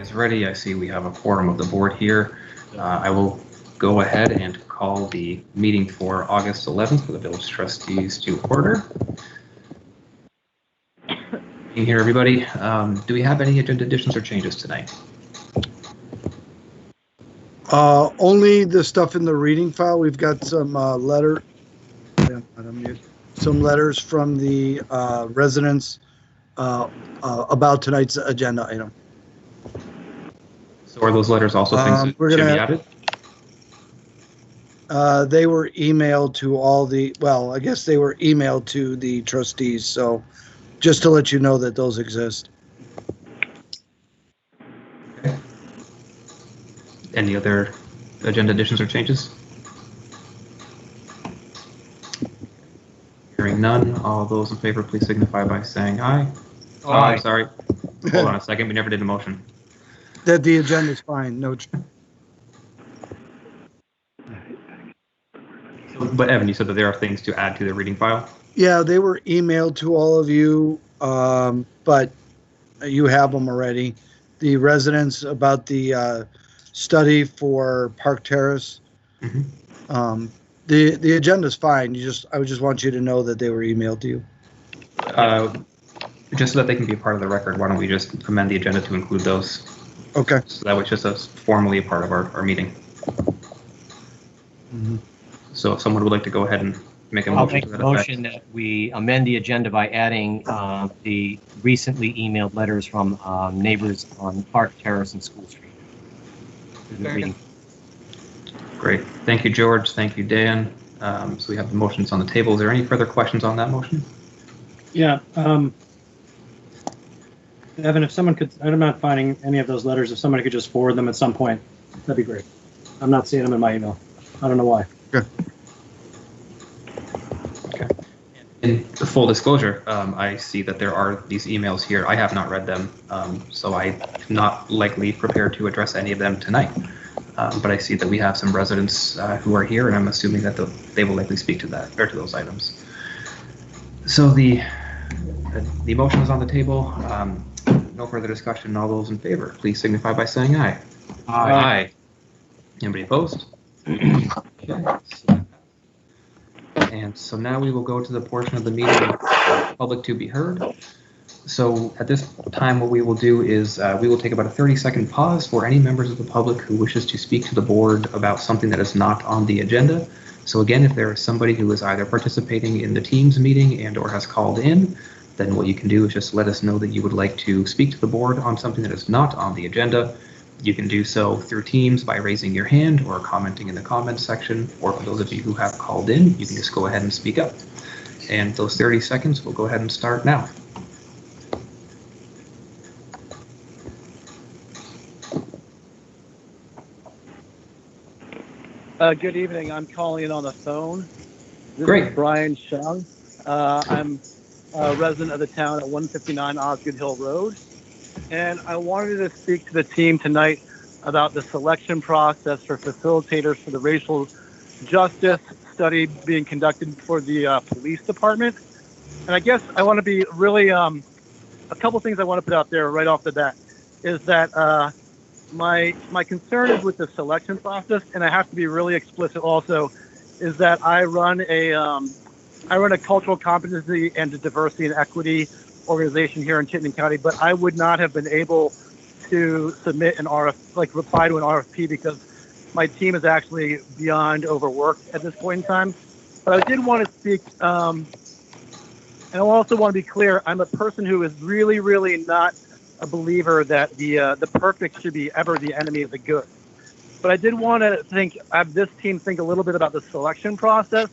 is ready. I see we have a quorum of the board here. I will go ahead and call the meeting for August 11th for the village trustees to order. Being here, everybody. Do we have any agenda additions or changes tonight? Only the stuff in the reading file. We've got some some letters from the residents about tonight's agenda item. So are those letters also things that should be added? They were emailed to all the, well, I guess they were emailed to the trustees. So just to let you know that those exist. Okay. Any other agenda additions or changes? Hearing none, all those in favor, please signify by saying aye. Aye. Oh, I'm sorry. Hold on a second. We never did a motion. That the agenda is fine. No. But Evan, you said that there are things to add to the reading file? Yeah, they were emailed to all of you, but you have them already. The residents about the study for Park Terrace. Mm-hmm. The agenda's fine. I would just want you to know that they were emailed to you. Just so that they can be a part of the record, why don't we just amend the agenda to include those? Okay. So that was just formally a part of our meeting. Mm-hmm. So if someone would like to go ahead and make a motion. I'll make a motion that we amend the agenda by adding the recently emailed letters from neighbors on Park Terrace and School Street. Great. Thank you, George. Thank you, Dan. So we have the motions on the table. Is there any further questions on that motion? Yeah. Evan, if someone could, I'm not finding any of those letters. If somebody could just forward them at some point, that'd be great. I'm not seeing them in my email. I don't know why. Good. Okay. In full disclosure, I see that there are these emails here. I have not read them, so I'm not likely prepared to address any of them tonight. But I see that we have some residents who are here, and I'm assuming that they will likely speak to that or to those items. So the motion is on the table. No further discussion. All those in favor, please signify by saying aye. Aye. Aye. Anybody opposed? Okay. And so now we will go to the portion of the meeting public to be heard. So at this time, what we will do is we will take about a 30-second pause for any members of the public who wishes to speak to the board about something that is not on the agenda. So again, if there is somebody who is either participating in the Teams meeting and or has called in, then what you can do is just let us know that you would like to speak to the board on something that is not on the agenda. You can do so through Teams by raising your hand or commenting in the comments section, or for those of you who have called in, you can just go ahead and speak up. And those 30 seconds, we'll go ahead and start now. Good evening. I'm calling in on the phone. This Great. is Brian Chung. I'm a resident of the town at 159 Osgood Hill Road. And I wanted to speak to the team tonight about the selection process for facilitators for the racial justice study being conducted for the police department. And I guess I want to be really, a couple things I want to put out there right off the bat is that my concern is with the selection process, and I have to be really explicit also, is that I run a cultural competency and a diversity and equity organization here in Chittenden County, but I would not have been able to submit reply to an RFP because my team is actually beyond overworked at this point in time. But I did want to speak, and I also want to be clear, I'm a person who is really, really not a believer that the perfect should be ever the enemy of the good. But I did want to have this team think a little bit about the selection process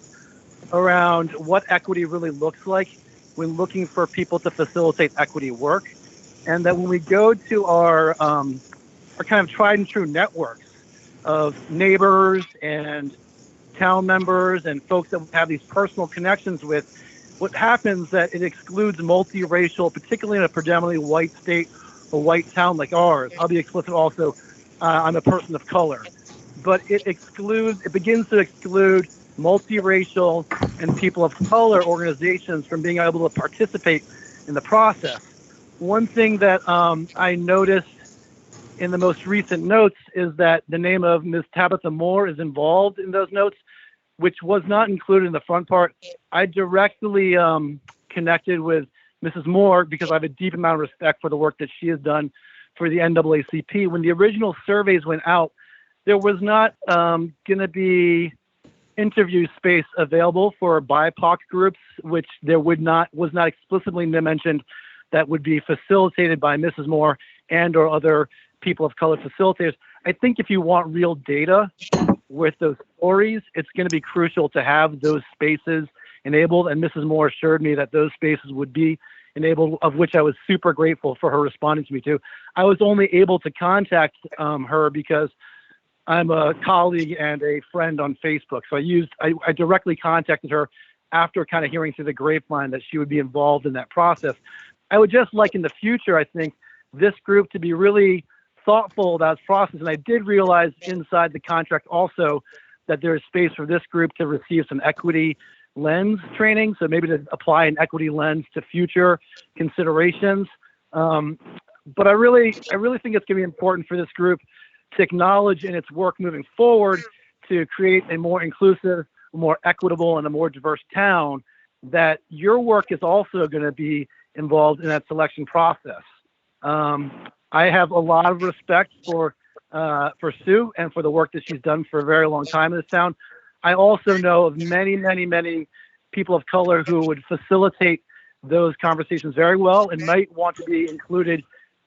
around what equity really looks like when looking for people to facilitate equity work. And that when we go to our kind of tried and true networks of neighbors and town members and folks that we have these personal connections with, what happens that it excludes multiracial, particularly in a predominantly white state or white town like ours. I'll be explicit also, I'm a person of color. But it begins to exclude multiracial and people of color organizations from being able to participate in the process. One thing that I noticed in the most recent notes is that the name of Ms. Tabitha Moore is involved in those notes, which was not included in the front part. I directly connected with Mrs. Moore because I have a deep amount of respect for the work that she has done for the NAACP. When the original surveys went out, there was not going to be interview space available for BIPOC groups, which there was not explicitly mentioned that would be facilitated by Mrs. Moore and or other people of color facilitators. I think if you want real data with those stories, it's going to be crucial to have those spaces enabled. And Mrs. Moore assured me that those spaces would be enabled, of which I was super grateful for her responding to me too. I was only able to contact her because I'm a colleague and a friend on Facebook. So I directly contacted her after kind of hearing through the grapevine that she would be involved in that process. I would just like in the future, I think, this group to be really thoughtful about its process. And I did realize inside the contract also that there is space for this group to receive some equity lens training. So maybe to apply an equity lens to future considerations. But I really think it's going to be important for this group to acknowledge in its work moving forward to create a more inclusive, more equitable, and a more diverse town, that your work is also going to be involved in that selection process. I have a lot of respect for Sue and for the work that she's done for a very long time in this town. I also know of many, many, many people of color who would facilitate those conversations very well and might want to be included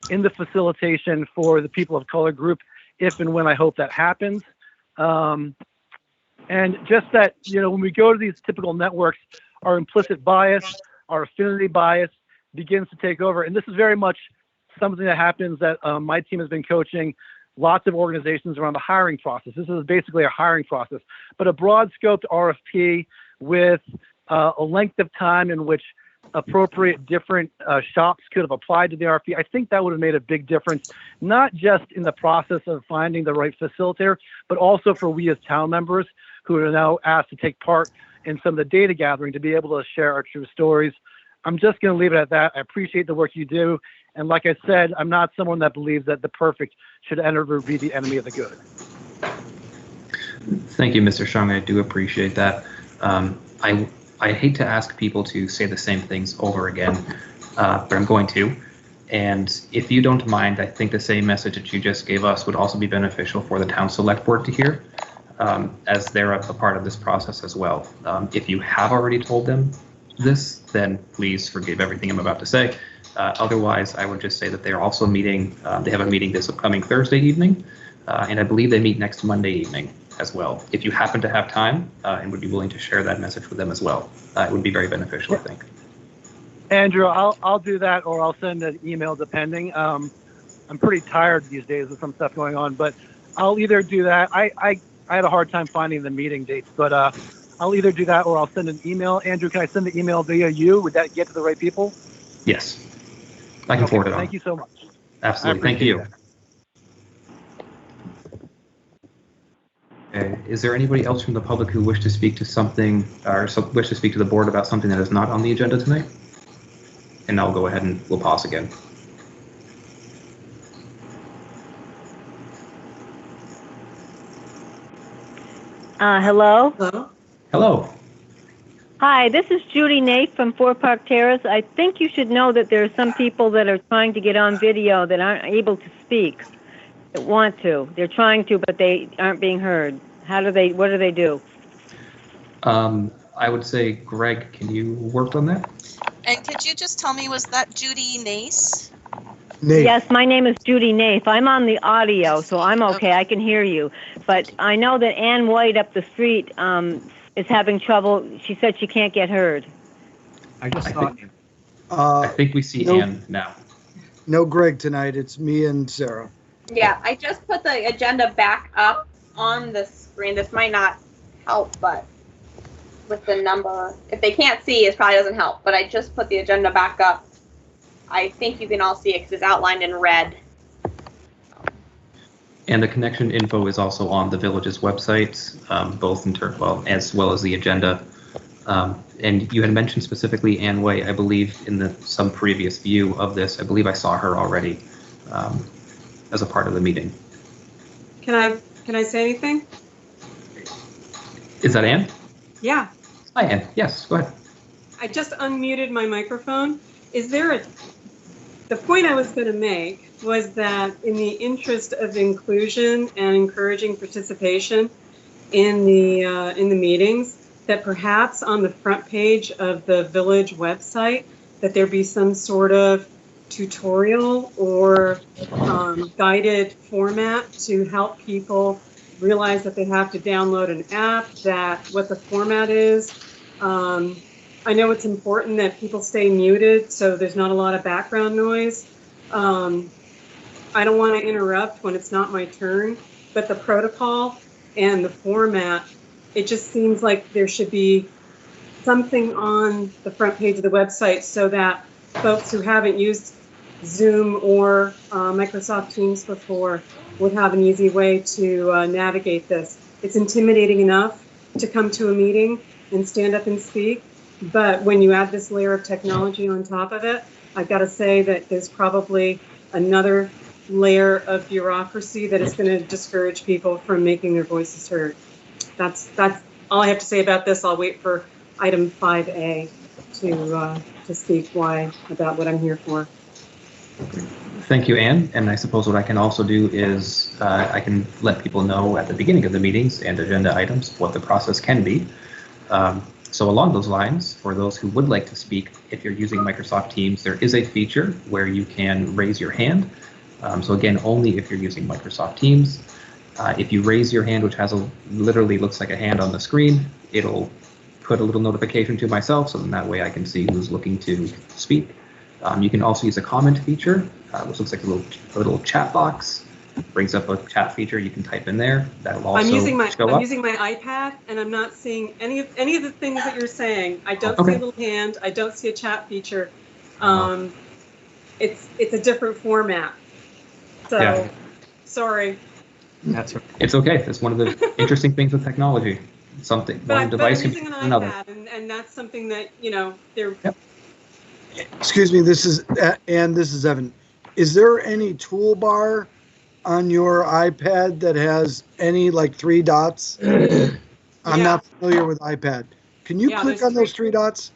in the facilitation for the people of color group if and when I hope that happens. And just that, when we go to these typical networks, our implicit bias, our affinity bias begins to take over. And this is very much something that happens that my team has been coaching lots of organizations around the hiring process. This is basically a hiring process, but a broad scoped RFP with a length of time in which appropriate different shops could have applied to the RFP. I think that would have made a big difference, not just in the process of finding the right facilitator, but also for we as town members who are now asked to take part in some of the data gathering to be able to share our true stories. I'm just going to leave it at that. I appreciate the work you do. And like I said, I'm not someone that believes that the perfect should ever be the enemy of the good. Thank you, Mr. Strong. I do appreciate that. I hate to ask people to say the same things over again, but I'm going to. And if you don't mind, I think the same message that you just gave us would also be beneficial for the town select board to hear, as they're a part of this process as well. If you have already told them this, then please forgive everything I'm about to say. Otherwise, I would just say that they're also meeting, they have a meeting this upcoming Thursday evening, and I believe they meet next Monday evening as well. If you happen to have time and would be willing to share that message with them as well, it would be very beneficial, I think. Andrew, I'll do that, or I'll send an email depending. I'm pretty tired these days with some stuff going on, but I'll either do that. I had a hard time finding the meeting dates, but I'll either do that or I'll send an email. Andrew, can I send the email via you? Would that get to the right people? Yes, I can forward it on. Thank you so much. Absolutely, thank you. Okay. Is there anybody else from the public who wish to speak to something, or wish to speak to the board about something that is not on the agenda tonight? And I'll go ahead and we'll pause again. Hello? Hello. Hi, this is Judy Nath from Park Terrace. I think you should know that there are some people that are trying to get on video that aren't able to speak, that want to. They're trying to, but they aren't being heard. What do they do? I would say, Greg, can you work on that? And could you just tell me, was that Judy Nace? Nate. Yes, my name is Judy Nath. I'm on the audio, so I'm okay. I can hear you. But I know that Ann White up the street is having trouble. She said she can't get heard. I just thought. I think we see Nope. Ann now. No Greg tonight. It's me and Sarah. Yeah, I just put the agenda back up on the screen. This might not help, but with the number, if they can't see, it probably doesn't help. But I just put the agenda back up. I think you can all see it because it's outlined in red. And the connection info is also on the village's website, both in turn, as well as the agenda. And you had mentioned specifically Ann Way, I believe, in some previous view of this. I believe I saw her already. as a part of the meeting. Can I say anything? Is that Ann? Yeah, Hi, Ann. Yes, go ahead. I just unmuted my microphone. The point I was going to make was that in the interest of inclusion and encouraging participation in the meetings, that perhaps on the front page of the village website, that there be some sort of tutorial or guided format to help people realize that they have to download an app, that what the format is. I know it's important that people stay muted so there's not a lot of background noise. I don't want to interrupt when it's not my turn, but the protocol and the format, it just seems like there should be something on the front page of the website so that folks who haven't used Zoom or Microsoft Teams before would have an easy way to navigate this. It's intimidating enough to come to a meeting and stand up and speak, but when you add this layer of technology on top of it, I've got to say that there's probably another layer of bureaucracy that is going to discourage people from making their voices heard. That's all I have to say about this. I'll wait for item 5A to speak about what I'm here for. Thank you, Ann. And I suppose what I can also do is I can let people know at the beginning of the meetings and agenda items what the process can be. So along those lines, for those who would like to speak, if you're using Microsoft Teams, there is a feature where you can raise your hand. So again, only if you're using Microsoft Teams. If you raise your hand, which literally looks like a hand on the screen, it'll put a little notification to myself, so then that way I can see who's looking to speak. You can also use a comment feature, which looks like a little chat box. Brings up a chat feature you can type in there. That'll also I'm using my iPad, and I'm not seeing any of the things that you're saying. I don't see a little hand. I don't see a chat feature. It's a different format. So, yeah. Sorry. That's right. It's okay. That's one of the interesting things with technology. One device can be another. iPad, and that's something that they're. Yep. Excuse me. This is Evan. Is there any toolbar on your iPad that has any like 3 dots? I'm not familiar with iPad. Can you click on those 3 dots?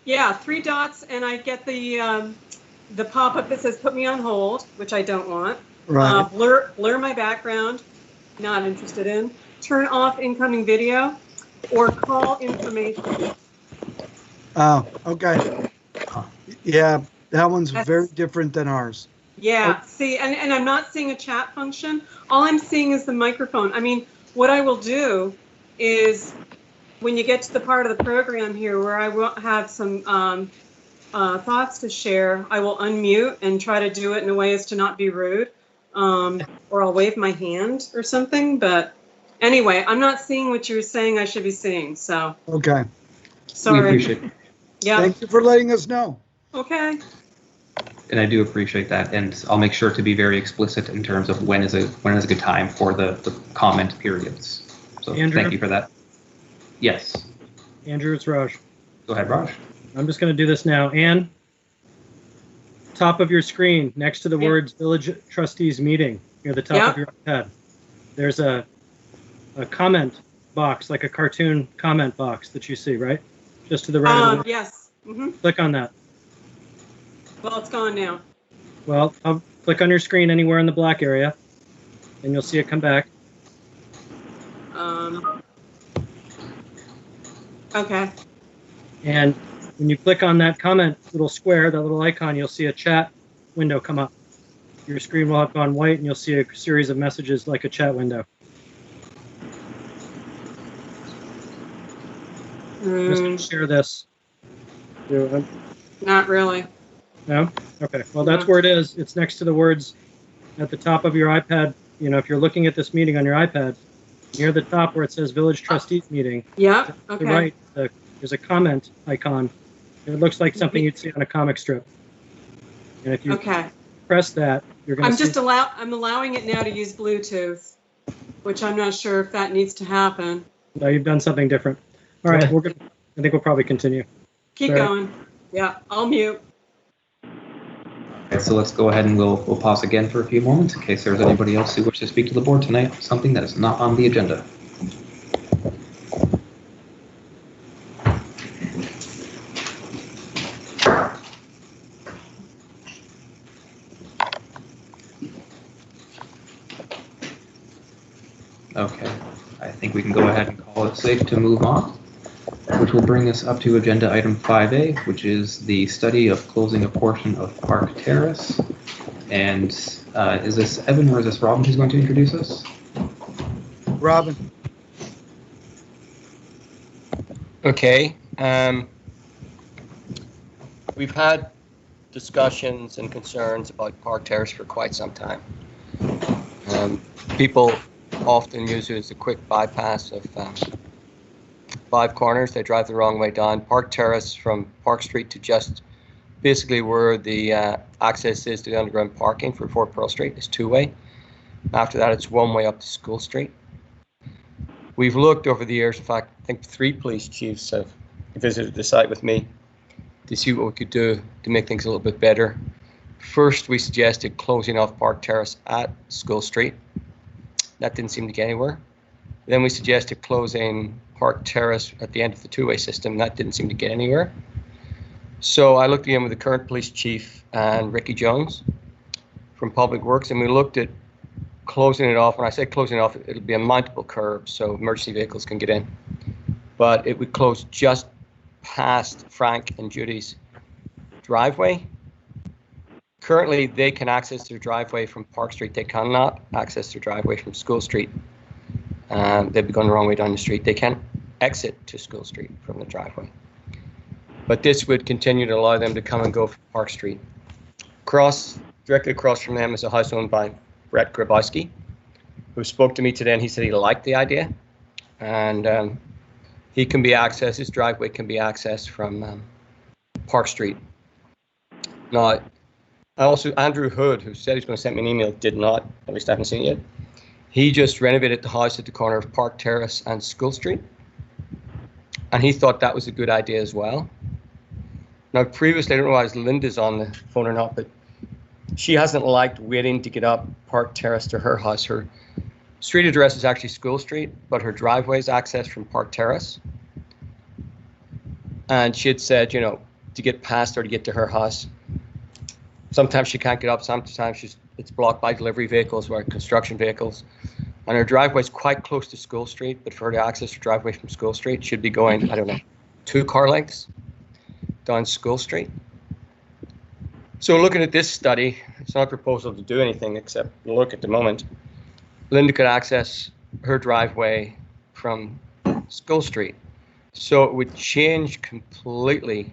Yeah, 3 dots, and I get the pop-up that says "Put me on hold," which I don't want. Right. Blur my background. Not interested in. Turn off incoming video, or call information. Oh, okay. Yeah, that one's very different than ours. Yeah, see, and I'm not seeing a chat function. All I'm seeing is the microphone. I mean, what I will do is when you get to the part of the program here where I will have some thoughts to share, I will unmute and try to do it in a way as to not be rude, or I'll wave my hand or something. But anyway, I'm not seeing what you're saying I should be seeing. So okay. Sorry. We appreciate it. Yeah. Thank you for letting us know. Okay. And I do appreciate that, and I'll make sure to be very explicit in terms of when is a good time for the comment periods. So Andrew? Thank you for that. Yes. Andrew, it's Raj. Go ahead, Raj. I'm just going to do this now. Ann, top of your screen, next to the words Village Trustees Meeting, near the top of your iPad, there's a comment box, like a cartoon comment box that you see, right? Just to the right of the Yes. Mm-hmm. Click on that. Well, it's gone now. Well, I'll click on your screen anywhere in the black area, and you'll see it come back. Okay. And when you click on that comment little square, that little icon, you'll see a chat window come up. Your screen will have gone white, and you'll see a series of messages like a chat window. I'm just going to share this. Not really. No? Okay. Well, that's where it is. It's next to the words at the top of your iPad. If you're looking at this meeting on your iPad, near the top where it says Village Trustees Meeting. Yeah. To Okay. the right, there's a comment icon. It looks like something you'd see on a comic strip. And if you press that, you're going to I'm allowing it now to use Bluetooth, which I'm not sure if that needs to happen. No, you've done something different. All right. I think we'll probably continue. Keep going. Yeah, I'll mute. right, so let's go ahead and we'll pause again for a few moments in case there's anybody else who wishes to speak to the board tonight on something that is not on the agenda. Okay, I think we can go ahead and call it safe to move on, which will bring us up to agenda item 5A, which is the study of closing a portion of Park Terrace. And is this Evan or is this Robin who's going to introduce us? Robin. Okay. We've had discussions and concerns about Park Terrace for quite some time. People often use it as a quick bypass of 5 corners. They drive the wrong way down. Park Terrace from Park Street to just basically where the access is to the underground parking for Fort Pearl Street is 2-way. After that, it's 1-way up to School Street. We've looked over the years, in fact, I think 3 police chiefs have visited the site with me to see what we could do to make things a little bit better. First, we suggested closing off Park Terrace at School Street. That didn't seem to get anywhere. Then we suggested closing Park Terrace at the end of the 2-way system. That didn't seem to get anywhere. So I looked again with the current police chief and Ricky Jones from Public Works, and we looked at closing it off. When I say closing it off, it'll be a mountable curb so emergency vehicles can get in. But it would close just past Frank and Judy's driveway. Currently, they can access their driveway from Park Street. They cannot access their driveway from School Street. They'd be going the wrong way down the street. They can't exit to School Street from the driveway. But this would continue to allow them to come and go from Park Street. Directly across from them is a house owned by Brett Grabowski, who spoke to me today, and he said he liked the idea. And he can be accessed, his driveway can be accessed from Park Street. Now, also Andrew Hood, who said he's going to send me an email, did not, at least I haven't seen it yet. He just renovated the house at the corner of Park Terrace and School Street. And he thought that was a good idea as well. Now, previously, I don't know why Linda's on the phone or not, but she hasn't liked waiting to get up Park Terrace to her house. Her street address is actually School Street, but her driveway is accessed from Park Terrace. And she had said, you know, to get past her to get to her house, sometimes she can't get up, sometimes it's blocked by delivery vehicles or construction vehicles. And her driveway is quite close to School Street, but for her to access her driveway from School Street, she'd be going, I don't know, 2 car lengths down School Street. So looking at this study, it's not a proposal to do anything except look at the moment. Linda could access her driveway from School Street. So it would change completely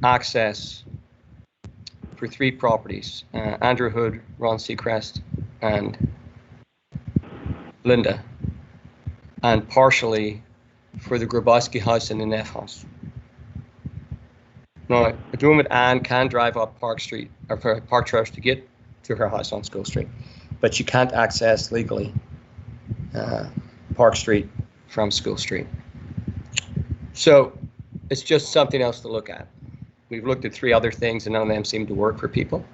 access for 3 properties, Andrew Hood, Ron Seacrest, and Linda, and partially for the Grabowski house and the Neff house. Now, at the moment, Anne can drive up Park Street, or Park Terrace to get to her house on School Street, but she can't access legally Park Street from School Street. So it's just something else to look at. We've looked at 3 other things and none of them seem to work for people.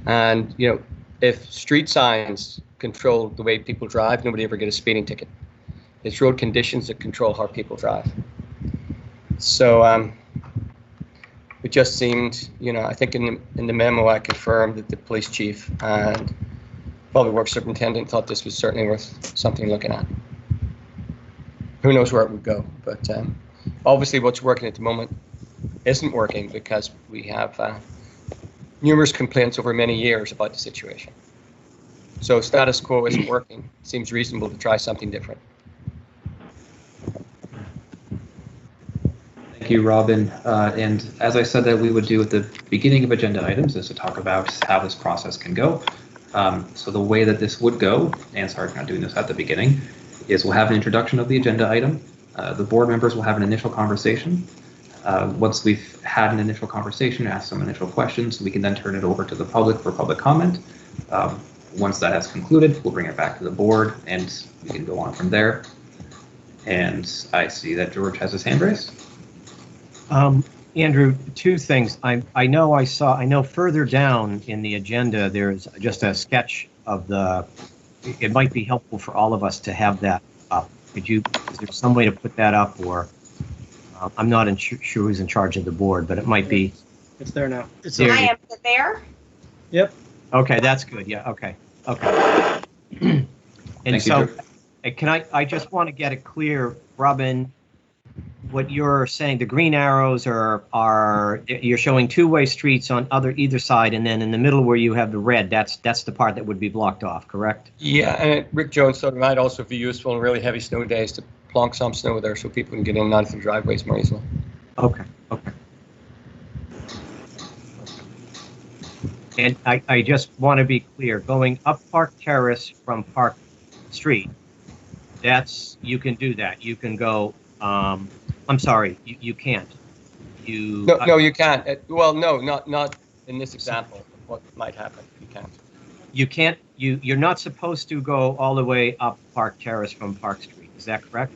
And, you know, if street signs control the way people drive, nobody ever get a speeding ticket. It's road conditions that control how people drive. So it just seemed, you know, I think in the memo I confirmed that the police chief and Public Works superintendent thought this was certainly worth something looking at. Who knows where it would go, but obviously what's working at the moment isn't working because we have numerous complaints over many years about the situation. So status quo isn't working. It seems reasonable to try something different. Thank you, Robin. And as I said that we would do at the beginning of agenda items is to talk about how this process can go. So the way that this would go, and sorry for not doing this at the beginning, is we'll have an introduction of the agenda item. The board members will have an initial conversation. Once we've had an initial conversation, ask some initial questions, we can then turn it over to the public for public comment. Once that has concluded, we'll bring it back to the board and we can go on from there. And I see that George has his hand raised. Andrew, two things. I know further down in the agenda, there's just a sketch of it might be helpful for all of us to have that up. Is there some way to put that up, or I'm not sure who's in charge of the board, but it might be. It's there now. It's I am there. Yep. Okay, that's good. Yeah. Okay. And Thank so, you, I just want to get it clear, Robin, what you're saying, the green arrows you're showing two-way streets on either side, and then in the middle where you have the red, that's the part that would be blocked off, correct? Yeah, and Rick Jones thought it might also be useful on really heavy snow days to plonk some snow there so people can get in and out of the driveways more easily. Okay. And I just want to be clear, going up Park Terrace from Park Street, you can do that. You can go, I'm sorry, you can't. No, you can't. Well, no, not in this example. What might happen? You can't. You can't. You're not supposed to go all the way up Park Terrace from Park Street. Is that correct?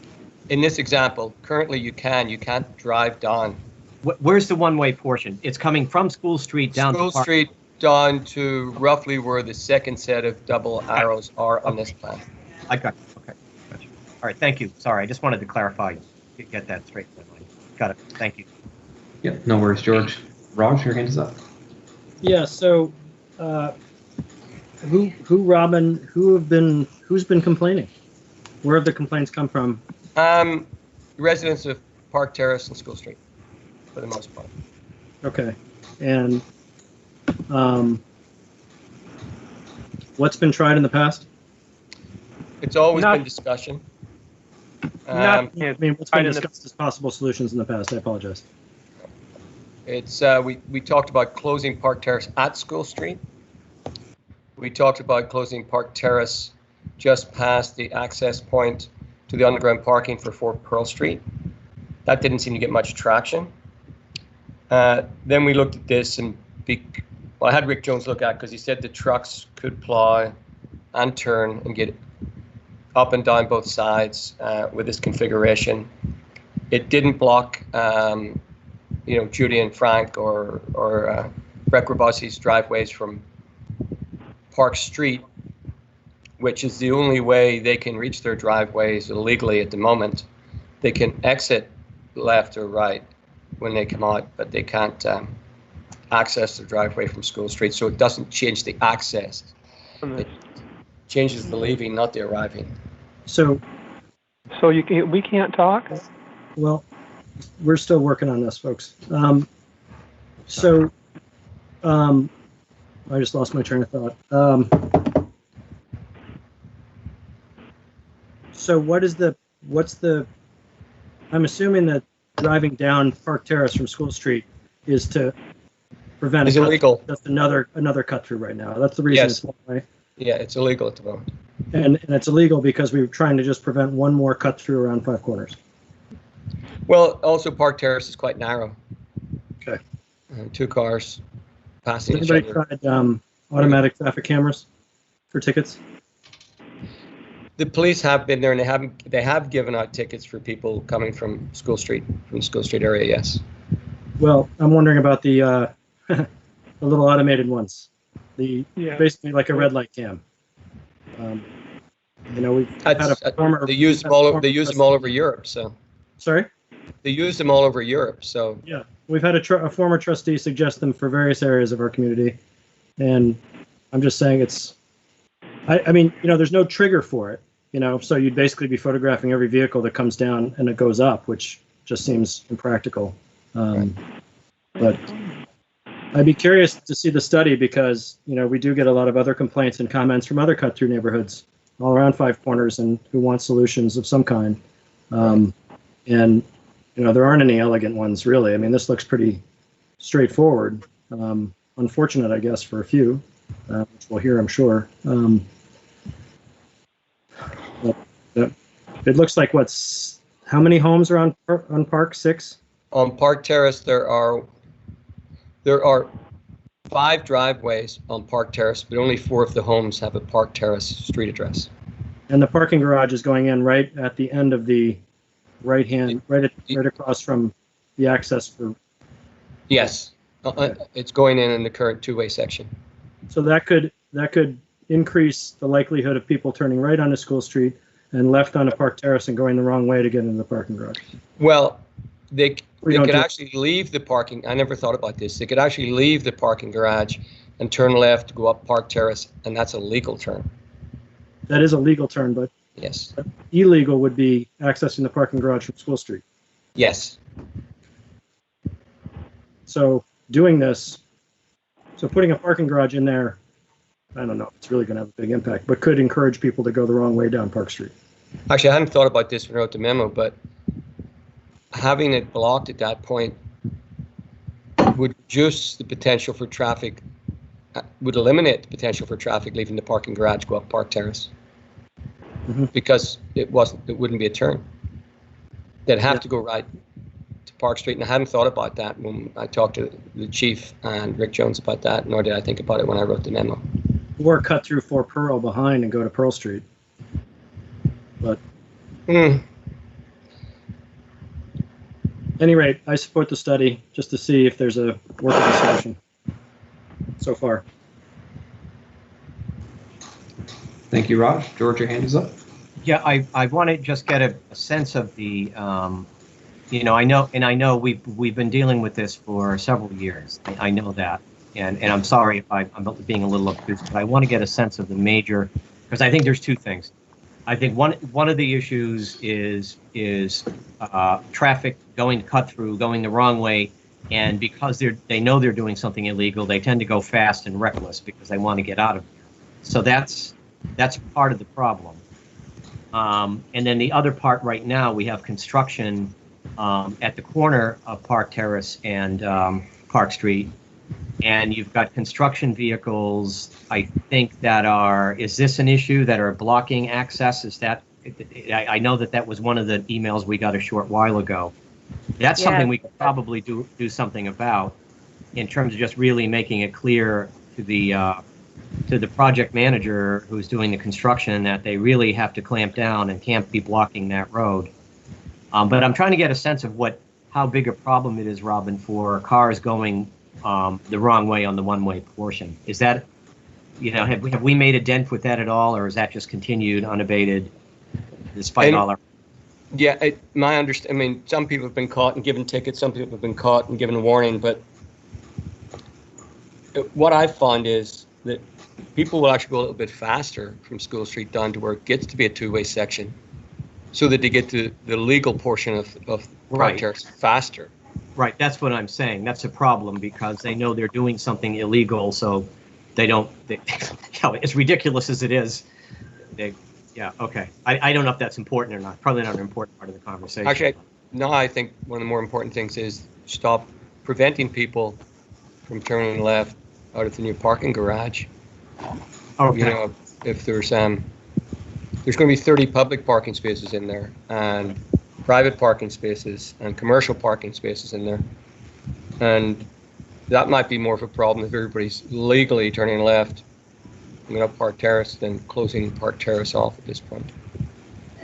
In this example, currently you can. You can't drive down. Where's the one-way portion? It's coming from School Street down School to Park Street down to roughly where the second set of double arrows are on this plan. I got you. Okay. Got you. All right. Thank you. Sorry, I just wanted to clarify, get that straight in my mind. Got it. Thank you. Yep, no worries, George. Raj, your hand is up. Yeah. So, Robin? Who's been complaining? Where have the complaints come from? Residents of Park Terrace and School Street, for the most part. Okay. And what's been tried in the past? It's always been discussion. I mean, what's been discussed as possible solutions in the past? I apologize. It's we talked about closing Park Terrace at School Street. We talked about closing Park Terrace just past the access point to the underground parking for 4 Pearl Street. That didn't seem to get much traction. Then we looked at this and I had Rick Jones look at, because he said the trucks could plow and turn and get up and down both sides with this configuration. It didn't block, Judy and Frank or Brett Grabossi's driveways from Park Street, which is the only way they can reach their driveways illegally at the moment. They can exit left or right when they come out, but they can't access the driveway from School Street. So it doesn't change the access. It changes the leaving, not the arriving. So we can't talk? Well, we're still working on this, folks. I just lost my train of thought. So what's the, I'm assuming that driving down Park Terrace from School Street is to prevent It's illegal. That's another cut through right now. That's the reason Yes. it's one way. Yeah, it's illegal at the moment. And it's illegal because we were trying to just prevent one more cut through around 5 corners. Well, also Park Terrace is quite narrow. Okay. 2 cars passing Has each anybody other. tried automatic traffic cameras for tickets? The police have been there, and they have given out tickets for people coming from the School Street area. Yes. Well, I'm wondering about the the little automated ones. Basically like a red light cam. We've had a former. They use them all over Europe. So. Sorry. They use them all over Europe. So. Yeah, we've had a former trustee suggest them for various areas of our community, and I'm just saying it's. I mean, there's no trigger for it, so you'd basically be photographing every vehicle that comes down and it goes up, which just seems impractical. But I'd be curious to see the study because, we do get a lot of other complaints and comments from other cut-through neighborhoods all around 5 corners and who want solutions of some kind. And, there aren't any elegant ones, really. I mean, this looks pretty straightforward. Unfortunate, I guess, for a few, which we'll hear, I'm sure. But it looks like how many homes are on Park? 6? On Park Terrace, there are 5 driveways on Park Terrace, but only 4 of the homes have a Park Terrace street address. And the parking garage is going in right at the end of the right across from the access for Yes, it's going in the current two-way section. So that could increase the likelihood of people turning right onto School Street and left onto Park Terrace and going the wrong way to get into the parking garage. Well, they don't could do- actually leave the parking. I never thought about this. They could actually leave the parking garage and turn left, go up Park Terrace, and that's a legal turn. That is a legal turn, but Yes. illegal would be accessing the parking garage from School Street. Yes. So doing this, so putting a parking garage in there, I don't know if it's really going to have a big impact, but could encourage people to go the wrong way down Park Street. Actually, I hadn't thought about this when I wrote the memo, but having it blocked at that point would reduce the potential for traffic, would eliminate the potential for traffic leaving the parking garage, go up Park Terrace. Because it wouldn't be a turn. They'd have to go right to Park Street, and I hadn't thought about that when I talked to the chief and Rick Jones about that, nor did I think about it when I wrote the memo. Or cut through 4 Pearl behind and go to Pearl Street. But at any rate, I support the study just to see if there's a workable solution so far. Thank you, Raj. George, your hand is up. Yeah, I want to just get a sense of the, I know we've been dealing with this for several years. I know that, and I'm sorry if I'm being a little obtuse, but I want to get a sense of the major, because I think there's two things. I think one of the issues is traffic cut through, going the wrong way, and because they know they're doing something illegal, they tend to go fast and reckless because they want to get out of here. So that's part of the problem. And then the other part right now, we have construction at the corner of Park Terrace and Park Street. And you've got construction vehicles, I think is this an issue that are blocking access? I know that was one of the emails we got a short while ago. That's something we could probably do something about in terms of just really making it clear to the project manager who's doing the construction that they really have to clamp down and can't be blocking that road. But I'm trying to get a sense of how big a problem it is, Robin, for cars going the wrong way on the one-way portion. Is that, have we made a dent with that at all, or is that just continued unabated despite all our... Yeah, my understanding, I mean, some people have been caught and given tickets, some people have been caught and given a warning, but what I've found is that people will actually go a little bit faster from School Street down to where it gets to be a two-way section so that they get to the legal portion of Park Terrace faster. Right, that's what I'm saying. That's a problem because they know they're doing something illegal, so they don't, as ridiculous as it is, okay. I don't know if that's important or not. Probably not an important part of the conversation. Actually, no, I think one of the more important things is stop preventing people from turning left out of the new parking garage. Okay. If there's going to be 30 public parking spaces in there and private parking spaces and commercial parking spaces in there. And that might be more of a problem if everybody's legally turning left going up Park Terrace than closing Park Terrace off at this point.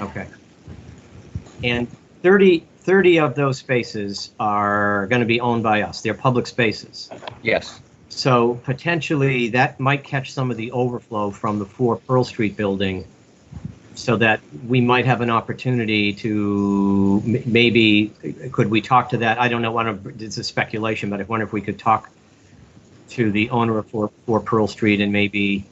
Okay. And 30 of those spaces are going to be owned by us. They're public spaces. Yes. So potentially that might catch some of the overflow from the 4 Pearl Street building so that we might have an opportunity to maybe, could we talk to that? I don't know, it's a speculation, but I wonder if we could talk to the owner of 4 Pearl Street and maybe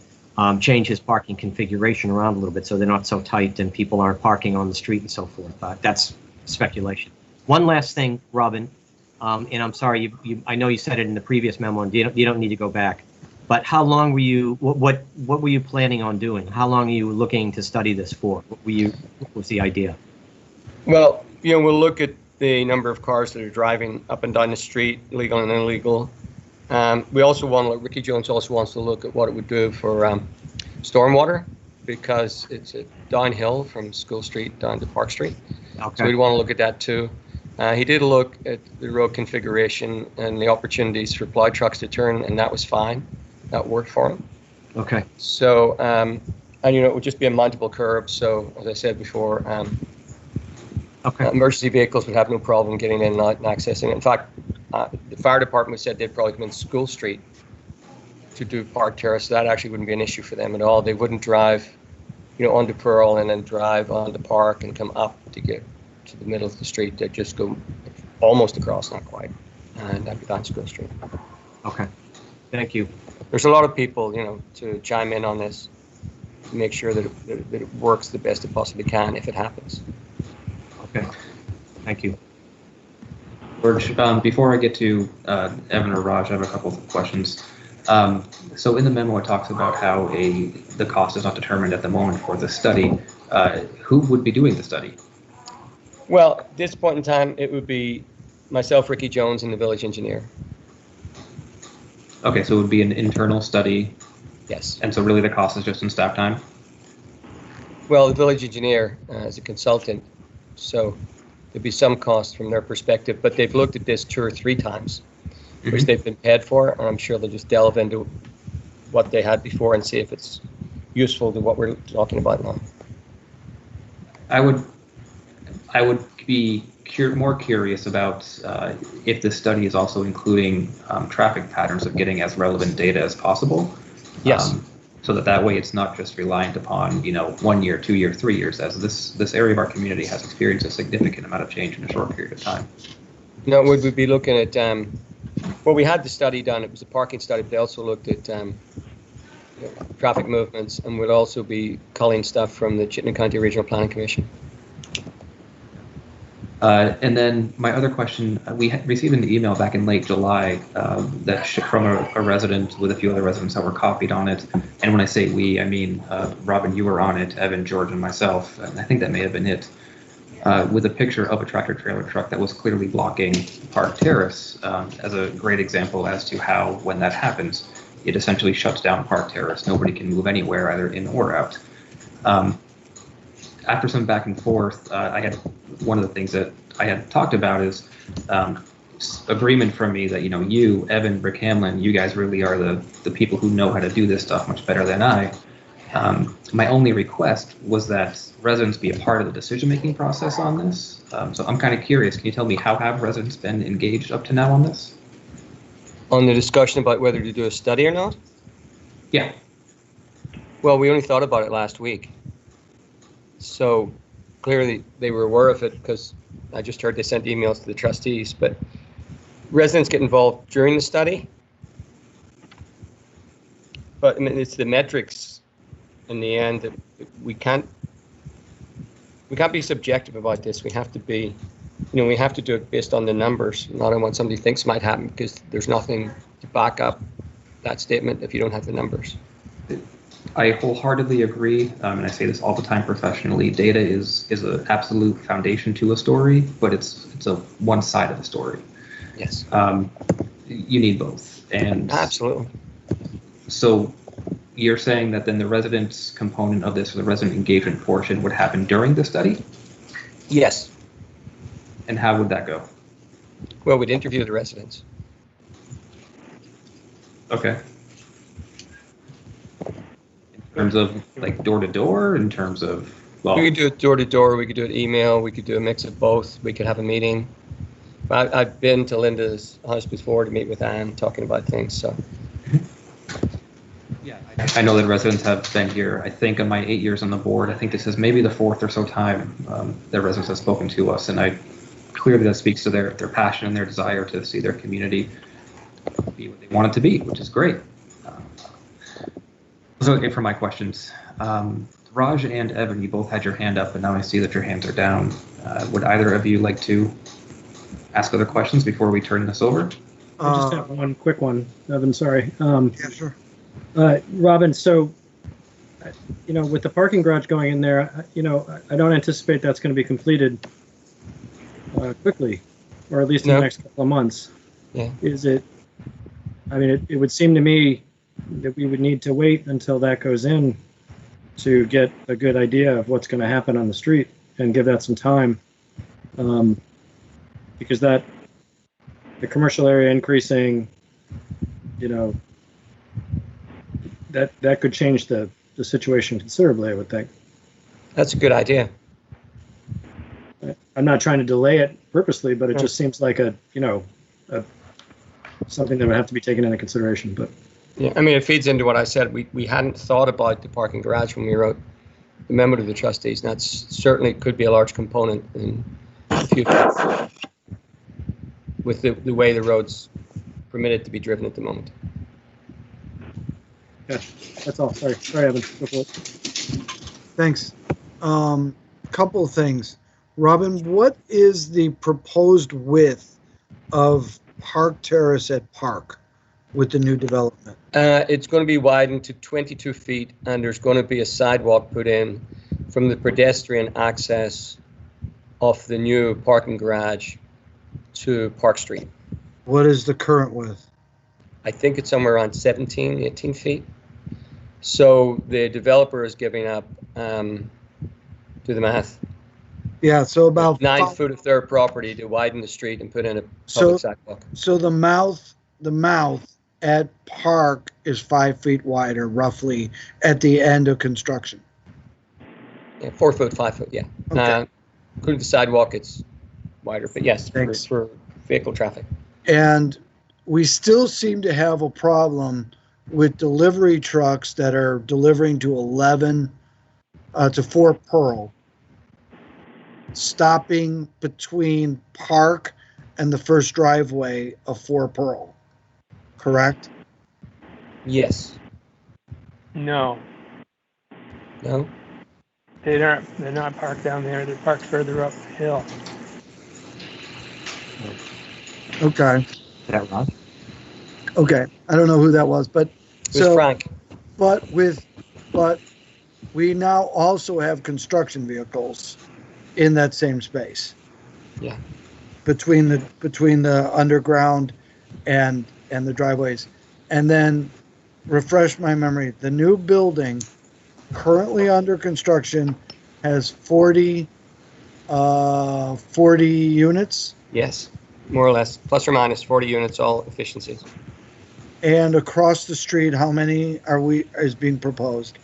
change his parking configuration around a little bit so they're not so tight and people aren't parking on the street and so forth. That's speculation. One last thing, Robin, and I'm sorry, I know you said it in the previous memo and you don't need to go back, but how long were you, what were you planning on doing? How long are you looking to study this for? What was the idea? Well, we'll look at the number of cars that are driving up and down the street, legal and illegal. We also Ricky Jones also wants to look at what it would do for stormwater because it's a downhill from School Street down to Park Street. Okay. So we'd want to look at that too. He did look at the road configuration and the opportunities for plow trucks to turn, and that was fine. That worked for him. Okay. So, and it would just be a mountable curb. So, as I said before, okay. Emergency vehicles would have no problem getting in and out and accessing it. In fact, The fire department said they'd probably come in School Street to do Park Terrace. So that actually wouldn't be an issue for them at all. They wouldn't drive, onto Pearl and then drive onto Park and come up to get to the middle of the street. They'd just go almost across, not quite, and that'd be down School Street. Okay, thank you. There's a lot of people, to chime in on this, to make sure that it works the best it possibly can if it happens. Okay, thank you. George, before I get to Evan or Raj, I have a couple of questions. So in the memo, it talks about how the cost is not determined at the moment for the study. Who would be doing the study? Well, at this point in time, it would be myself, Ricky Jones, and the village engineer. Okay, so it would be an internal study. Yes. And so really the cost is just in staff time? Well, the village engineer is a consultant, so there'd be some cost from their perspective, but they've looked at this 2 or 3 times, which they've been paid for, and I'm sure they'll just delve into what they had before and see if it's useful to what we're talking about now. I would be more curious about if the study is also including traffic patterns of getting as relevant data as possible. Yes. So that way it's not just reliant upon 1 year, 2 year, 3 years, as this area of our community has experienced a significant amount of change in a short period of time. No, would we be looking at well, we had the study done. It was a parking study, but they also looked at traffic movements, and would also be culling stuff from the Chittenden County Regional Planning Commission. And then my other question, we received an email back in late July from a resident with a few other residents that were copied on it. And when I say we, I mean, Robin, you were on it, Evan, George, and myself. And I think that may have been it. With a picture of a tractor trailer truck that was clearly blocking Park Terrace as a great example as to how, when that happens, it essentially shuts down Park Terrace. Nobody can move anywhere, either in or out. After some back and forth, one of the things that I had talked about is agreement from me that, you, Evan, Rick Hamlin, you guys really are the people who know how to do this stuff much better than I. My only request was that residents be a part of the decision-making process on this. So I'm kind of curious, can you tell me how have residents been engaged up to now on this? On the discussion about whether to do a study or not? Yeah. Well, we only thought about it last week. So clearly they were aware of it because I just heard they sent emails to the trustees, but residents get involved during the study. But I mean, it's the metrics in the end that we can't be subjective about this. We have to be, we have to do it based on the numbers, not on what somebody thinks might happen, because there's nothing to back up that statement if you don't have the numbers. I wholeheartedly agree, and I say this all the time professionally. Data is an absolute foundation to a story, but it's a one side of the story. Yes. You need both, and absolutely. So you're saying that then the residents component of this, or the resident engagement portion, would happen during the study? Yes. And how would that go? Well, we'd interview the residents. Okay. In terms of like door to door, in terms of, well, we could do it door to door, we could do it email, we could do a mix of both, we could have a meeting. I've been to Linda's house before to meet with Anne, talking about things, so. Yeah, I know that residents have been here. I think in my 8 years on the board, I think this is maybe the 4th or so time that residents have spoken to us, and clearly that speaks to their passion and their desire to see their community be what they want it to be, which is great. So okay, for my questions, Raj and Evan, you both had your hand up, and now I see that your hands are down. Would either of you like to ask other questions before we turn this over? I just have one quick one, Evan, sorry. Yeah, sure. Robin, so, with the parking garage going in there, I don't anticipate that's going to be completed quickly, or at least in the next couple of months. Yeah. Is it, it would seem to me that we would need to wait until that goes in to get a good idea of what's going to happen on the street and give that some time. Because the commercial area increasing, that could change the situation considerably, I would think. That's a good idea. I'm not trying to delay it purposely, but it just seems like a something that would have to be taken into consideration. But Yeah, I mean, it feeds into what I said. We hadn't thought about the parking garage when we wrote the memo to the trustees. And that's certainly could be a large component in the future with the way the road's permitted to be driven at the moment. yeah, that's all. Sorry, Evan. Go for it. Thanks. Couple of things. Robin, what is the proposed width of Park Terrace at Park with the new development? It's going to be widened to 22 feet, and there's going to be a sidewalk put in from the pedestrian access of the new parking garage to Park Street. What is the current width? I think it's somewhere around 17, 18 feet. So the developer is giving up, do the math, Yeah, so about 9 foot of their property to widen the street and put in a So- public sidewalk. So the mouth at Park is 5 feet wider, roughly, at the end of construction. Yeah, 4 foot, 5 foot, yeah. Okay. Including the sidewalk, it's wider, but yes, Thanks. for vehicle traffic. And we still seem to have a problem with delivery trucks that are delivering to 4 Pearl, stopping between Park and the first driveway of 4 Pearl. Correct? Yes. No, No? they're not parked down there. They're parked further up the hill. Okay. Is that Ron? Okay. I don't know who that was, but It was Frank. but we now also have construction vehicles in that same space. Yeah. Between the underground and the driveways. And then refresh my memory, the new building currently under construction has 40 units, Yes, more or less, plus or minus 40 units, all efficiencies. and across the street, how many is being proposed?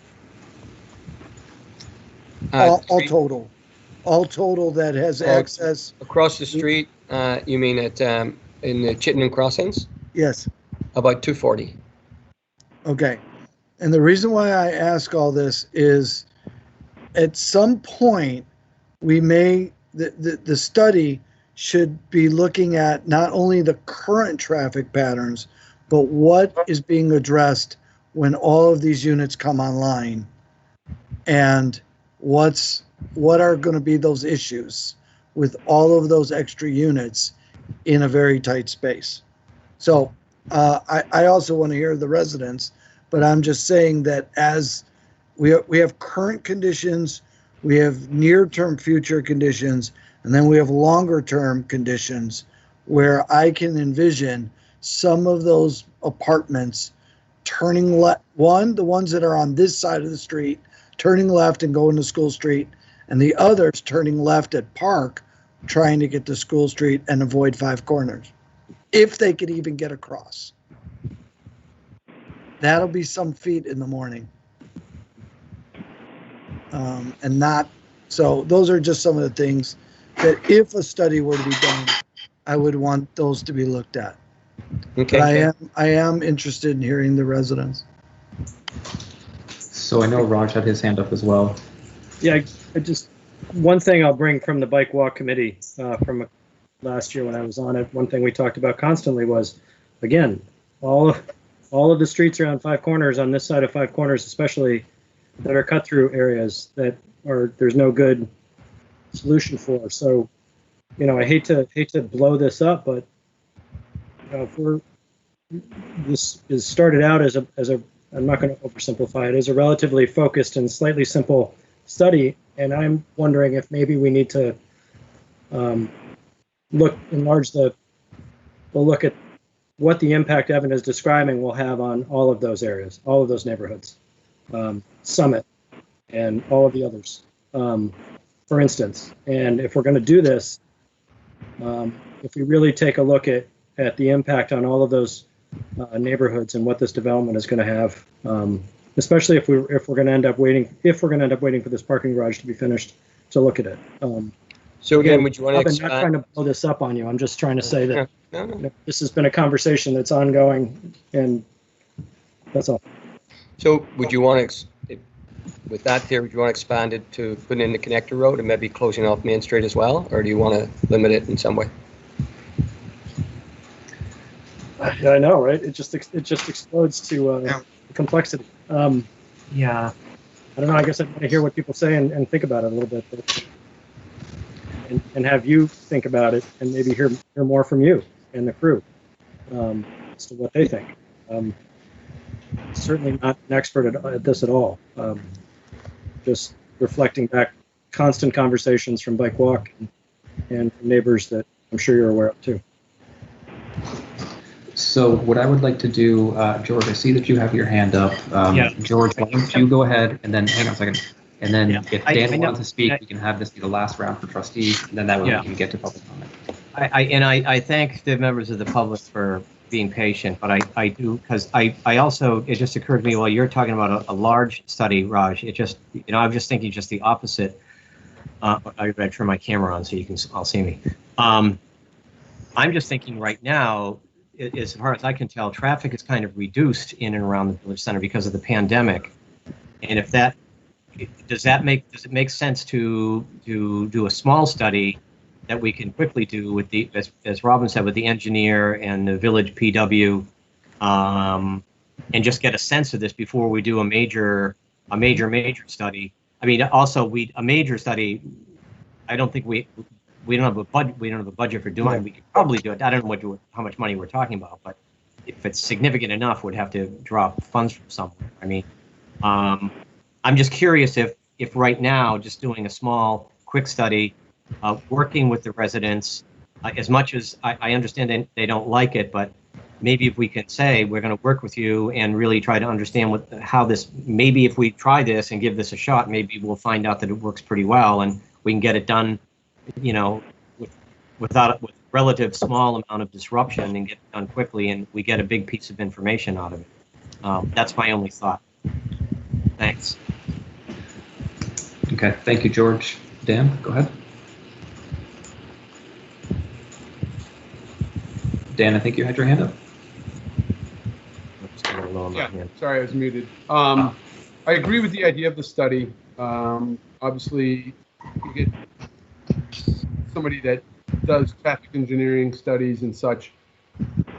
All total that has access. Across the street, you mean at in the Chittenden crossings? Yes. About 240. Okay. And the reason why I ask all this is at some point the study should be looking at not only the current traffic patterns, but what is being addressed when all of these units come online, and what are going to be those issues with all of those extra units in a very tight space. So I also want to hear the residents, but I'm just saying that as we have current conditions, we have near-term future conditions, and then we have longer-term conditions where I can envision some of those apartments turning left, the ones that are on this side of the street, turning left and going to School Street, and the others turning left at Park, trying to get to School Street and avoid 5 Corners, if they could even get across. That'll be some feet in the morning. So those are just some of the things that if a study were to be done, I would want those to be looked at. Okay. But I am interested in hearing the residents. So I know Raj had his hand up as well. Yeah, I just one thing I'll bring from the bike walk committee from last year when I was on it. One thing we talked about constantly was, again, all of the streets around 5 Corners, on this side of 5 Corners especially, that are cut through areas that there's no good solution for. So, I hate to blow this up, but this is started out as a I'm not going to oversimplify it, as a relatively focused and slightly simple study, and I'm wondering if maybe we need to enlarge the look at what the impact Evan is describing will have on all of those areas, all of those neighborhoods, Summit, and all of the others, for instance. And if we're going to do this, if we really take a look at the impact on all of those neighborhoods and what this development is going to have, especially if we're going to end up waiting for this parking garage to be finished to look at it. So again, would you want to I'm not trying expand? to blow this up on you. I'm just trying to say that No, no. this has been a conversation that's ongoing, and that's all. So would you want to, with that there, would you want to expand it to putting in the connector road and maybe closing off Main Street as well? Or do you want to limit it in some way? I know, right? It just explodes to complexity. Yeah. I don't know. I guess I want to hear what people say and think about it a little bit, and have you think about it, and maybe hear more from you and the crew as to what they think. Certainly not an expert at this at all. Just reflecting back constant conversations from Bike Walk and neighbors that I'm sure you're aware of too. So what I would like to do, George, I see that you have your hand up. Yeah. George, why don't you go ahead and then, hang on a second. And then if I Dan know- wants to speak, we can have this be the last round for trustees, and then that way we can get to public comment. I thank the members of the public for being patient, but I do, because I also, it just occurred to me while you're talking about a large study, Raj, it just, I'm just thinking just the opposite. I gotta turn my camera on so you can all see me. I'm just thinking right now, as far as I can tell, traffic is kind of reduced in and around the village center because of the pandemic. And if that, does it make sense to do a small study that we can quickly do with the, as Robin said, with the engineer and the village PW, and just get a sense of this before we do a major study. I mean, also a major study, I don't think we don't have a budget. We don't have a budget for doing it. We could probably do it. I don't know how much money we're talking about, but if it's significant enough, we'd have to drop funds from somewhere. I mean, I'm just curious if right now, just doing a small, quick study, working with the residents, as much as I understand they don't like it, but maybe if we can say we're going to work with you and really try to understand how this. Maybe if we try this and give this a shot, maybe we'll find out that it works pretty well, and we can get it done. With relative small amount of disruption and get it done quickly, and we get a big piece of information out of it. That's my only thought. Thanks. Okay, thank you, George. Dan, go ahead. Dan, I think you had your hand up. Yeah, sorry, I was muted. I agree with the idea of the study. Obviously, you get somebody that does traffic engineering studies and such.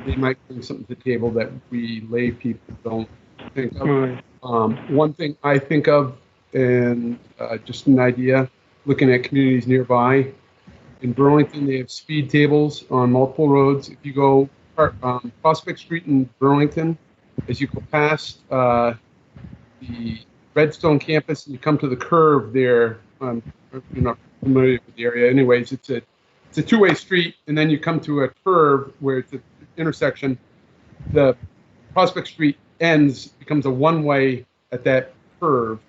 They might bring something to the table that we lay people don't think of. One thing I think of, and just an idea, looking at communities nearby. In Burlington, they have speed tables on multiple roads. If you go Prospect Street in Burlington, as you go past the Redstone campus and you come to the curve there, you're not familiar with the area. Anyways, it's a two-way street, and then you come to a curve where it's an intersection. The Prospect Street becomes a one-way at that curve,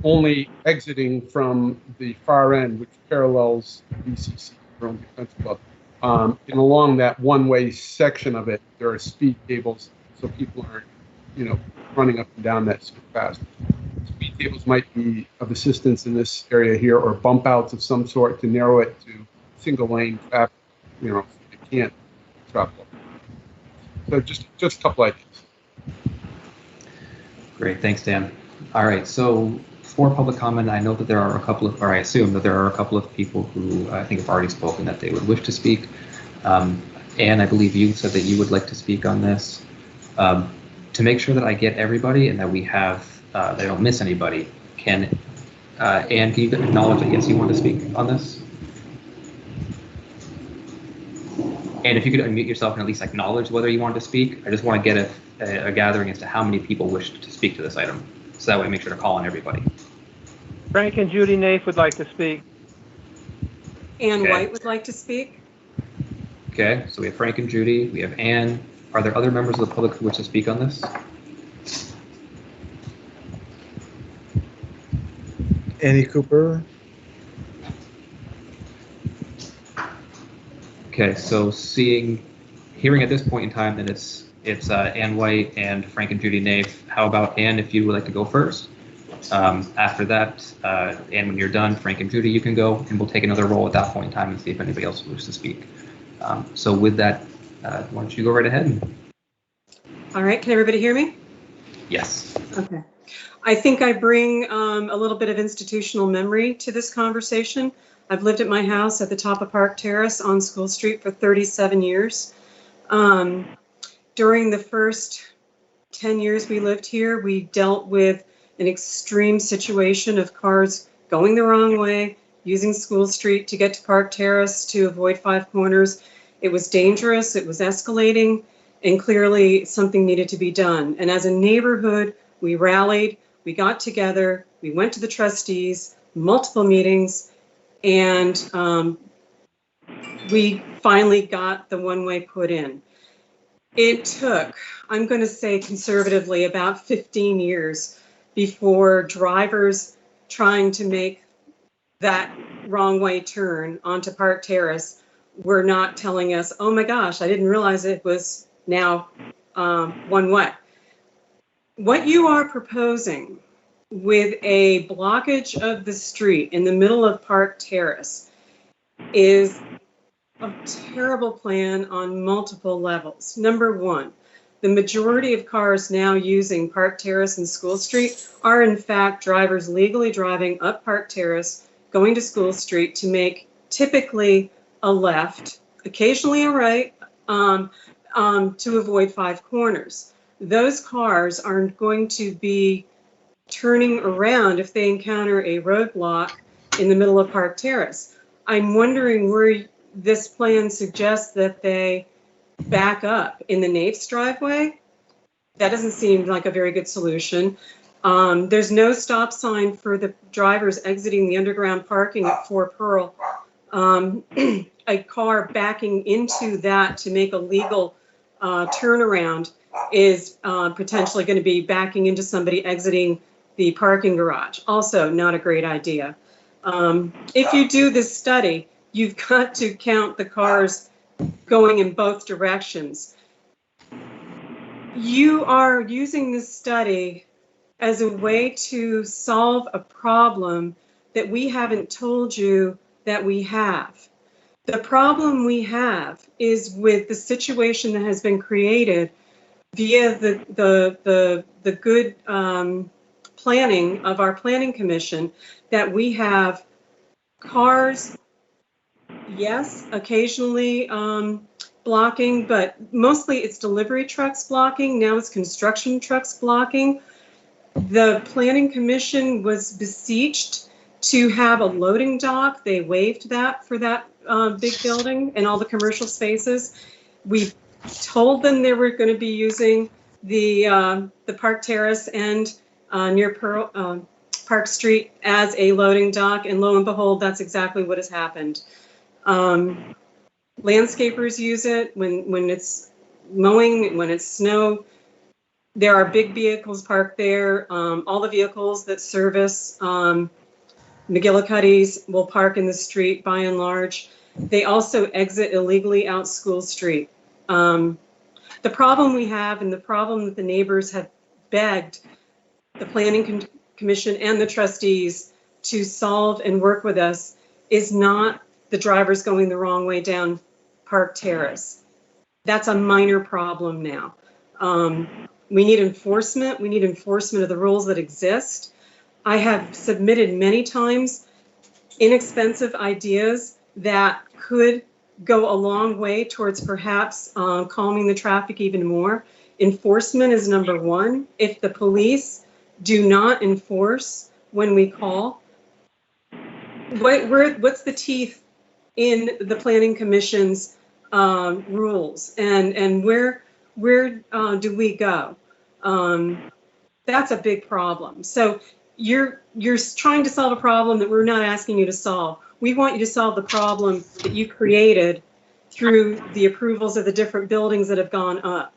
only exiting from the far end, which parallels BCC, Burlington Defense Club. And along that one-way section of it, there are speed tables, so people aren't, running up and down that super fast. Speed tables might be of assistance in this area here, or bump outs of some sort to narrow it to single lane traffic. So you can't travel. So just a couple ideas. Great, thanks, Dan. All right, so for public comment, I know that there are I assume that there are a couple of people who I think have already spoken that they would wish to speak. Anne, I believe you said that you would like to speak on this. To make sure that I get everybody and that we have, that I don't miss anybody, Anne, can you acknowledge that yes, you want to speak on this? And if you could unmute yourself and at least acknowledge whether you wanted to speak. I just want to get a gathering as to how many people wish to speak to this item. So that way I make sure to call on everybody. Frank and Judy Nafe would like to speak. Ann Okay. White would like to speak. Okay, so we have Frank and Judy, we have Anne. Are there other members of the public who wish to speak on this? Annie Cooper. Okay, so hearing at this point in time that it's Ann White and Frank and Judy Nafe. How about Ann, if you would like to go first? After that, and when you're done, Frank and Judy, you can go, and we'll take another roll at that point in time and see if anybody else wishes to speak. So with that, why don't you go right ahead? All right, can everybody hear me? Yes. Okay. I think I bring a little bit of institutional memory to this conversation. I've lived at my house at the top of Park Terrace on School Street for 37 years. During the first 10 years we lived here, we dealt with an extreme situation of cars going the wrong way, using School Street to get to Park Terrace to avoid Five Corners. It was dangerous, it was escalating, and clearly something needed to be done. And as a neighborhood, we rallied, we got together, we went to the trustees, multiple meetings, and we finally got the one-way put in. It took, I'm going to say conservatively, about 15 years before drivers trying to make that wrong way turn onto Park Terrace were not telling us, oh my gosh, I didn't realize it was now one way. What you are proposing with a blockage of the street in the middle of Park Terrace is a terrible plan on multiple levels. Number one, the majority of cars now using Park Terrace and School Street are in fact drivers legally driving up Park Terrace, going to School Street to make typically a left, occasionally a right, to avoid Five Corners. Those cars aren't going to be turning around if they encounter a roadblock in the middle of Park Terrace. I'm wondering where this plan suggests that they back up in the Nate's driveway. That doesn't seem like a very good solution. There's no stop sign for the drivers exiting the underground parking at 4 Pearl. A car backing into that to make a legal turnaround is potentially going to be backing into somebody exiting the parking garage. Also not a great idea. If you do this study, you've got to count the cars going in both directions. You are using this study as a way to solve a problem that we haven't told you that we have. The problem we have is with the situation that has been created via the good planning of our planning commission, that we have cars, yes, occasionally blocking, but mostly it's delivery trucks blocking. Now it's construction trucks blocking. The planning commission was beseeched to have a loading dock. They waived that for that big building and all the commercial spaces. We told them they were going to be using the Park Terrace and near Park Street as a loading dock, and lo and behold, that's exactly what has happened. Landscapers use it when it's mowing, when it's snow. There are big vehicles parked there. All the vehicles that service McGillicuddy's will park in the street by and large. They also exit illegally out School Street. The problem we have, and the problem that the neighbors have begged the Planning Commission and the trustees to solve and work with us, is not the drivers going the wrong way down Park Terrace. That's a minor problem now. We need enforcement. We need enforcement of the rules that exist. I have submitted many times inexpensive ideas that could go a long way towards perhaps calming the traffic even more. Enforcement is number one. If the police do not enforce when we call, what's the teeth in the Planning Commission's rules, and where do we go? That's a big problem. So you're trying to solve a problem that we're not asking you to solve. We want you to solve the problem that you created through the approvals of the different buildings that have gone up.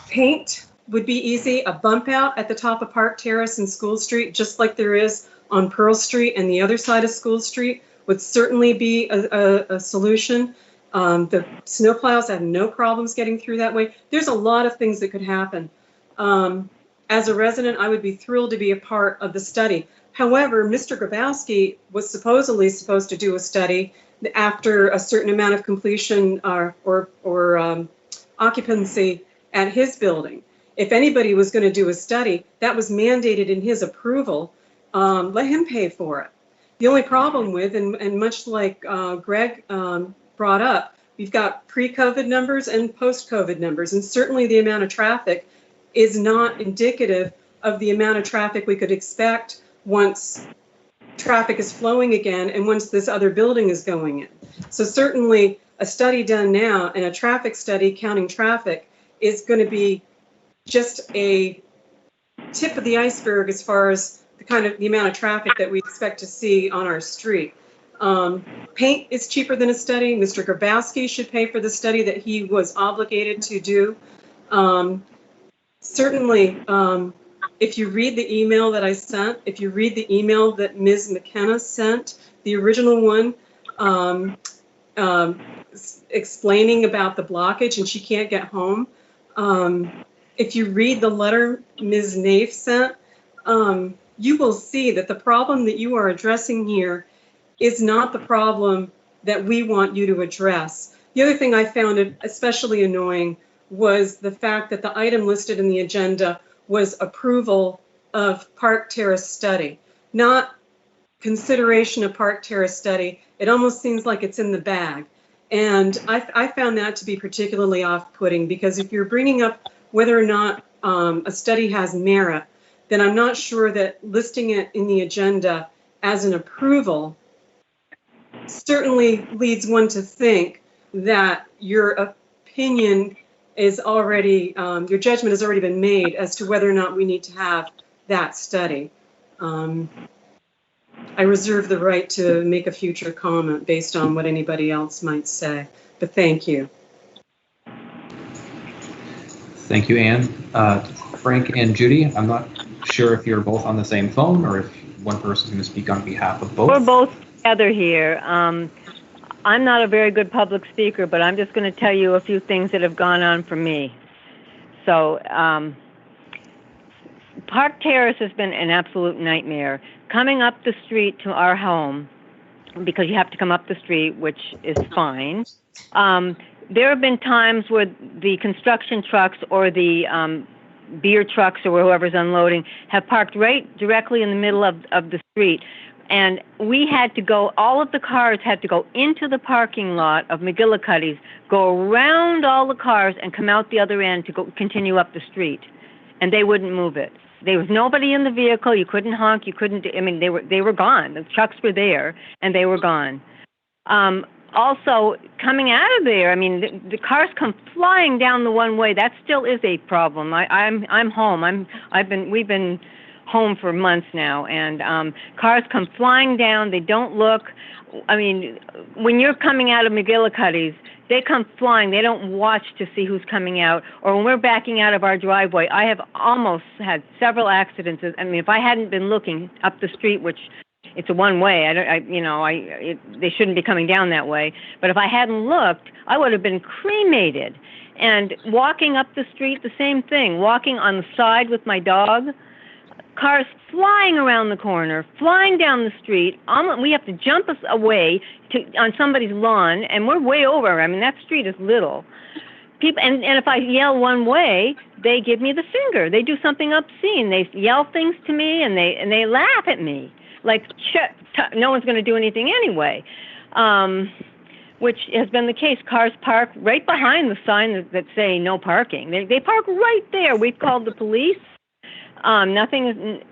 Paint would be easy. A bump out at the top of Park Terrace and School Street, just like there is on Pearl Street and the other side of School Street, would certainly be a solution. The snowplows have no problems getting through that way. There's a lot of things that could happen. As a resident, I would be thrilled to be a part of the study. However, Mr. Grabowski was supposedly supposed to do a study after a certain amount of completion or occupancy at his building. If anybody was going to do a study, that was mandated in his approval. Let him pay for it. The only problem with, and much like Greg brought up, we've got pre-COVID numbers and post-COVID numbers, and certainly the amount of traffic is not indicative of the amount of traffic we could expect once traffic is flowing again and once this other building is going in. So certainly a study done now and a traffic study counting traffic is going to be just a tip of the iceberg as far as the amount of traffic that we expect to see on our street. Paint is cheaper than a study. Mr. Grabowski should pay for the study that he was obligated to do. Certainly, if you read the email that I sent, if you read the email that Ms. McKenna sent, the original one, explaining about the blockage and she can't get home. If you read the letter Ms. Naif sent, you will see that the problem that you are addressing here is not the problem that we want you to address. The other thing I found especially annoying was the fact that the item listed in the agenda was approval of Park Terrace study, not consideration of Park Terrace study. It almost seems like it's in the bag. And I found that to be particularly off-putting, because if you're bringing up whether or not a study has merit, then I'm not sure that listing it in the agenda as an approval certainly leads one to think that your opinion is already, your judgment has already been made as to whether or not we need to have that study. I reserve the right to make a future comment based on what anybody else might say, but thank you. Thank you, Anne. Frank and Judy, I'm not sure if you're both on the same phone or if one person is going to speak on behalf of both. We're both together here. I'm not a very good public speaker, but I'm just going to tell you a few things that have gone on for me. So, Park Terrace has been an absolute nightmare. Coming up the street to our home, because you have to come up the street, which is fine. There have been times where the construction trucks or the beer trucks or whoever's unloading have parked right directly in the middle of the street. And we had to go, all of the cars had to go into the parking lot of McGillicuddy's, go around all the cars and come out the other end to go continue up the street. And they wouldn't move it. There was nobody in the vehicle. You couldn't honk. You couldn't, I mean, they were gone. The trucks were there and they were gone. Also, coming out of there, I mean, the cars come flying down the one way. That still is a problem. I'm home. We've been home for months now, and cars come flying down. They don't look. I mean, when you're coming out of McGillicuddy's, they come flying. They don't watch to see who's coming out. Or when we're backing out of our driveway, I have almost had several accidents. I mean, if I hadn't been looking up the street, which it's a one-way. They shouldn't be coming down that way. But if I hadn't looked, I would have been cremated. And walking up the street, the same thing. Walking on the side with my dog, cars flying around the corner, flying down the street. We have to jump us away on somebody's lawn, and we're way over. I mean, that street is little. People, and if I yell one way, they give me the finger. They do something obscene. They yell things to me, and they laugh at me. Like, no one's going to do anything anyway, which has been the case. Cars park right behind the sign that say no parking. They park right there. We've called the police. Nothing is.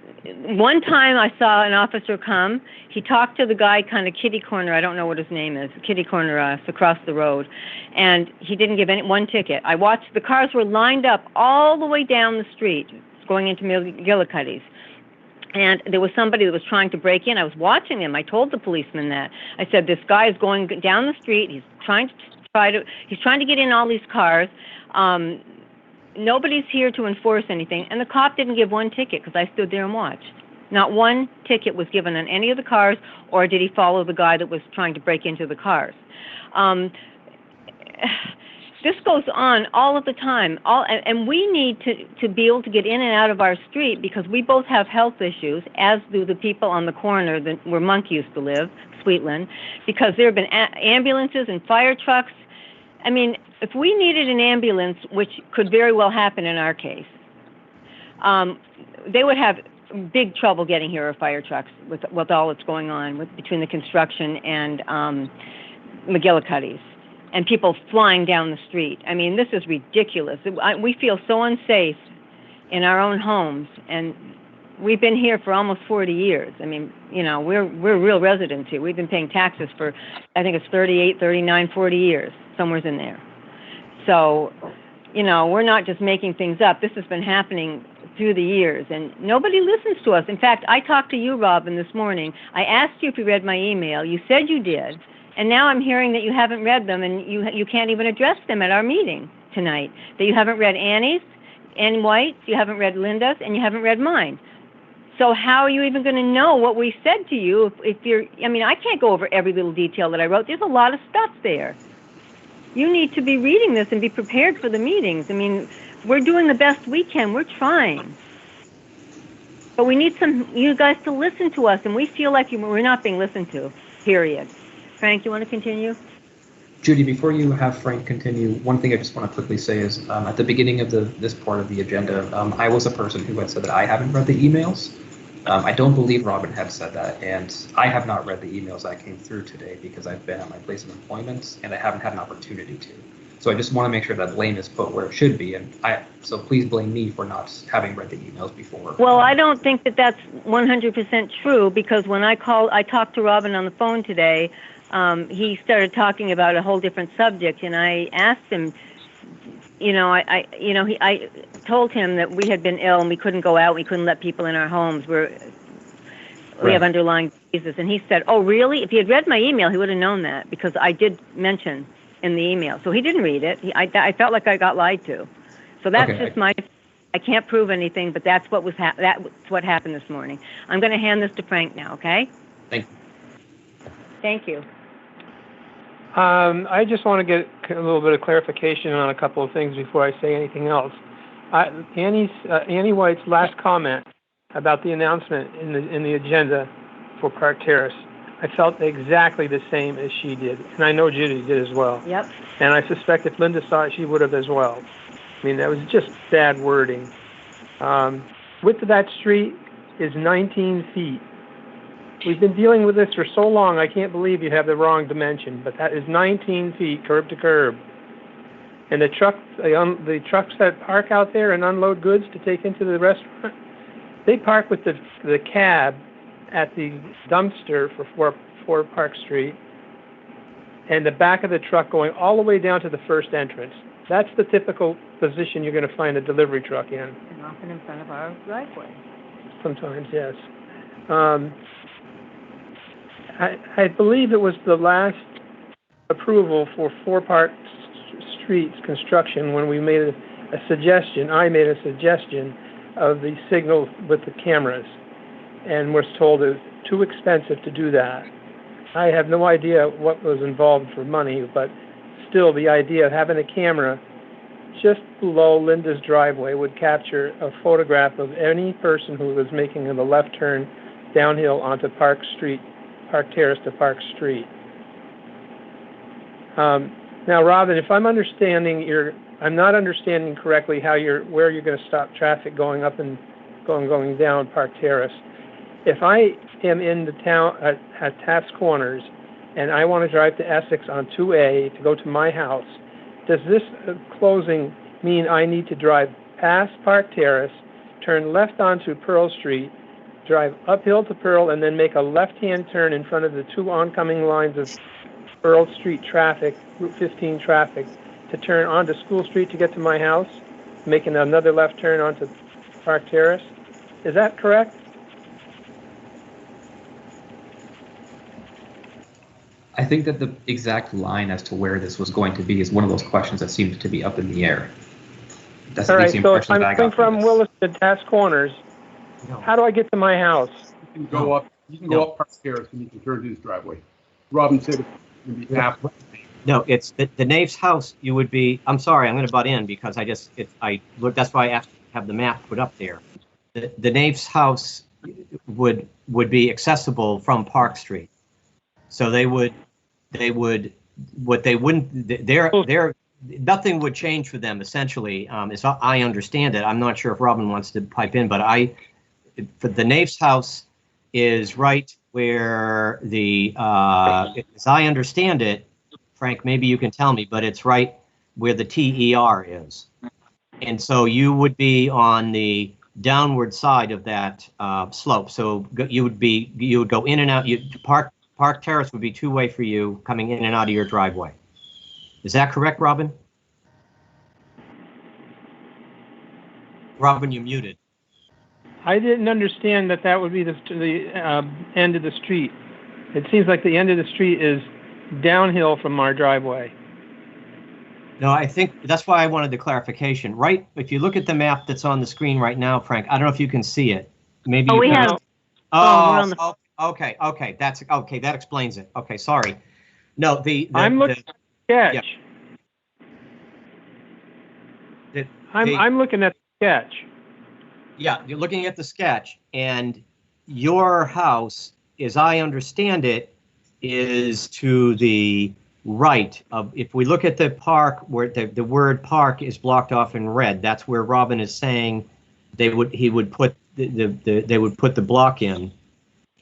One time I saw an officer come. He talked to the guy kind of kitty corner. I don't know what his name is. Kitty corner us across the road, and he didn't give one ticket. I watched the cars were lined up all the way down the street, going into McGillicuddy's. And there was somebody that was trying to break in. I was watching him. I told the policeman that. I said, this guy is going down the street. He's trying to get in all these cars. Nobody's here to enforce anything. And the cop didn't give one ticket because I stood there and watched. Not one ticket was given on any of the cars, or did he follow the guy that was trying to break into the cars. this goes on all of the time. And we need to be able to get in and out of our street because we both have health issues, as do the people on the corner where Monk used to live, Sweetland, because there have been ambulances and fire trucks. I mean, if we needed an ambulance, which could very well happen in our case, they would have big trouble getting here, or fire trucks, with all that's going on between the construction and McGillicuddy's. And people flying down the street. I mean, this is ridiculous. We feel so unsafe in our own homes, and we've been here for almost 40 years. I mean, you know, we're real residents here. We've been paying taxes for, I think it's 38, 39, 40 years, somewhere's in there. So, you know, we're not just making things up. This has been happening through the years, and nobody listens to us. In fact, I talked to you, Robin, this morning. I asked you if you read my email. You said you did. And now I'm hearing that you haven't read them, and you can't even address them at our meeting tonight. That you haven't read Annie White's, you haven't read Linda's, and you haven't read mine. So how are you even going to know what we said to you if you're, I mean, I can't go over every little detail that I wrote. There's a lot of stuff there. You need to be reading this and be prepared for the meetings. I mean, we're doing the best we can. We're trying. But we need you guys to listen to us, and we feel like we're not being listened to, period. Frank, you want to continue? Judy, before you have Frank continue, one thing I just want to quickly say is at the beginning of this part of the agenda, I was a person who had said that I haven't read the emails. I don't believe Robin had said that, and I have not read the emails that came through today because I've been at my place of employment and I haven't had an opportunity to. So I just want to make sure that blame is put where it should be, and so please blame me for not having read the emails before. Well, I don't think that that's 100% true, because when I talked to Robin on the phone today. He started talking about a whole different subject, and I asked him, you know, I told him that we had been ill and we couldn't go out, we couldn't let people in our homes. We have underlying diseases, and he said, "Oh, really?" If he had read my email, he would have known that, because I did mention in the email. So he didn't read it. I felt like I got lied to. So that's just I can't prove anything, but that's what that's what happened this morning. I'm going to hand this to Frank now, okay? Thank you. I just want to get a little bit of clarification on a couple of things before I say anything else. Annie White's last comment about the announcement in the agenda for Park Terrace, I felt exactly the same as she did, and I know Judy did as well. Yep. And I suspect if Linda saw it, she would have as well. I mean, that was just bad wording. Width of that street is 19 feet. We've been dealing with this for so long, I can't believe you have the wrong dimension, but that is 19 feet curb to curb. And the trucks that park out there and unload goods to take into the restaurant, they park with the cab at the dumpster for 4 Park Street, and the back of the truck going all the way down to the first entrance. That's the typical position you're going to find a delivery truck in. And often in front of our driveway. Sometimes, yes. I believe it was the last approval for 4 Park Street's construction when we made a suggestion. I made a suggestion of the signal with the cameras, and was told it was too expensive to do that. I have no idea what was involved for money, but still the idea of having a camera just below Linda's driveway would capture a photograph of any person who was making a left turn downhill onto Park Terrace to Park Street. Now, Robin, if I'm not understanding correctly where you're going to stop traffic going up and going down Park Terrace. If I am in the town at Taft's Corners and I want to drive to Essex on 2A to go to my house, does this closing mean I need to drive past Park Terrace, turn left onto Pearl Street, drive uphill to Pearl, and then make a left-hand turn in front of the 2 oncoming lines of Pearl Street traffic, Route 15 traffic, to turn onto School Street to get to my house, making another left turn onto Park Terrace? Is that correct? I think that the exact line as to where this was going to be is one of those questions that seems to be up in the air. That's all right, so if I'm coming from Willis to Taft's Corners, how do I get to my house? You can go up Park Terrace and you can turn to his driveway. Robin said it can be half. No, it's the Nave's house. You would be. I'm sorry, I'm going to butt in because that's why I asked to have the map put up there. The Nave's house would be accessible from Park Street. So nothing would change for them essentially. As I understand it, I'm not sure if Robin wants to pipe in, but for the Nave's house is right where as I understand it, Frank, maybe you can tell me, but it's right where the TER is. And so you would be on the downward side of that slope. So you would go in and out. Park Terrace would be two-way for you coming in and out of your driveway. Is that correct, Robin? Robin, you muted. I didn't understand that would be the end of the street. It seems like the end of the street is downhill from our driveway. No, I think that's why I wanted the clarification. Right, if you look at the map that's on the screen right now, Frank, I don't know if you can see it. Maybe we have. Okay. That explains it. Okay, sorry. No, I'm looking at the sketch. Yeah. I'm looking at the sketch. Yeah, you're looking at the sketch, and your house, as I understand it, is to the right of. If we look at the park, where the word "park" is blocked off in red, that's where Robin is saying they would put the block in,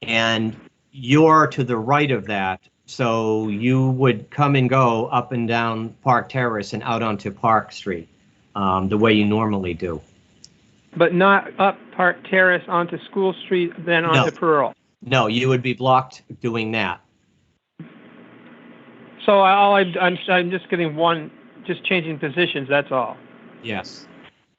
and you're to the right of that, so you would come and go up and down Park Terrace and out onto Park Street, the way you normally do. But not up Park Terrace onto School Street, then onto Pearl. No, you would be blocked doing that. So I'm just getting just changing positions. That's all. Yes.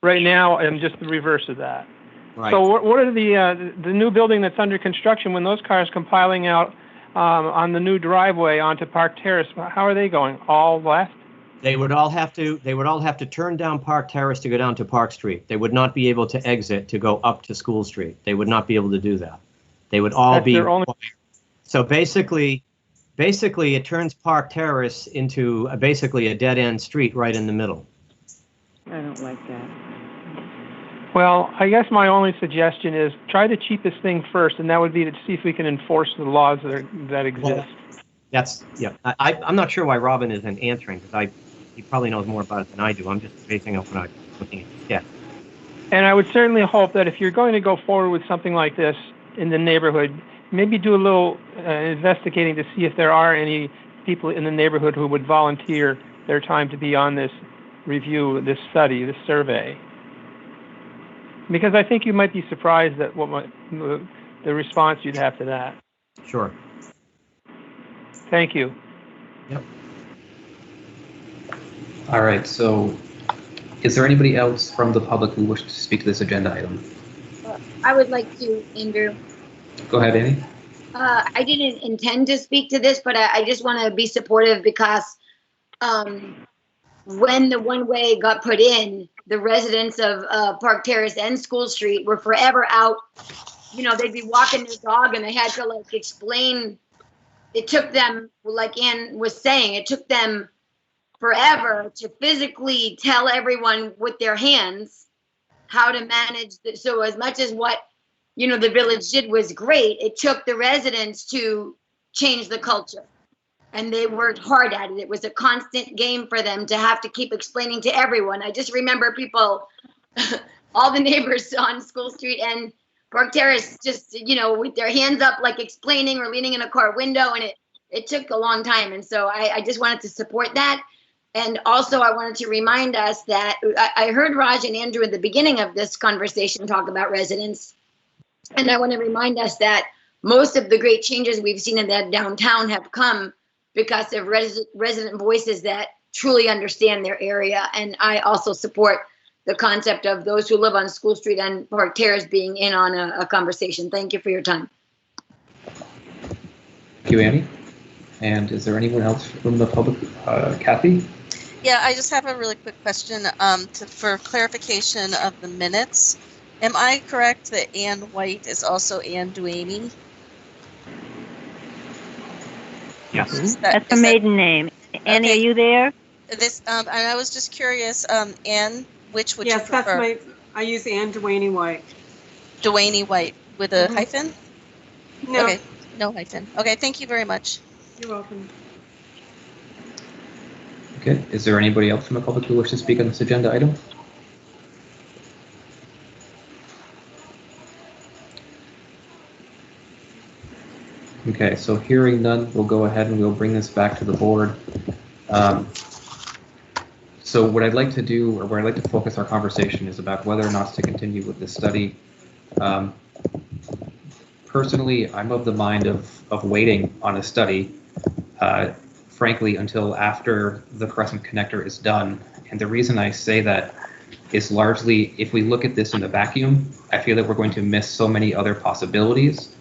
Right now, I'm just the reverse of that. Right. So what are the new building that's under construction? When those cars come piling out on the new driveway onto Park Terrace, how are they going? All left? They would all have to turn down Park Terrace to go down to Park Street. They would not be able to exit to go up to School Street. They would not be able to do that. They would all be. So basically, it turns Park Terrace into basically a dead-end street right in the middle. I don't like that. Well, I guess my only suggestion is try the cheapest thing first, and that would be to see if we can enforce the laws that exist. I'm not sure why Robin isn't answering, because he probably knows more about it than I do. I'm just basing it when I'm looking at the sketch. And I would certainly hope that if you're going to go forward with something like this in the neighborhood, maybe do a little investigating to see if there are any people in the neighborhood who would volunteer their time to be on this review, this study, this survey. Because I think you might be surprised at the response you'd have to that. Sure. Thank you. Yep. All right, so is there anybody else from the public who wishes to speak to this agenda item? I would like to, Andrew. Go ahead, Amy. I didn't intend to speak to this, but I just want to be supportive because when the one-way got put in, the residents of Park Terrace and School Street were forever out. You know, they'd be walking their dog and they had to explain. It took them, like Ann was saying, it took them forever to physically tell everyone with their hands how to manage. So as much as what, the village did was great, it took the residents to change the culture. And they worked hard at it. It was a constant game for them to have to keep explaining to everyone. I just remember people, all the neighbors on School Street and Park Terrace, just, with their hands up, explaining or leaning in a car window. And it took a long time. And so I just wanted to support that. And also I wanted to remind us that I heard Raj and Andrew at the beginning of this conversation talk about residents. And I want to remind us that most of the great changes we've seen in that downtown have come because of resident voices that truly understand their area. And I also support the concept of those who live on School Street and Park Terrace being in on a conversation. Thank you for your time. Thank you, Annie. And is there anyone else from the public? Kathy? Yeah, I just have a really quick question for clarification of the minutes. Am I correct that Ann White is also Ann Duaney? Yes. That's her maiden name, Annie, Okay. are you there? This, and I was just curious, Anne, which would you Yes, that's prefer? I use Anne Dewaney White. Dewaney White with a Mhm. hyphen? No, Okay, no hyphen. Okay, thank you very much. you're welcome. Okay, is there anybody else from the public who wishes to speak on this agenda item? Okay, so hearing none, we'll go ahead and we'll bring this back to the board. So what I'd like to do, or where I'd like to focus our conversation, is about whether or not to continue with this study. Personally, I'm of the mind of waiting on a study, frankly, until after the Crescent connector is done. And the reason I say that is largely, if we look at this in a vacuum, I feel that we're going to miss so many other possibilities.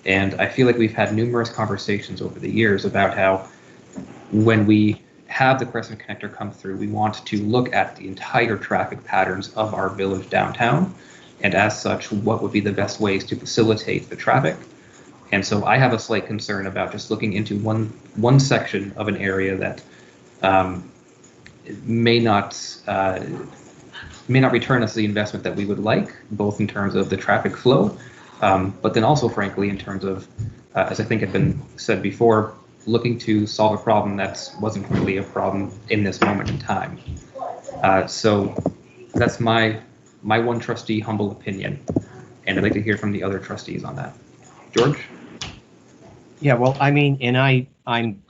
And I feel like we've had numerous conversations over the years about how when we have the Crescent connector come through, we want to look at the entire traffic patterns of our village downtown. And as such, what would be the best ways to facilitate the traffic? And so I have a slight concern about just looking into one section of an area that may not return us the investment that we would like, both in terms of the traffic flow, but then also, frankly, in terms of, as I think had been said before, looking to solve a problem that wasn't really a problem in this moment in time. So that's my one trustee humble opinion, and I'd like to hear from the other trustees on that. George? Yeah, well, I mean, and I'm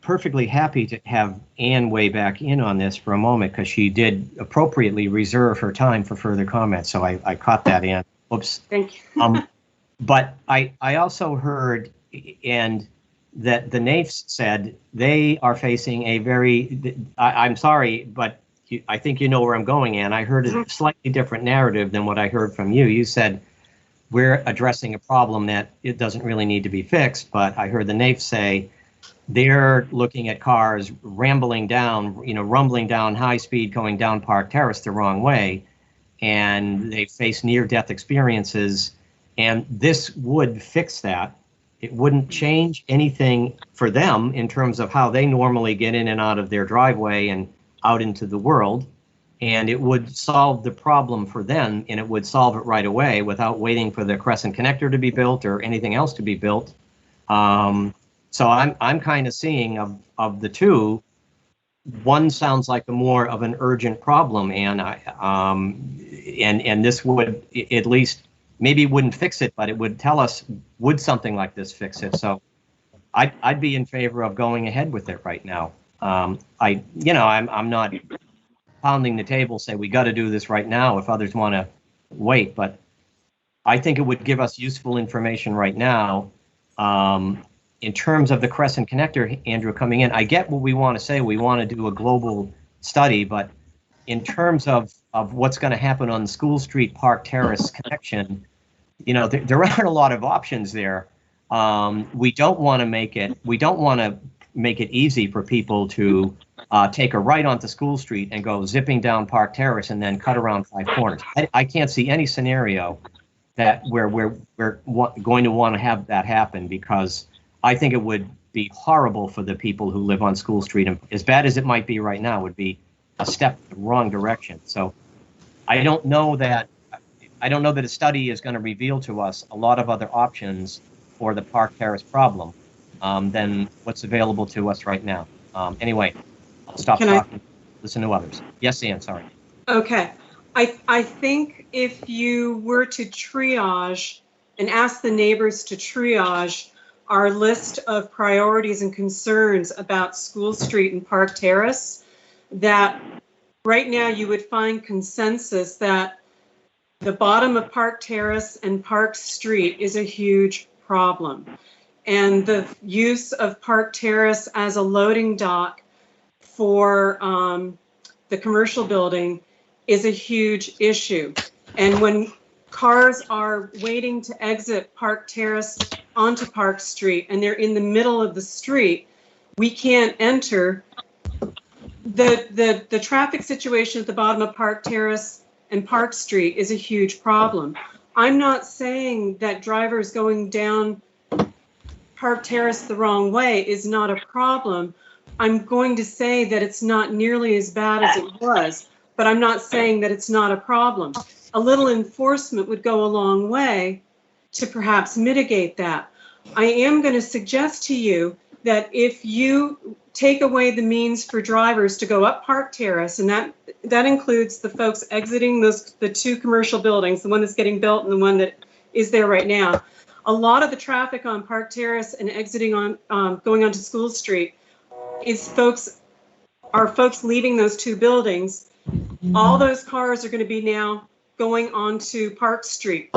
perfectly happy to have Anne weigh back in on this for a moment, because she did appropriately reserve her time for further comments. So I caught that, Anne. Oops. Thank you. But I also heard, and that the NAIFs said they are facing a very, I'm sorry, but I think you know where I'm going, Anne. I heard a slightly different narrative than what I heard from you. You said we're addressing a problem that it doesn't really need to be fixed, but I heard the NAIFs say they're looking at cars rumbling down high speed going down Park Terrace the wrong way, and they face near-death experiences, and this would fix that. It wouldn't change anything for them in terms of how they normally get in and out of their driveway and out into the world, and it would solve the problem for them, and it would solve it right away without waiting for the Crescent connector to be built or anything else to be built. So I'm kind of seeing of the two, one sounds like more of an urgent problem, and and this would at least, maybe it wouldn't fix it, but it would tell us, would something like this fix it? So I'd be in favor of going ahead with it right now. I'm not pounding the table, say we got to do this right now if others want to wait, but I think it would give us useful information right now. In terms of the Crescent connector, Andrew, coming in, I get what we want to say. We want to do a global study, but in terms of what's going to happen on the School Street Park Terrace connection, there aren't a lot of options there. We don't want to make it easy for people to take a right onto School Street and go zipping down Park Terrace and then cut around 5 corners. I can't see any scenario where we're going to want to have that happen, because I think it would be horrible for the people who live on School Street, and as bad as it might be right now, would be a step in the wrong direction. So I don't know that a study is going to reveal to us a lot of other options for the Park Terrace problem than what's available to us right now. Anyway, I'll stop talking. Listen to others. Yes, Ann, sorry. Okay. I think if you were to triage and ask the neighbors to triage our list of priorities and concerns about School Street and Park Terrace, that right now you would find consensus that the bottom of Park Terrace and Park Street is a huge problem. And the use of Park Terrace as a loading dock for the commercial building is a huge issue. And when cars are waiting to exit Park Terrace onto Park Street and they're in the middle of the street, we can't enter. The traffic situation at the bottom of Park Terrace and Park Street is a huge problem. I'm not saying that drivers going down Park Terrace the wrong way is not a problem, I'm going to say that it's not nearly as bad as it was, but I'm not saying that it's not a problem. A little enforcement would go a long way to perhaps mitigate that. I am going to suggest to you that if you take away the means for drivers to go up Park Terrace, and that includes the folks exiting the two commercial buildings, the one that's getting built and the one that is there right now, a lot of the traffic on Park Terrace and exiting on going onto School Street is folks leaving those two buildings. All those cars are going to be now going onto Park Street.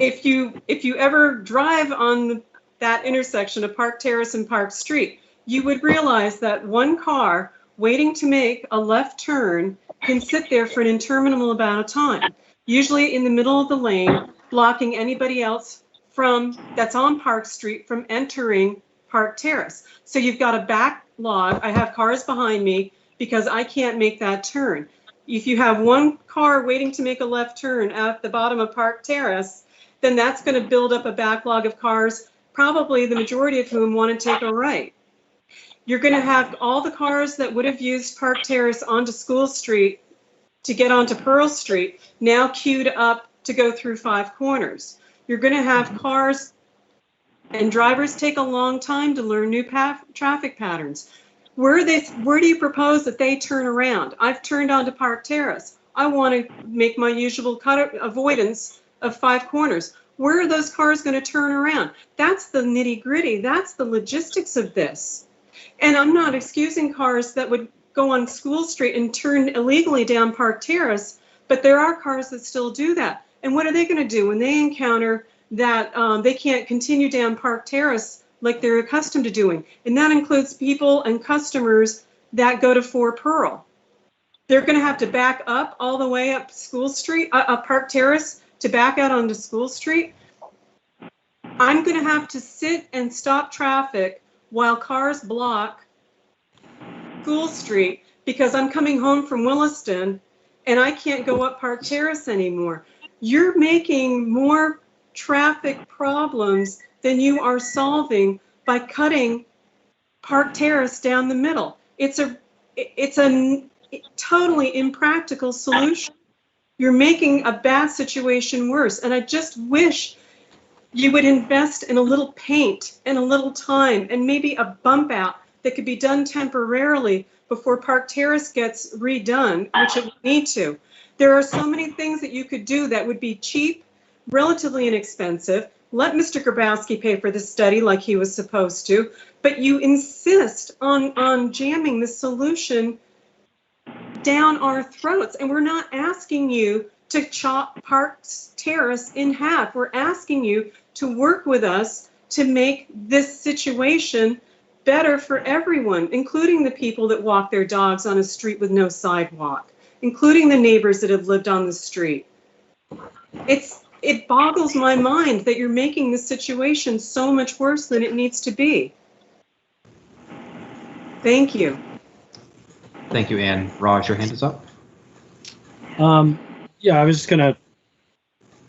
If you ever drive on that intersection of Park Terrace and Park Street, you would realize that one car waiting to make a left turn can sit there for an interminable amount of time, usually in the middle of the lane, blocking anybody else that's on Park Street from entering Park Terrace. So you've got a backlog. I have cars behind me because I can't make that turn. If you have one car waiting to make a left turn at the bottom of Park Terrace, then that's going to build up a backlog of cars, probably the majority of whom want to take a right. You're going to have all the cars that would have used Park Terrace onto School Street to get onto Pearl Street now queued up to go through Five Corners. You're going to have cars, and drivers take a long time to learn new traffic patterns. Where do you propose that they turn around? I've turned onto Park Terrace. I want to make my usual avoidance of Five Corners. Where are those cars going to turn around? That's the nitty-gritty. That's the logistics of this. And I'm not excusing cars that would go on School Street and turn illegally down Park Terrace, but there are cars that still do that. And what are they going to do when they encounter that they can't continue down Park Terrace like they're accustomed to doing? And that includes people and customers that go to 4 Pearl. They're going to have to back up all the way up School Street, up Park Terrace to back out onto School Street. I'm going to have to sit and stop traffic while cars block School Street because I'm coming home from Williston and I can't go up Park Terrace anymore. You're making more traffic problems than you are solving by cutting Park Terrace down the middle. It's a totally impractical solution. You're making a bad situation worse. And I just wish you would invest in a little paint and a little time and maybe a bump out that could be done temporarily before Park Terrace gets redone, which it would need to. There are so many things that you could do that would be cheap, relatively inexpensive. Let Mr. Grabowski pay for the study like he was supposed to, but you insist on jamming the solution down our throats. And we're not asking you to chop Park Terrace in half. We're asking you to work with us to make this situation better for everyone, including the people that walk their dogs on a street with no sidewalk, including the neighbors that have lived on the street. It boggles my mind that you're making this situation so much worse than it needs to be. Thank you. Thank you, Ann. Raj, your hand is up. Yeah, I was just going to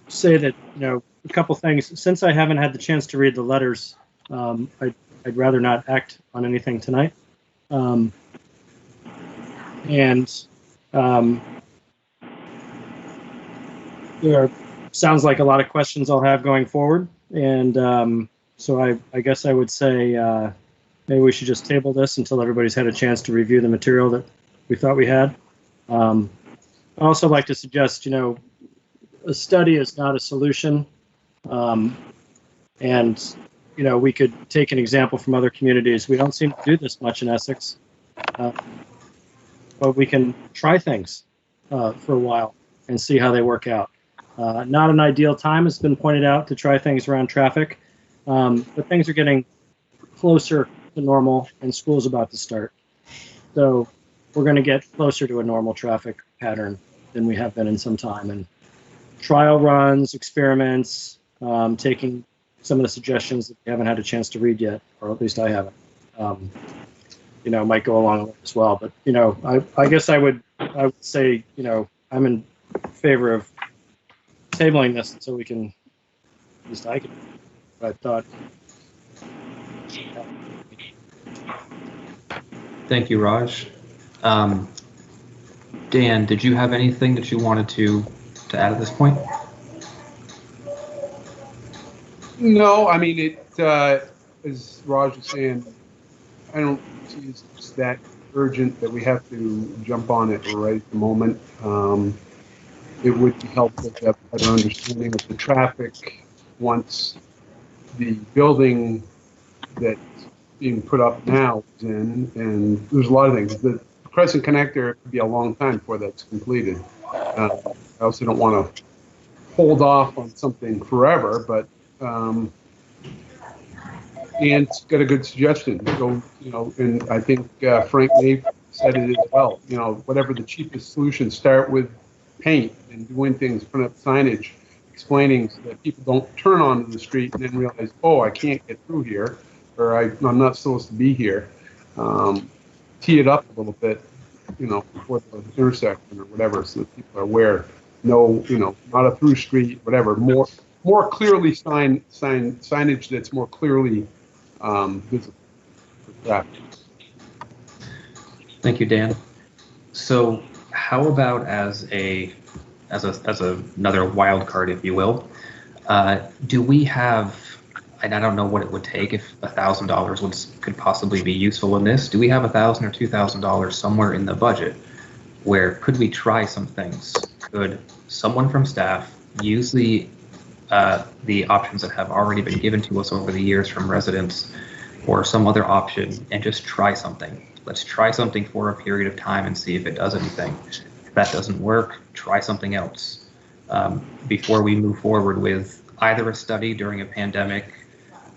say that, a couple things. Since I haven't had the chance to read the letters, I'd rather not act on anything tonight. There sounds like a lot of questions I'll have going forward. And so I guess I would say maybe we should just table this until everybody's had a chance to review the material that we thought we had. I'd also like to suggest, a study is not a solution. We could take an example from other communities. We don't seem to do this much in Essex, but we can try things for a while and see how they work out. Not an ideal time, has been pointed out, to try things around traffic, but things are getting closer to normal and school's about to start. So we're going to get closer to a normal traffic pattern than we have been in some time. And trial runs, experiments, taking some of the suggestions that we haven't had a chance to read yet, or at least I haven't, might go along with it as well. But, I guess I would say, I'm in favor of tabling this so we can, at least I can, I thought. Thank you, Raj. Dan, did you have anything that you wanted to add at this point? No, I mean, as Raj was saying, I don't see it's that urgent that we have to jump on it right at the moment. It would be helpful to have a better understanding of the traffic once the building that's being put up now is in, and there's a lot of things. The Crescent connector could be a long time before that's completed. I also don't want to hold off on something forever, but Ann's got a good suggestion. So, and I think Frank Nave said it as well. Whatever the cheapest solution, start with paint and doing things, putting up signage, explaining so that people don't turn onto the street and then realize, oh, I can't get through here, or I'm not supposed to be here. Tee it up a little bit, before the intersection or whatever, so that people are aware. No, not a through street, whatever. More clearly signage that's more clearly visible for traffic. Thank you, Dan. So, how about as another wild card, if you will? Do we have? And I don't know what it would take if $1,000 could possibly be useful in this. Do we have $1,000 or $2,000 somewhere in the budget where could we try some things? Could someone from staff use the options that have already been given to us over the years from residents, or some other option, and just try something? Let's try something for a period of time and see if it does anything. If that doesn't work, try something else before we move forward with either a study during a pandemic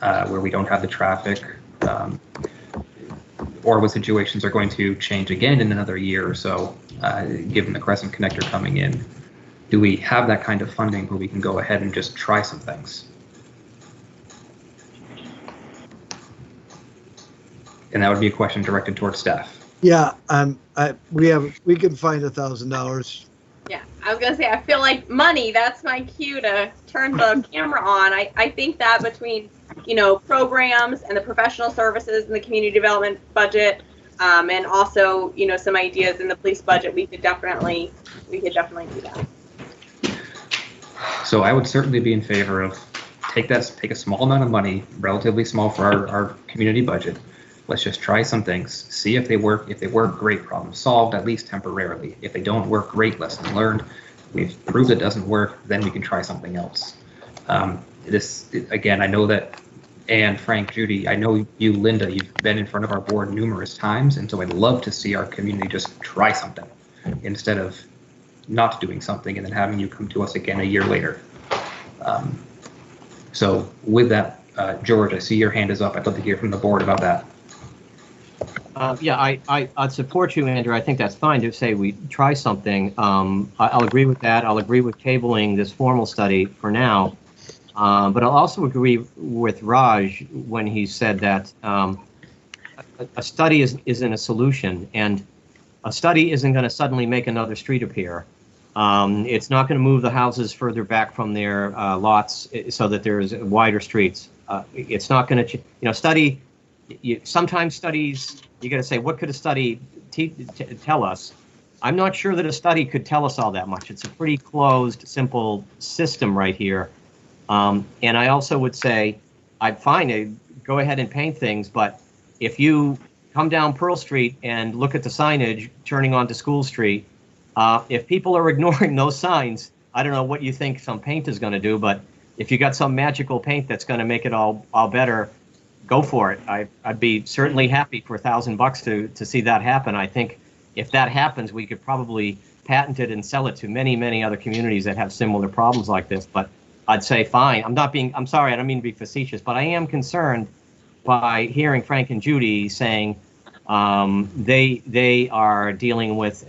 where we don't have the traffic, or when situations are going to change again in another year or so, given the Crescent connector coming in. Do we have that kind of funding where we can go ahead and just try some things? And that would be a question directed towards staff. Yeah, we could find $1,000. Yeah, I was gonna say, I feel like money, that's my cue to turn the camera on. I think that between, programs and the professional services and the community development budget, and also, some ideas in the police budget, we could definitely do that. So I would certainly be in favor of take a small amount of money, relatively small for our community budget. Let's just try some things, see if they work. If they work, great, problem solved, at least temporarily. If they don't work, great, lesson learned. We've proved it doesn't work, then we can try something else. Again, I know that Anne, Frank, Judy, I know you, Linda, you've been in front of our board numerous times, and so I'd love to see our community just try something instead of not doing something and then having you come to us again a year later. So with that, George, I see your hand is up. I'd love to hear from the board about that. Yeah, I'd support you, Andrew. I think that's fine to say we try something. I'll agree with that. I'll agree with tabling this formal study for now. But I'll also agree with Raj when he said that a study isn't a solution, and a study isn't going to suddenly make another street appear. It's not going to move the houses further back from their lots so that there's wider streets. It's not going to, study. Sometimes studies, you got to say, what could a study tell us? I'm not sure that a study could tell us all that much. It's a pretty closed, simple system right here. And I also would say, I'm fine to go ahead and paint things, but if you come down Pearl Street and look at the signage turning onto School Street, if people are ignoring those signs, I don't know what you think some paint is going to do, but if you got some magical paint that's going to make it all better, go for it. I'd be certainly happy for $1,000 to see that happen. I think if that happens, we could probably patent it and sell it to many, many other communities that have similar problems like this. But I'd say fine. I'm sorry, I don't mean to be facetious, but I am concerned by hearing Frank and Judy saying they are dealing with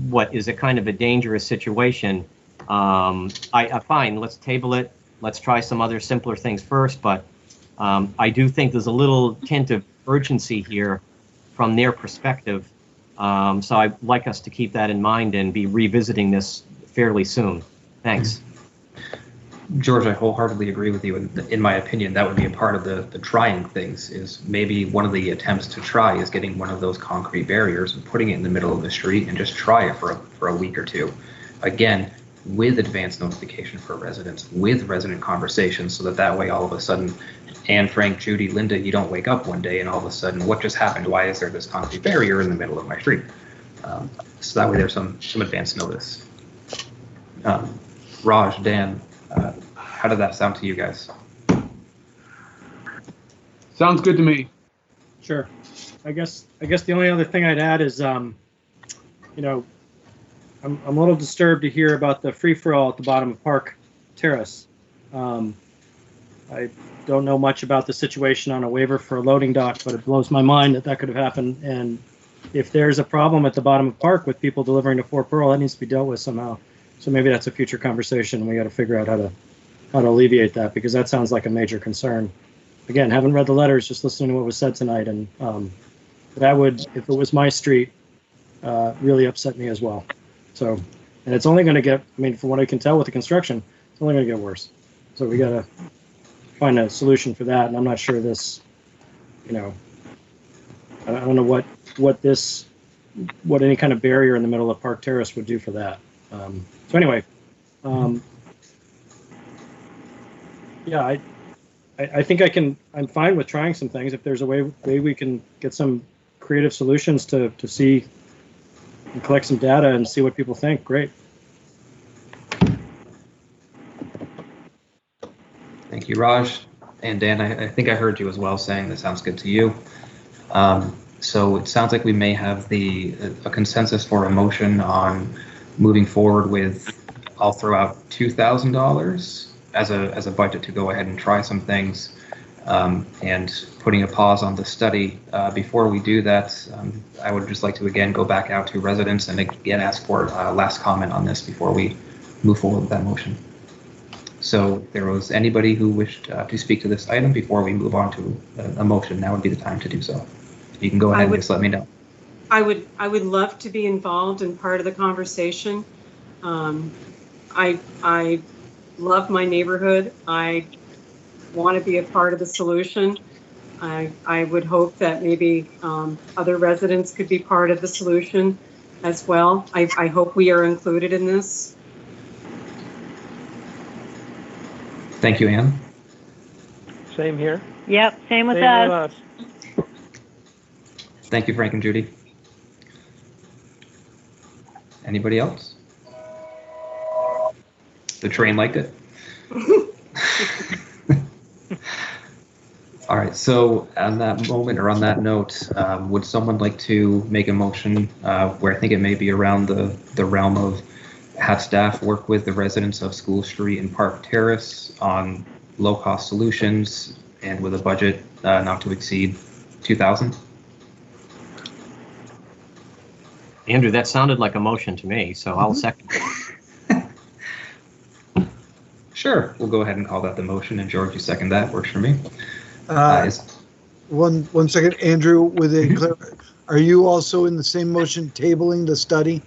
what is a kind of a dangerous situation. Fine, let's table it. Let's try some other simpler things first, but I do think there's a little tint of urgency here from their perspective. So I'd like us to keep that in mind and be revisiting this fairly soon. Thanks. George, I wholeheartedly agree with you. And in my opinion, that would be a part of the trying things. Is maybe one of the attempts to try is getting one of those concrete barriers and putting it in the middle of the street and just try it for a week or two. Again, with advance notification for residents, with resident conversations, so that way all of a sudden, Anne, Frank, Judy, Linda, you don't wake up one day and all of a sudden, what just happened? Why is there this concrete barrier in the middle of my street? So that way there's some advance notice. Raj, Dan, how did that sound to you guys? Sounds good to me. Sure. I guess the only other thing I'd add is, you know, I'm a little disturbed to hear about the free-for-all at the bottom of Park Terrace. I don't know much about the situation on a waiver for a loading dock, but it blows my mind that could have happened. And if there's a problem at the bottom of Park with people delivering to Fort Pearl, that needs to be dealt with somehow. So maybe that's a future conversation. We got to figure out how to alleviate that, because that sounds like a major concern. Again, haven't read the letters, just listening to what was said tonight, and that would, if it was my street, really upset me as well. So, and it's only going to get, I mean, from what I can tell with the construction, it's only going to get worse. So we got to find a solution for that. And I'm not sure this, you know, I don't know what any kind of barrier in the middle of Park Terrace would do for that. So anyway, yeah, I think I'm fine with trying some things. If there's a way we can get some creative solutions to see and collect some data and see what people think, great. Thank you, Raj. And Dan, I think I heard you as well saying that sounds good to you. So it sounds like we may have a consensus for a motion on moving forward with, I'll throw out $2,000 as a budget to go ahead and try some things, and putting a pause on the study. Before we do that, I would just like to again go back out to residents and again ask for last comment on this before we move forward with that motion. So if there was anybody who wished to speak to this item before we move on to a motion, now would be the time to do so. You can go ahead and just let me know. I would love to be involved in part of the conversation. I love my neighborhood. I want to be a part of the solution. I would hope that maybe other residents could be part of the solution as well. I hope we are included in this. Thank you, Anne. Same here. Yep, same with Same us. with us. Thank you, Frank and Judy. Anybody else? The train liked it. All right, so on that moment, or on that note, would someone like to make a motion where I think it may be around the realm of have staff work with the residents of School Street and Park Terrace on low-cost solutions and with a budget not to exceed $2,000? Andrew, that sounded like a motion to me, so I'll second. Sure, we'll go ahead and call that the motion, and George, you second that. Works for me. One second, Andrew, are you also in the same motion tabling the study,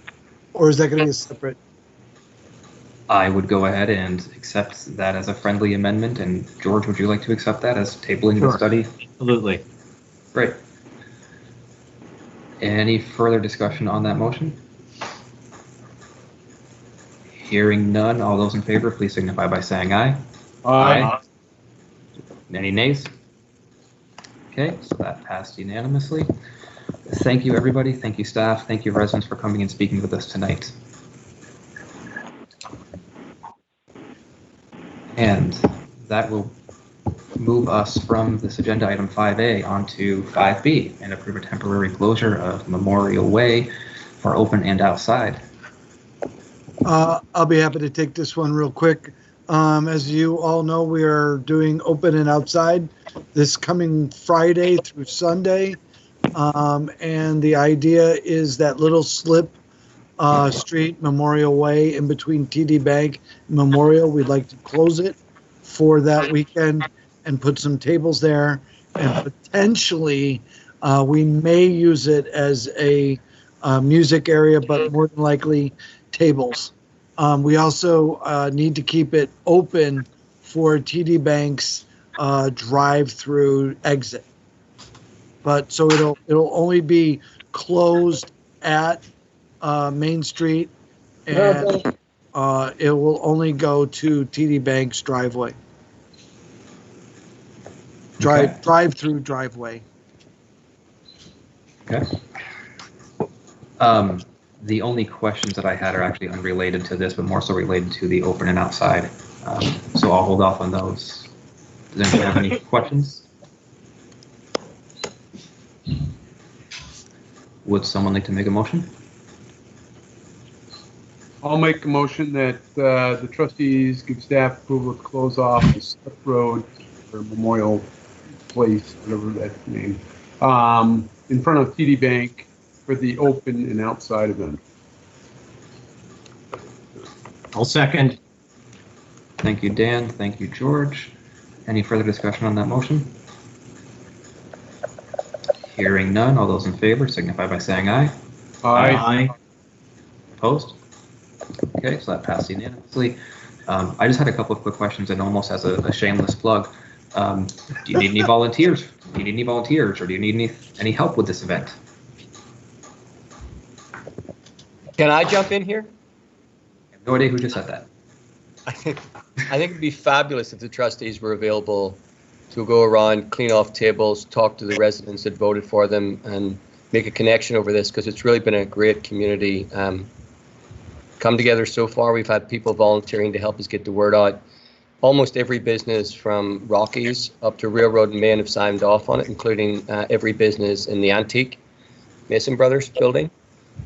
or is that going to be a separate? I would go ahead and accept that as a friendly amendment, and George, would you like to accept that as tabling the study? Absolutely. Great. Any further discussion on that motion? Hearing none, all those in favor, please signify by saying aye. Aye. Any nays? Okay, so that passed unanimously. Thank you, everybody. Thank you, staff. Thank you, residents, for coming and speaking with us tonight. And that will move us from this agenda item 5A onto 5B and approve a temporary closure of Memorial Way for open and outside. I'll be happy to take this one real quick. As you all know, we are doing open and outside this coming Friday through Sunday. And the idea is that little slip street, Memorial Way, in between TD Bank and Memorial, we'd like to close it for that weekend and put some tables there. And potentially, we may use it as a music area, but more than likely tables. We also need to keep it open for TD Bank's drive-through exit. But so it'll only be closed at Main Street, and it will only go to TD Bank's driveway. Drive-through driveway. Okay. The only questions that I had are actually unrelated to this, but more so related to the open and outside. So I'll hold off on those. Does anyone have any questions? Would someone like to make a motion? I'll make a motion that the trustees give staff approval to close off the Step Road or Memorial Place, whatever that's named, in front of TD Bank for the open and outside event. I'll second. Thank you, Dan. Thank you, George. Any further discussion on that motion? Hearing none, all those in favor signify by saying aye. Aye. Opposed? Okay, so that passed unanimously. I just had a couple of quick questions, and almost as a shameless plug, do you need any volunteers? Do you need any volunteers, or do you need any help with this event? Can I jump in here? I have no idea who just said that. I think it'd be fabulous if the trustees were available to go around, clean off tables, talk to the residents that voted for them, and make a connection over this, because it's really been a great community come together so far. We've had people volunteering to help us get the word out. Almost every business from Rockies up to Railroad and Main have signed off on it, including every business in the Antique Mason Brothers building.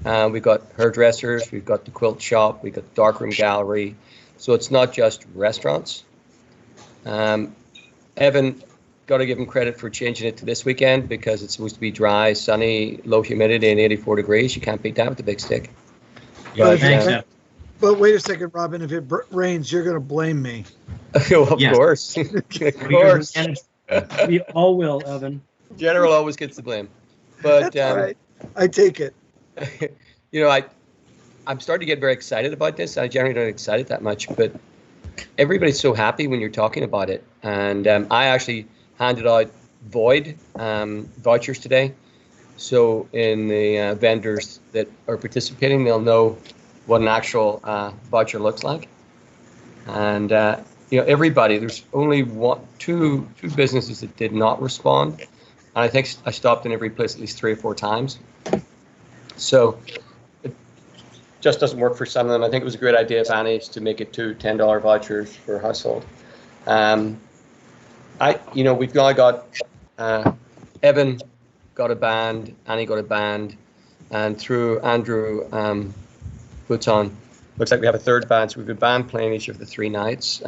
We've got hairdressers, we've got the quilt shop, we've got the darkroom gallery. So it's not just restaurants. Evan, got to give him credit for changing it to this weekend, because it's supposed to be dry, sunny, low humidity, and 84 degrees. You can't beat that with the big stick. But wait a second, Robin. If it rains, you're going to blame me. Of course. Of course. We all will, Evan. General always gets the blame. But That's all right. I take it. You know, I'm starting to get very excited about this. I generally don't get excited that much, but everybody's so happy when you're talking about it. And I actually handed out void vouchers today. So in the vendors that are participating, they'll know what an actual voucher looks like. And you know, everybody, there's only two businesses that did not respond. And I think I stopped in every place at least 3 or 4 times. So it just doesn't work for some of them. I think it was a great idea of Annie's to make it 2 $10 vouchers per household. We've now got Evan got a band, Annie got a band, and through Andrew puts on, looks like we have a third band. So we have a band playing each of the 3 nights,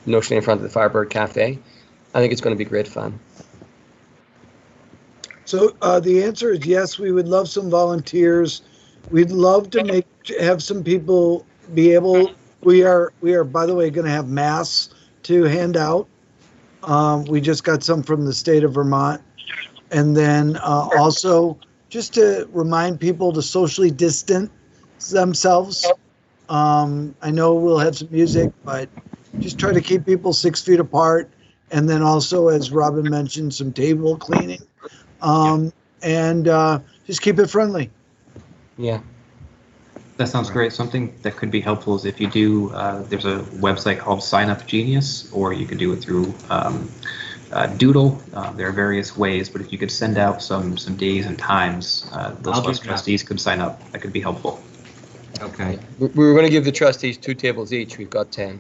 notionally in front of the Firebird Cafe. I think it's going to be great fun. So the answer is yes. We would love some volunteers. We'd love to have some people be able. We are by the way going to have masks to hand out. We just got some from the state of Vermont, and then also just to remind people to socially distance themselves. I know we'll have some music, but just try to keep people 6 feet apart, and then also, as Robin mentioned, some table cleaning. And just keep it friendly. Yeah. That sounds great. Something that could be helpful is if you do, there's a website called Sign Up Genius, or you could do it through Doodle. There are various ways, but if you could send out some days and times, those trustees could sign up. That could be helpful. Okay. We were going to give the trustees 2 tables each. We've got 10.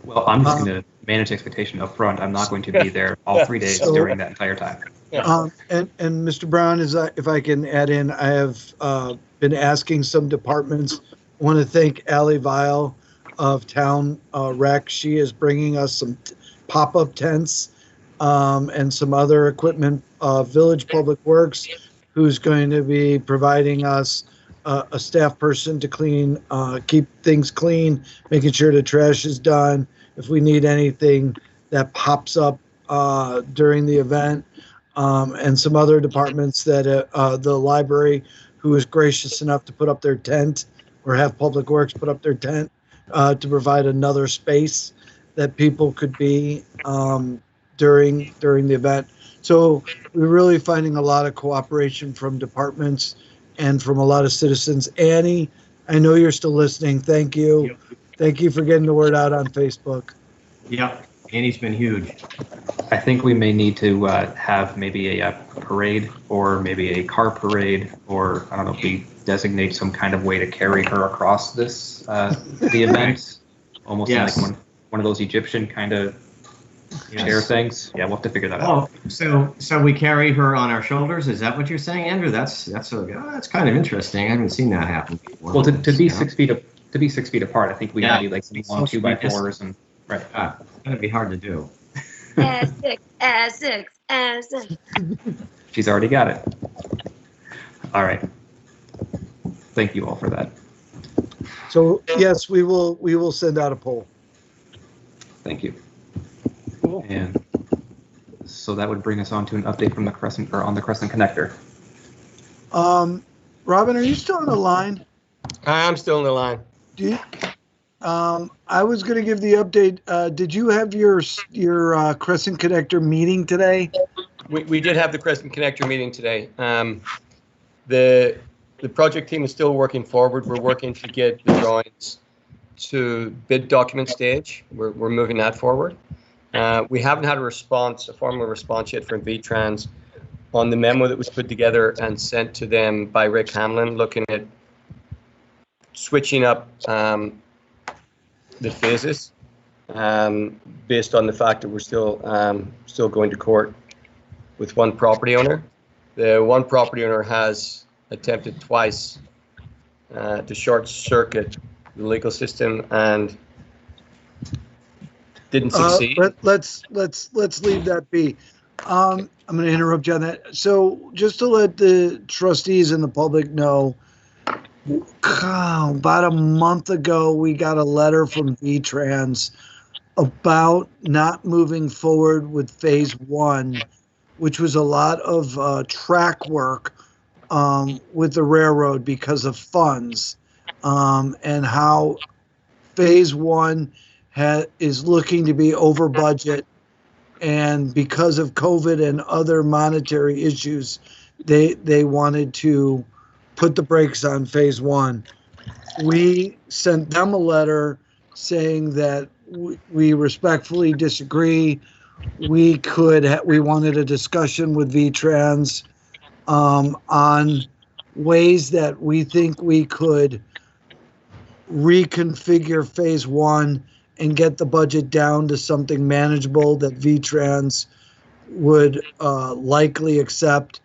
Well, I'm just going to manage expectation up front. I'm not going to be there all 3 days during that entire time. And Mr. Brown, if I can add in, I have been asking some departments. I want to thank Allie Vile of Town Rec. She is bringing us some pop-up tents and some other equipment. Village Public Works, who's going to be providing us a staff person to clean, keep things clean, making sure the trash is done. If we need anything that pops up during the event, and some other departments that the library, who was gracious enough to put up their tent or have Public Works put up their tent to provide another space that people could be during the event. So we're really finding a lot of cooperation from departments and from a lot of citizens. Annie, I know you're still listening. Thank you. Yep. Thank you for getting the word out on Facebook. Yep, Annie's been huge. I think we may need to have maybe a parade or maybe a car parade, or I don't know if we designate some kind of way to carry her across this the event, almost Yes. like one of those Egyptian kind of chair Yes. things. Yeah, we'll have to figure that out. Oh, so we carry her on our shoulders? Is that what you're saying, Andrew? That's kind of interesting. I haven't seen that happen before. Well, to be Yeah. 6 feet to be 6 feet apart, I think we Yeah, need like it's long supposed to be 2x4s and right. It's gonna be hard to do. Essex. She's already got it. All right. Thank you all for that. So yes, we will send out a poll. Thank you. Cool. And so that would bring us on to an update from the Crescent, or on the Crescent connector. Robin, are you still on the line? I'm still in the line. Do you, I was going to give the update. Did you have your Crescent connector meeting today? We did have the Crescent Connector meeting today. The project team is still working forward. We're working to get the drawings to bid document stage. We're moving that forward. We haven't had a formal response yet from VTrans on the memo that was put together and sent to them by Rick Hamlin, looking at switching up the phases based on the fact that we're still going to court with one property owner. The one property owner has attempted twice to short circuit the legal system and didn't succeed. Let's leave that be. I'm going to interrupt you on that. So just to let the trustees and the public know, about a month ago, we got a letter from VTrans about not moving forward with phase 1, which was a lot of track work with the railroad because of funds, and how phase 1 is looking to be over budget, and because of COVID and other monetary issues, they wanted to put the brakes on phase 1. We sent them a letter saying that we respectfully disagree. We wanted a discussion with VTrans on ways that we think we could reconfigure phase 1 and get the budget down to something manageable that VTrans would likely accept.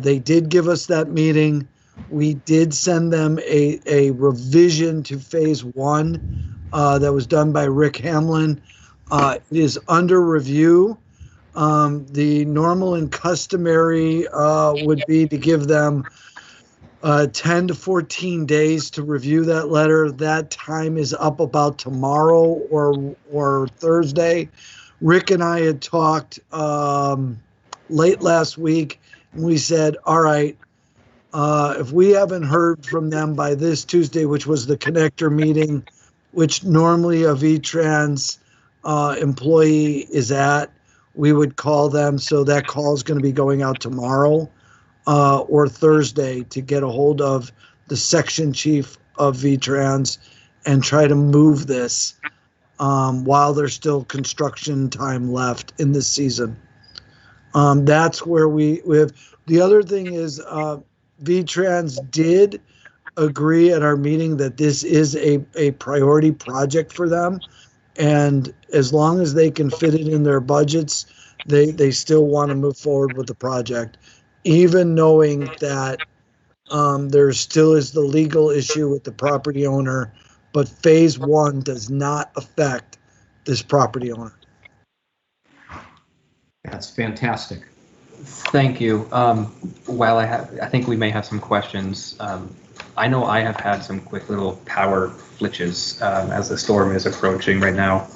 They did give us that meeting. We did send them a revision to phase 1 that was done by Rick Hamlin. It is under review. The normal and customary would be to give them 10 to 14 days to review that letter. That time is up about tomorrow or Thursday. Rick and I had talked late last week, and we said, all right, if we haven't heard from them by this Tuesday, which was the connector meeting, which normally a VTrans employee is at, we would call them. So that call is going to be going out tomorrow or Thursday to get a hold of the section chief of VTrans and try to move this while there's still construction time left in this season. That's where we have. The other thing is VTrans did agree at our meeting that this is a priority project for them. And as long as they can fit it in their budgets, they still want to move forward with the project, even knowing that there still is the legal issue with the property owner, but phase 1 does not affect this property owner. That's fantastic. Thank you. While I think we may have some questions. I know I have had some quick little power glitches as the storm is approaching right now.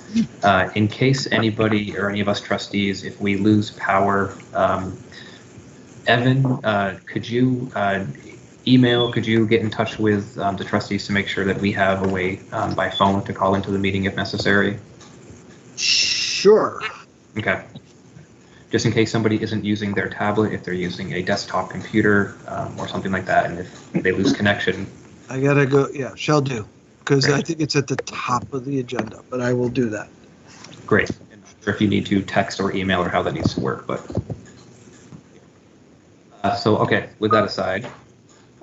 In case anybody or any of us trustees, if we lose power, Evan, could you email, could you get in touch with the trustees to make sure that we have a way by phone to call into the meeting if necessary? Sure. Okay. Just in case somebody isn't using their tablet, if they're using a desktop computer or something like that, and if they lose connection. I gotta go, yeah, shall do, because Great. I think it's at the top of the agenda, but I will do that. Great. And not sure if you need to text or email or how that needs to work, but. So, okay, with that aside.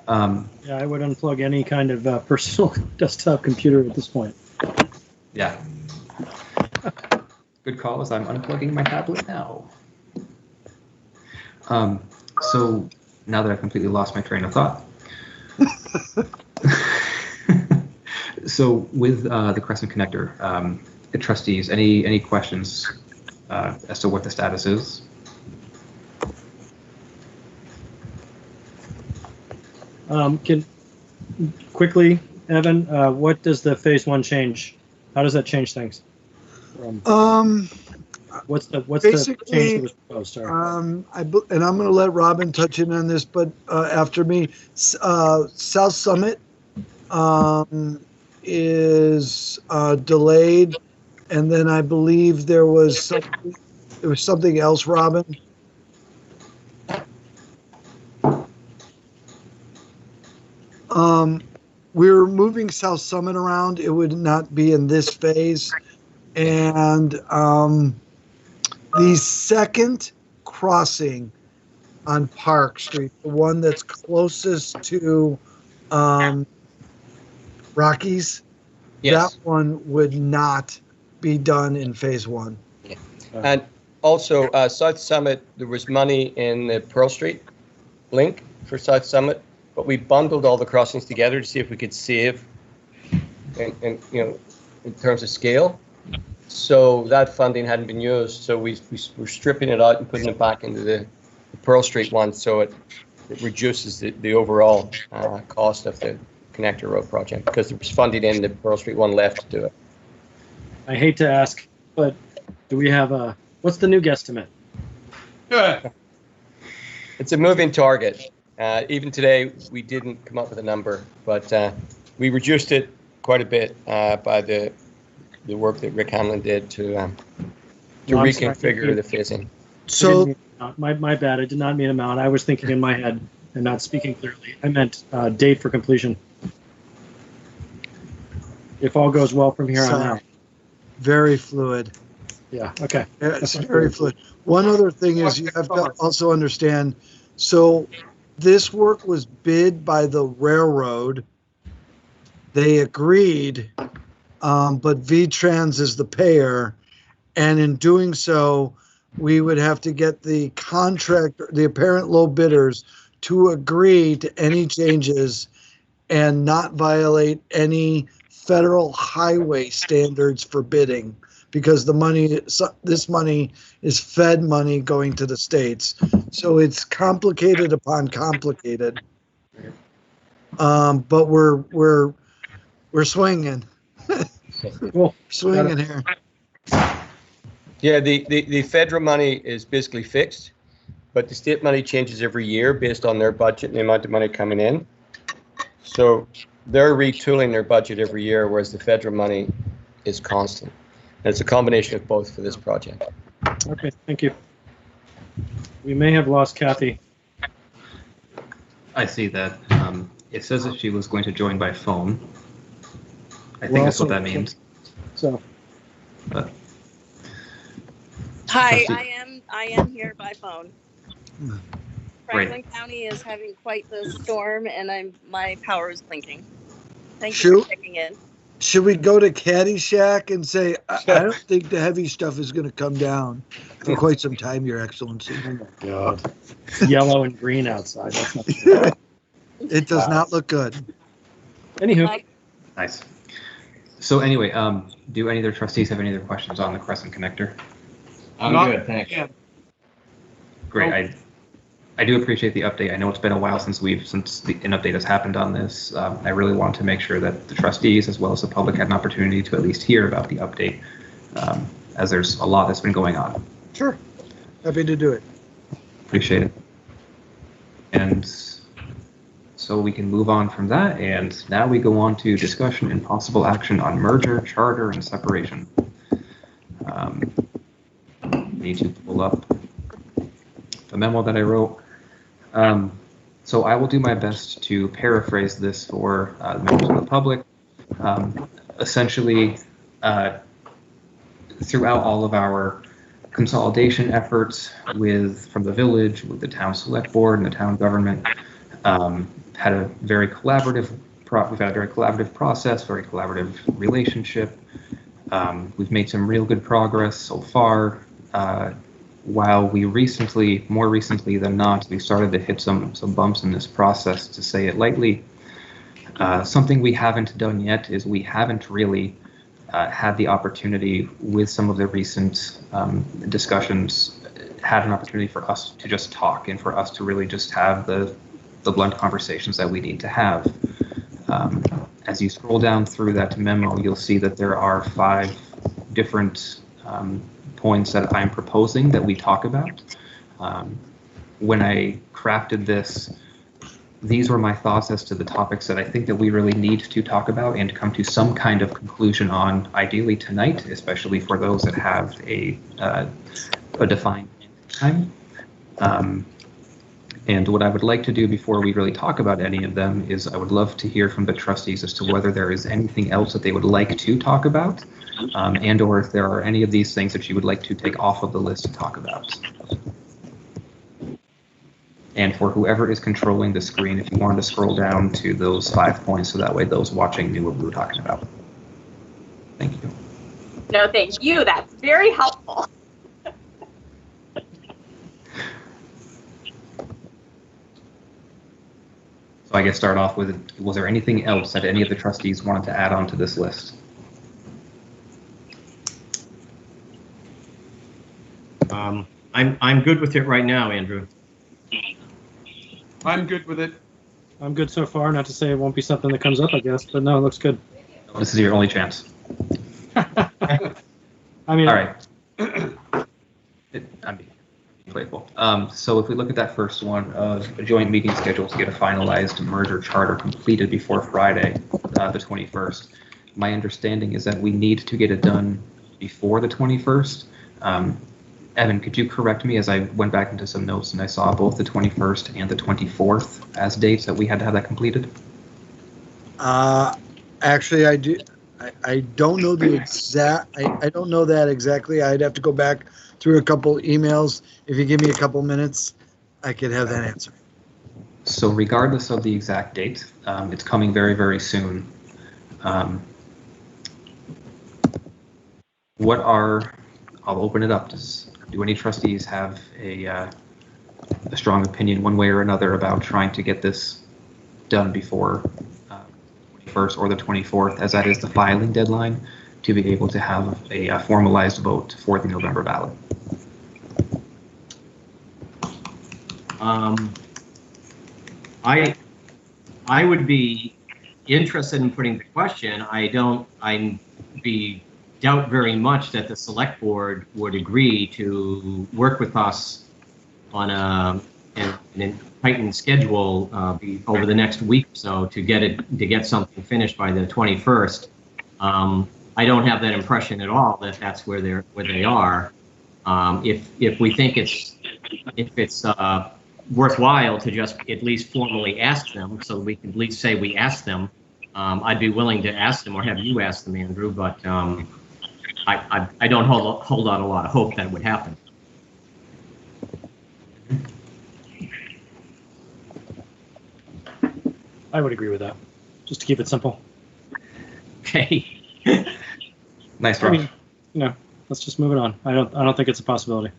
Yeah, I would unplug any kind of personal desktop computer at this point. Yeah. Good call, as I'm unplugging my tablet now. So now that I've completely lost my train of thought. So with the Crescent connector, the trustees, any questions as to what the status is? Can quickly, Evan, what does the phase 1 change? How does that change things? What's the change that was proposed? Sorry. and I'm going to let Robin touch in on this, but after me, South Summit is delayed, and then I believe there was something else, Robin. We're moving South Summit around. It would not be in this phase. And the second crossing on Park Street, the one that's closest to Rockies, Yes. that one would not be done in phase 1. And also, South Summit, there was money in the Pearl Street link for South Summit, but we bundled all the crossings together to see if we could save, in terms of scale. So that funding hadn't been used, so we're stripping it out and putting it back into the Pearl Street one, so it reduces the overall cost of the connector road project, because there was funding in the Pearl Street one left to do it. I hate to ask, but do we have what's the new guesstimate? It's a moving target. Even today, we didn't come up with a number, but we reduced it quite a bit by the work that Rick Hamlin did to reconfigure the phasing. So my bad. I did not mean amount. I was thinking in my head and not speaking clearly. I meant date for completion. If all goes well from here on out. Very fluid. Yeah. Okay. It's very fluid. One other thing is you have to also understand. So this work was bid by the railroad. They agreed, but VTrans is the payer, and in doing so, we would have to get the contractor, the apparent low bidders, to agree to any changes and not violate any federal highway standards for bidding, because this money is Fed money going to the states. So it's complicated upon complicated. But we're swinging. Cool. Swinging here. Yeah, the federal money is basically fixed, but the state money changes every year based on their budget and the amount of money coming in. So they're retooling their budget every year, whereas the federal money is constant. And it's a combination of both for this project. Okay, thank you. We may have lost Kathy. I see that. It says that she was going to join by phone. I think that's what that means. So. But, Hi, I am here by phone. Great. Franklin County is having quite the storm, and my power is blinking. Thank you Shoot. for checking in. Should we go to Caddyshack and say, I don't think the heavy stuff is going to come down for quite some time, Your Excellency? Oh my God. It's yellow and green outside. That's not good. It does not look good. Anywho. Nice. So anyway, do any of their trustees have any other questions on the Crescent connector? I'm good, thanks. Yeah. Great. I do appreciate the update. I know it's been a while since an update has happened on this. I really want to make sure that the trustees as well as the public had an opportunity to at least hear about the update, as there's a lot that's been going on. Sure. Happy to do it. Appreciate it. And So we can move on from that, and now we go on to discussion and possible action on merger, charter, and separation. Need to pull up the memo that I wrote. So I will do my best to paraphrase this for members of the public. Essentially, throughout all of our consolidation efforts from the village, with the town select board and the town government, had a very collaborative. We've had a very collaborative process, very collaborative relationship. We've made some real good progress so far. While we more recently than not, we started to hit some bumps in this process, to say it lightly. Something we haven't done yet is we haven't really had the opportunity with some of the recent discussions, had an opportunity for us to just talk and for us to really just have the blunt conversations that we need to have. As you scroll down through that memo, you'll see that there are 5 different points that I'm proposing that we talk about. When I crafted this, these were my thoughts as to the topics that I think that we really need to talk about and come to some kind of conclusion on, ideally tonight, especially for those that have a defined time. And what I would like to do before we really talk about any of them is I would love to hear from the trustees as to whether there is anything else that they would like to talk about, and or if there are any of these things that you would like to take off of the list to talk about. And for whoever is controlling the screen, if you wanted to scroll down to those 5 points so that way those watching knew what we were talking about. Thank you. No, thank you. That's very helpful. So I guess start off with, was there anything else that any of the trustees wanted to add on to this list? I'm good with it right now, Andrew. I'm good with it. I'm good so far. Not to say it won't be something that comes up, I guess, but no, it looks good. This is your only chance. I mean, all right. I'm being playful. So if we look at that first one of a joint meeting schedule to get a finalized merger charter completed before Friday, the 21st, my understanding is that we need to get it done before the 21st. Evan, could you correct me as I went back into some notes and I saw both the 21st and the 24th as dates that we had to have that completed? Actually, I do. I don't know the exact. I don't know that exactly. I'd have to go back through a couple emails. If you give me a couple minutes, I could have that answer. So regardless of the exact date, it's coming very, very soon. I'll open it up. Do any trustees have a strong opinion one way or another about trying to get this done before 21st or the 24th, as that is the filing deadline, to be able to have a formalized vote for the November ballot? I would be interested in putting the question. Doubt very much that the select board would agree to work with us on a tightened schedule over the next week or so to get something finished by the 21st. I don't have that impression at all that that's where they are. If we think it's worthwhile to just at least formally ask them, so we can at least say we asked them, I'd be willing to ask them or have you ask them, Andrew, but I don't hold out a lot of hope that would happen. I would agree with that, just to keep it simple. Okay. Nice, Rob. I mean, let's just move it on. I don't think it's a possibility.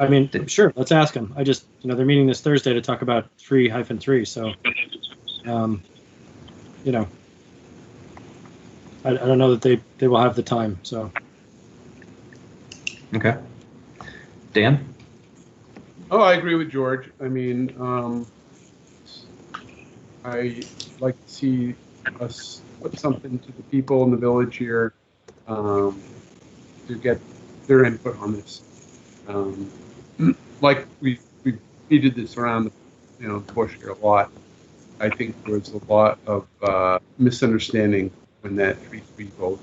I mean, sure, let's ask them. I just, they're meeting this Thursday to talk about 3-3, so, I don't know that they will have the time, so. Okay. Dan? Oh, I agree with George. I mean, I like to see us put something to the people in the village here to get their input on this. Like we did this around push here a lot. I think there was a lot of misunderstanding when that 3-3 vote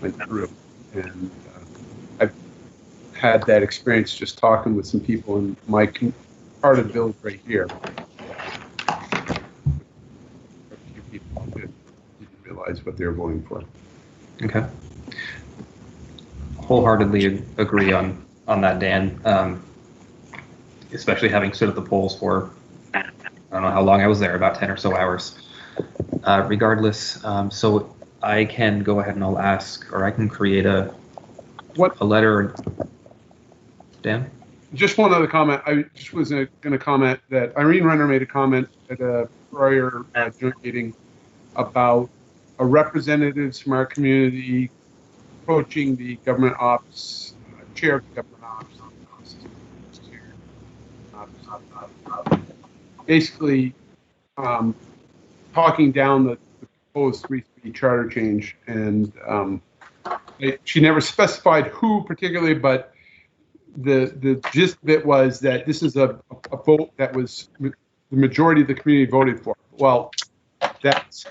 went through, and I've had that experience just talking with some people in my part of the village right here. A few people didn't realize what they were voting for. Okay. Wholeheartedly agree on that, Dan. Especially having stood at the polls for, I don't know how long I was there, about 10 or so hours. Regardless, so I can go ahead and I'll ask, or I can create a letter. Dan? Just one other comment. I just was going to comment that Irene Renner made a comment at a prior joint meeting about representatives from our community approaching the government ops, chair of the government ops, basically talking down the proposed 3-3 charter change. And she never specified who particularly, but the gist of it was that this is a vote that was the majority of the community voted for. Well, that's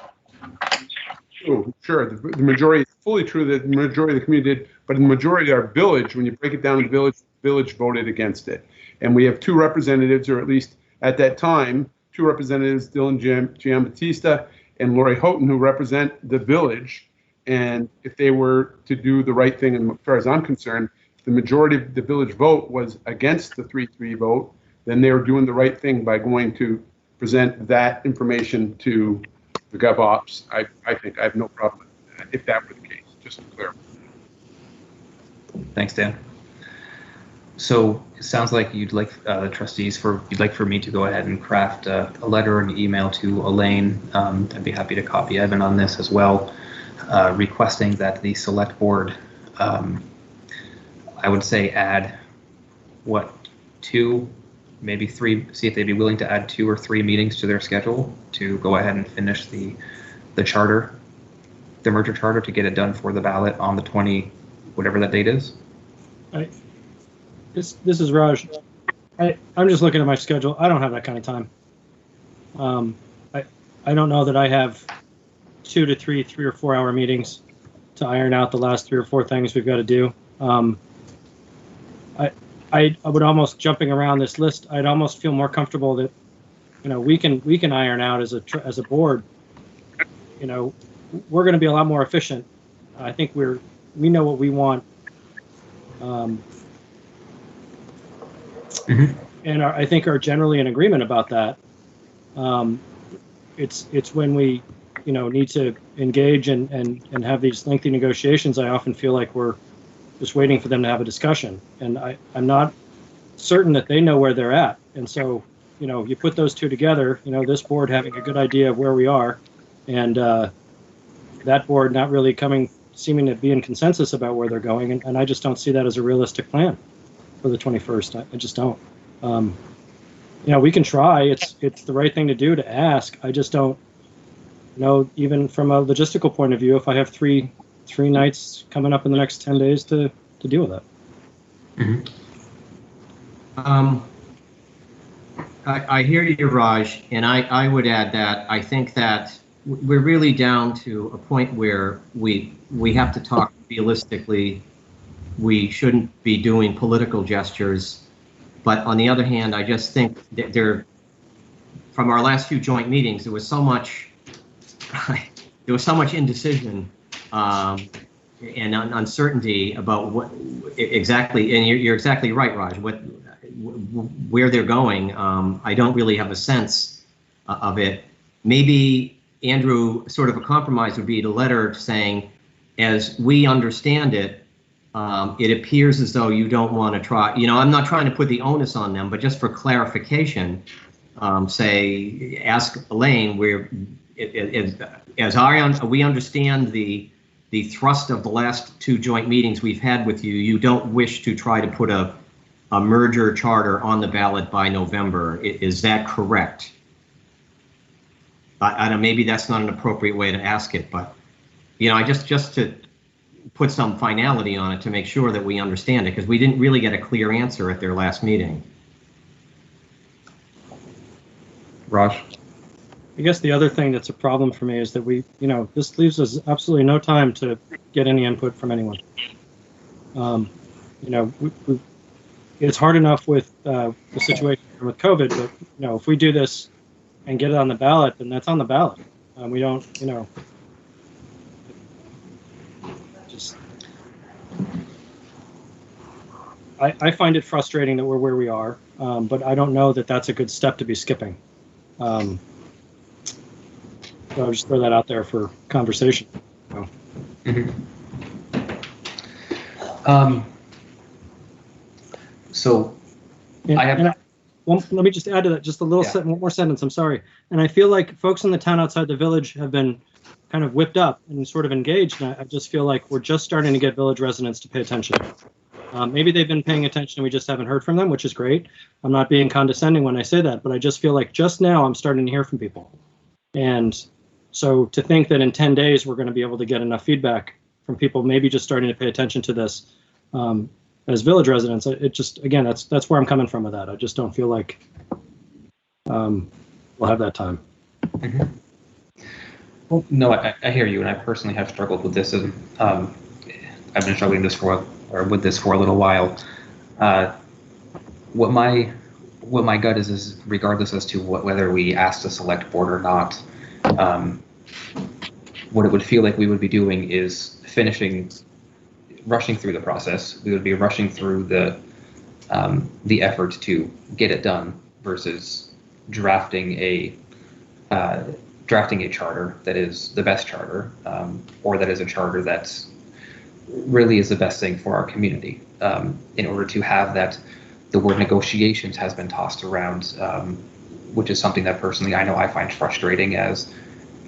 true, sure. The majority is fully true that the majority of the community did, but in the majority of our village, when you break it down, the village voted against it. And we have two representatives, or at least at that time, two representatives, Dylan Giambattista and Lori Houghton, who represent the village. And if they were to do the right thing, and as far as I'm concerned, if the majority of the village vote was against the 3-3 vote, then they were doing the right thing by going to present that information to the GovOps. I think I have no problem with that, if that were the case, just to clarify. Thanks, Dan. So it sounds like you'd like the trustees you'd like for me to go ahead and craft a letter and email to Elaine. I'd be happy to copy Evan on this as well, requesting that the select board, I would say add, 2, maybe 3, see if they'd be willing to add 2 or 3 meetings to their schedule to go ahead and finish the charter, the merger charter, to get it done for the ballot on the 20, whatever that date is. This is Raj. I'm just looking at my schedule. I don't have that kind of time. I don't know that I have 2 to 3 or 4 hour meetings to iron out the last 3 or 4 things we've got to do. I would almost, jumping around this list, I'd almost feel more comfortable that, we can iron out as a board. We're going to be a lot more efficient. I think we know what we want. And I think are generally in agreement about that. It's when we, need to engage and have these lengthy negotiations, I often feel like we're just waiting for them to have a discussion. And I'm not certain that they know where they're at. And so, you put those two together, this board having a good idea of where we are, and that board not really seeming to be in consensus about where they're going. And I just don't see that as a realistic plan for the 21st. I just don't. We can try. It's the right thing to do to ask. I just don't know, even from a logistical point of view, if I have three nights coming up in the next 10 days to deal with that. I hear you, Raj, and I would add that I think that we're really down to a point where we have to talk realistically. We shouldn't be doing political gestures. But on the other hand, I just think that from our last few joint meetings, there was so much indecision and uncertainty about what exactly. And you're exactly right, Raj. Where they're going, I don't really have a sense of it. Maybe, Andrew, sort of a compromise would be a letter saying, as we understand it, it appears as though you don't want to try. I'm not trying to put the onus on them, but just for clarification, ask Elaine, we understand the thrust of the last 2 joint meetings we've had with you. You don't wish to try to put a merger charter on the ballot by November. Is that correct? I don't. Maybe that's not an appropriate way to ask it, but just to put some finality on it to make sure that we understand it, because we didn't really get a clear answer at their last meeting. Raj? I guess the other thing that's a problem for me is that this leaves us absolutely no time to get any input from anyone. It's hard enough with the situation with COVID, but if we do this and get it on the ballot, then that's on the ballot. We don't, just. I find it frustrating that we're where we are, but I don't know that that's a good step to be skipping. So I'll just throw that out there for conversation. So let me just add to that just a little one more sentence. I'm sorry. And I feel like folks in the town outside the village have been kind of whipped up and sort of engaged. And I just feel like we're just starting to get village residents to pay attention. Maybe they've been paying attention and we just haven't heard from them, which is great. I'm not being condescending when I say that, but I just feel like just now I'm starting to hear from people. And so to think that in 10 days we're going to be able to get enough feedback from people maybe just starting to pay attention to this as village residents, it just, again, that's where I'm coming from with that. I just don't feel like we'll have that time. Well, no, I hear you, and I personally have struggled with this. And I've been struggling with this for a little while. What my gut is regardless as to whether we ask the select board or not, what it would feel like we would be doing is rushing through the process. We would be rushing through the effort to get it done versus drafting a charter that is the best charter, or that is a charter that really is the best thing for our community. In order to have that, the word negotiations has been tossed around, which is something that personally I know I find frustrating, as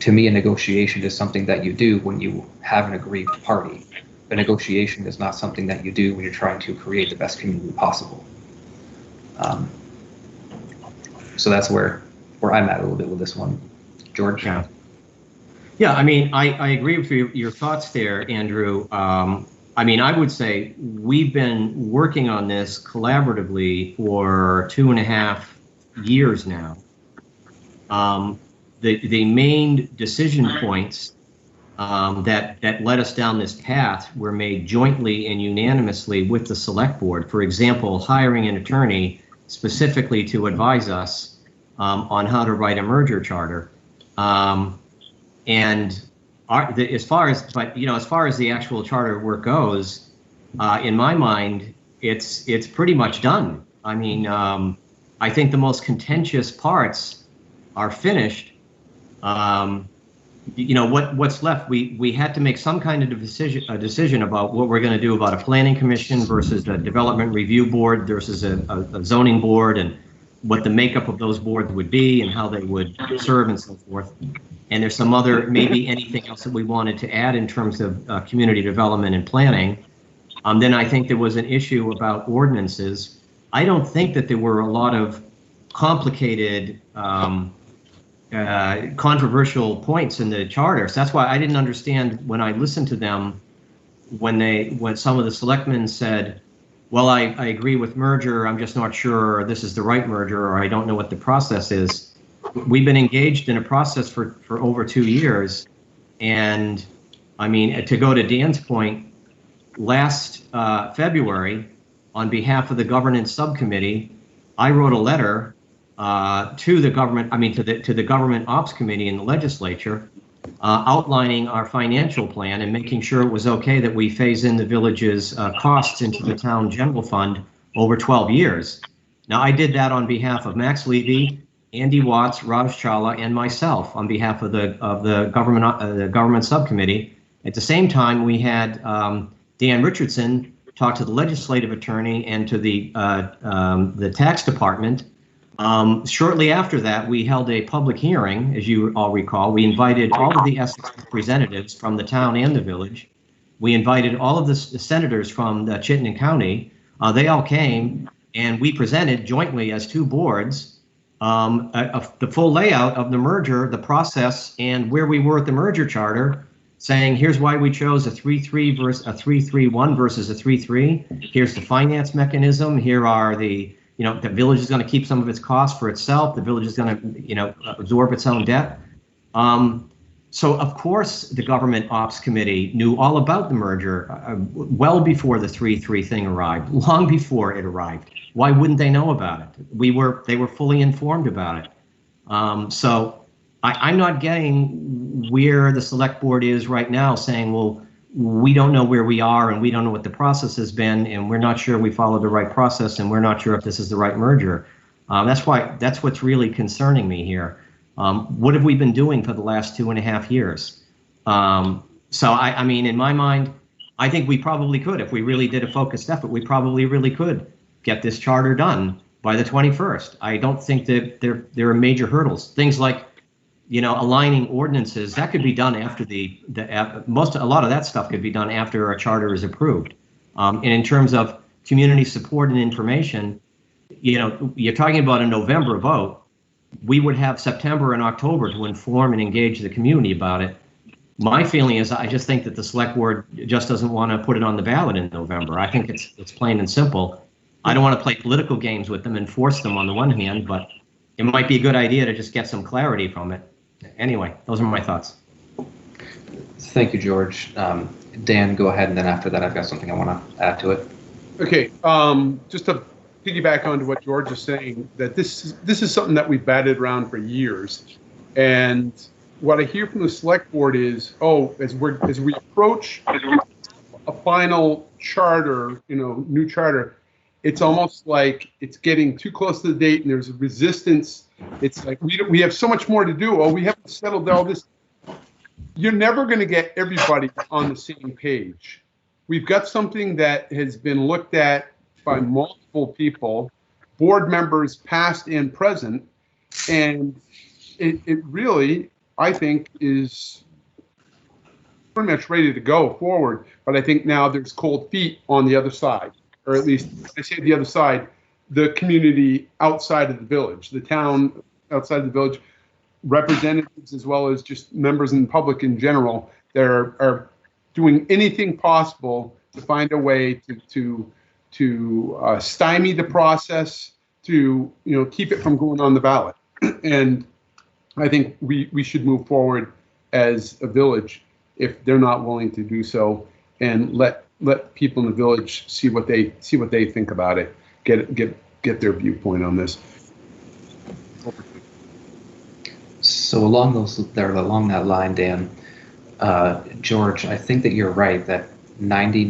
to me a negotiation is something that you do when you have an aggrieved party. A negotiation is not something that you do when you're trying to create the best community possible. So that's where I'm at a little bit with this one. George? Yeah, I mean, I agree with your thoughts there, Andrew. I mean, I would say we've been working on this collaboratively for 2.5 years now. The main decision points that led us down this path were made jointly and unanimously with the select board. For example, hiring an attorney specifically to advise us on how to write a merger charter. As far as the actual charter work goes, in my mind, it's pretty much done. I mean, I think the most contentious parts are finished. What's left? We had to make some kind of a decision about what we're going to do about a planning commission versus a development review board versus a zoning board, and what the makeup of those boards would be and how they would serve and so forth. And there's some other, maybe anything else that we wanted to add in terms of community development and planning. Then I think there was an issue about ordinances. I don't think that there were a lot of complicated, controversial points in the charter. So that's why I didn't understand when I listened to them, when some of the selectmen said, well, I agree with merger, I'm just not sure this is the right merger, or I don't know what the process is. We've been engaged in a process for over 2 years. And I mean, to go to Dan's point, last February, on behalf of the governance subcommittee, I wrote a letter to the government ops committee in the legislature, outlining our financial plan and making sure it was okay that we phase in the village's costs into the town general fund over 12 years. Now, I did that on behalf of Max Levy, Andy Watts, Raj Chawla, and myself on behalf of the government subcommittee. At the same time, we had Dan Richardson talk to the legislative attorney and to the tax department. Shortly after that, we held a public hearing, as you all recall. We invited all of the Essex representatives from the town and the village. We invited all of the senators from Chittenden County. They all came, and we presented jointly as two boards the full layout of the merger, the process, and where we were at the merger charter, saying here's why we chose a 3-3 versus a 3-3-1 versus a 3-3. Here's the finance mechanism. Here are the the village is going to keep some of its costs for itself. The village is going to, absorb its own debt. So of course the government ops committee knew all about the merger well before the 3-3 thing arrived, long before it arrived. Why wouldn't they know about it? They were fully informed about it. So I'm not getting where the select board is right now, saying, well, we don't know where we are and we don't know what the process has been and we're not sure we followed the right process and we're not sure if this is the right merger. That's what's really concerning me here. What have we been doing for the last 2.5 years? So I mean, in my mind, I think we probably could, if we really did a focused effort, we probably really could get this charter done by the 21st. I don't think that there are major hurdles. Things like, aligning ordinances, that could be done after a lot of that stuff could be done after a charter is approved. And in terms of community support and information, you're talking about a November vote. We would have September and October to inform and engage the community about it. My feeling is I just think that the select board just doesn't want to put it on the ballot in November. I think it's plain and simple. I don't want to play political games with them and force them on the one hand, but it might be a good idea to just get some clarity from it. Anyway, those are my thoughts. Thank you, George. Dan, go ahead, and then after that, I've got something I want to add to it. Okay, just to piggyback onto what George is saying, that this is something that we've batted around for years, and what I hear from the select board is, as we approach a final charter, new charter, it's almost like it's getting too close to the date and there's a resistance. It's like we have so much more to do. We haven't settled all this. You're never going to get everybody on the same page. We've got something that has been looked at by multiple people, board members past and present, and it really, I think, is pretty much ready to go forward. But I think now there's cold feet on the other side, or at least I say the other side, the community outside of the village, the town outside of the village, representatives as well as just members in the public in general that are doing anything possible to find a way to stymie the process, to keep it from going on the ballot. And I think we should move forward as a village if they're not willing to do so, and let people in the village see what they think about it, get their viewpoint on this. So along that line, Dan, George, I think that you're right that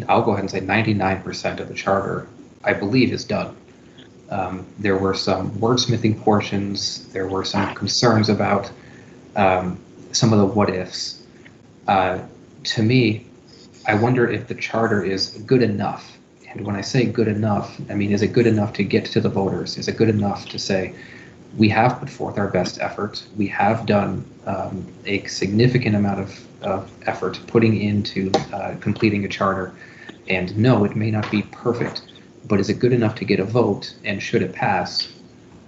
I'll go ahead and say 99% of the charter, I believe, is done. There were some wordsmithing portions. There were some concerns about some of the what ifs. To me, I wonder if the charter is good enough. And when I say good enough, I mean, is it good enough to get to the voters? Is it good enough to say, we have put forth our best effort. We have done a significant amount of effort putting into completing a charter. And no, it may not be perfect, but is it good enough to get a vote? And should it pass,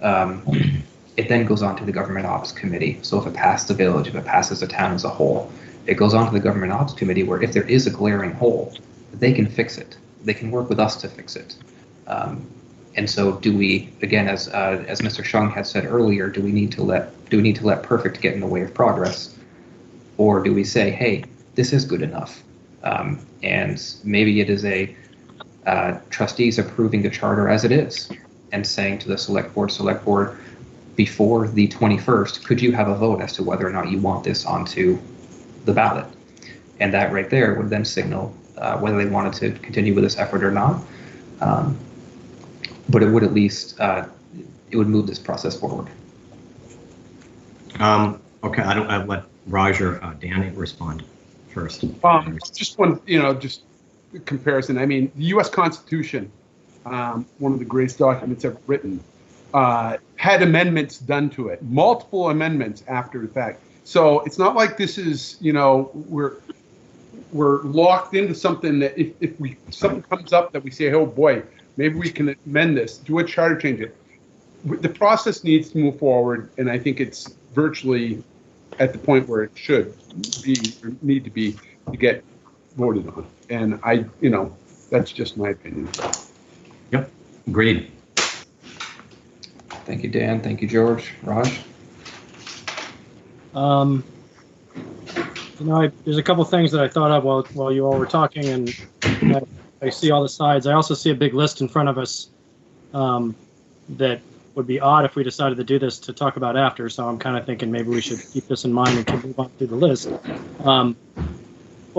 it then goes on to the government ops committee. So if it passes the village, if it passes the town as a whole, it goes on to the government ops committee, where if there is a glaring hole, they can fix it. They can work with us to fix it. And so do we, again, as Mr. Shung had said earlier, do we need to let perfect get in the way of progress? Or do we say, hey, this is good enough? And maybe it is a trustees approving the charter as it is and saying to the select board, before the 21st, could you have a vote as to whether or not you want this onto the ballot? And that right there would then signal whether they wanted to continue with this effort or not. But it would at least, it would move this process forward. Okay, I'll let Roger, Danny respond first. Just one, just comparison. I mean, the U.S. Constitution, one of the greatest documents ever written, had amendments done to it, multiple amendments after the fact. So it's not like this is, we're locked into something that if something comes up that we say, oh boy, maybe we can amend this, do a charter change it. The process needs to move forward, and I think it's virtually at the point where it should be, or need to be, to get voted on. And that's just my opinion. Yep, agreed. Thank you, Dan. Thank you, George. Raj? There's a couple things that I thought of while you all were talking, and I see all the slides. I also see a big list in front of us that would be odd if we decided to do this to talk about after. So I'm kind of thinking maybe we should keep this in mind and move on through the list. Well,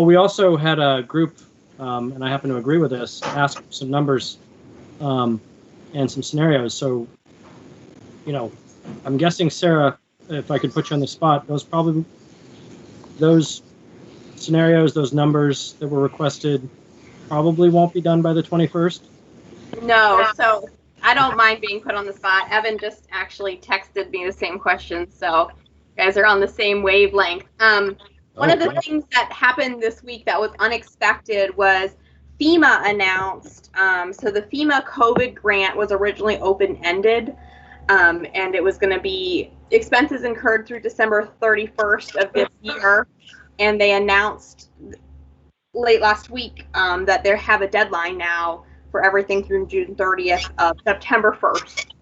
we also had a group, and I happen to agree with this, ask for some numbers and some scenarios. So, I'm guessing, Sarah, if I could put you on the spot, those scenarios, those numbers that were requested probably won't be done by the 21st? No, so I don't mind being put on the spot. Evan just actually texted me the same question, so you guys are on the same wavelength. One of the things that happened this week that was unexpected was FEMA announced, so the FEMA COVID grant was originally open-ended, and it was going to be expenses incurred through December 31st of this year, and they announced late last week that they have a deadline now for everything through June 30th of September 1st.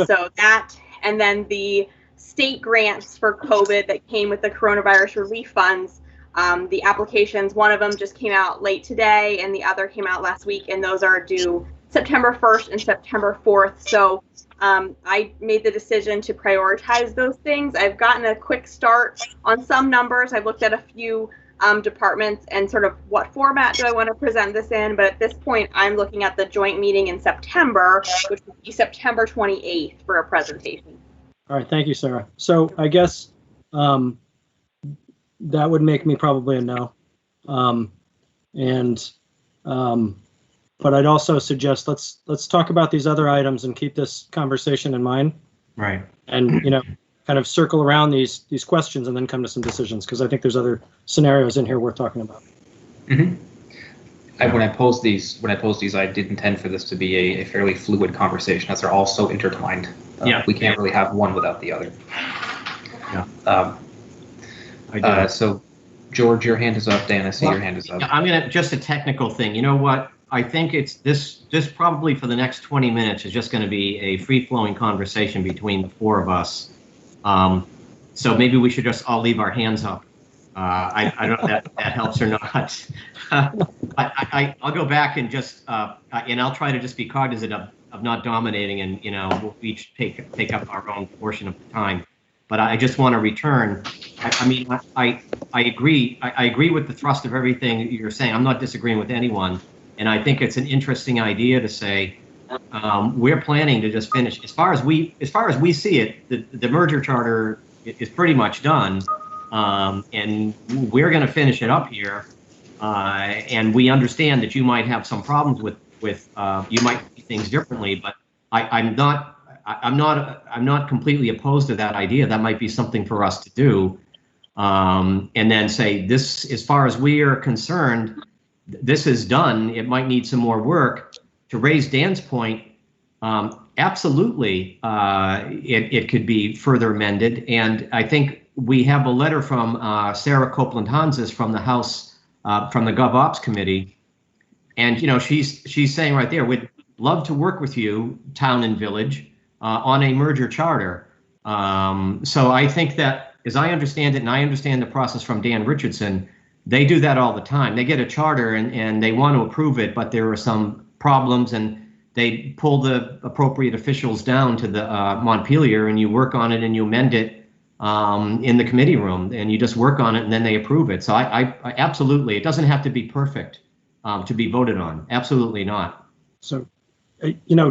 So that, and then the state grants for COVID that came with the coronavirus relief funds, the applications, one of them just came out late today and the other came out last week, and those are due September 1st and September 4th. So I made the decision to prioritize those things. I've gotten a quick start on some numbers. I've looked at a few departments and sort of what format do I want to present this in, but at this point I'm looking at the joint meeting in September, which will be September 28th for a presentation. All right, thank you, Sarah. So I guess that would make me probably a no. But I'd also suggest let's talk about these other items and keep this conversation in mind. Right. And kind of circle around these questions and then come to some decisions, because I think there's other scenarios in here worth talking about. Mm-hmm. When I posed these, I did intend for this to be a fairly fluid conversation, as they're all so intertwined. Yeah. We can't really have one without the other. Yeah. So, George, your hand is up. Dan, I see your hand is up. I'm just a technical thing. You know what? I think it's this probably for the next 20 minutes is just going to be a free-flowing conversation between the four of us. So maybe we should just all leave our hands up. I don't know if that helps or not. I'll go back and just and I'll try to just be cognizant of not dominating, and we'll each take up our own portion of the time. But I just want to return. I agree. I agree with the thrust of everything you're saying. I'm not disagreeing with anyone, and I think it's an interesting idea to say we're planning to just finish as far as we see it. The merger charter is pretty much done, and we're going to finish it up here. And we understand that you might have some problems with you might see things differently, but I'm not completely opposed to that idea. That might be something for us to do, and then say this, as far as we are concerned, this is done. It might need some more work. To raise Dan's point, absolutely, it could be further amended. And I think we have a letter from Sarah Copeland-Hanses from the House, from the GovOps committee, and she's saying right there, we'd love to work with you, town and village, on a merger charter. So I think that, as I understand it, and I understand the process from Dan Richardson, they do that all the time. They get a charter and they want to approve it, but there are some problems, and they pull the appropriate officials down to the Montpelier, and you work on it and you amend it in the committee room, and you just work on it and then they approve it. So I absolutely, it doesn't have to be perfect to be voted on. Absolutely not. So,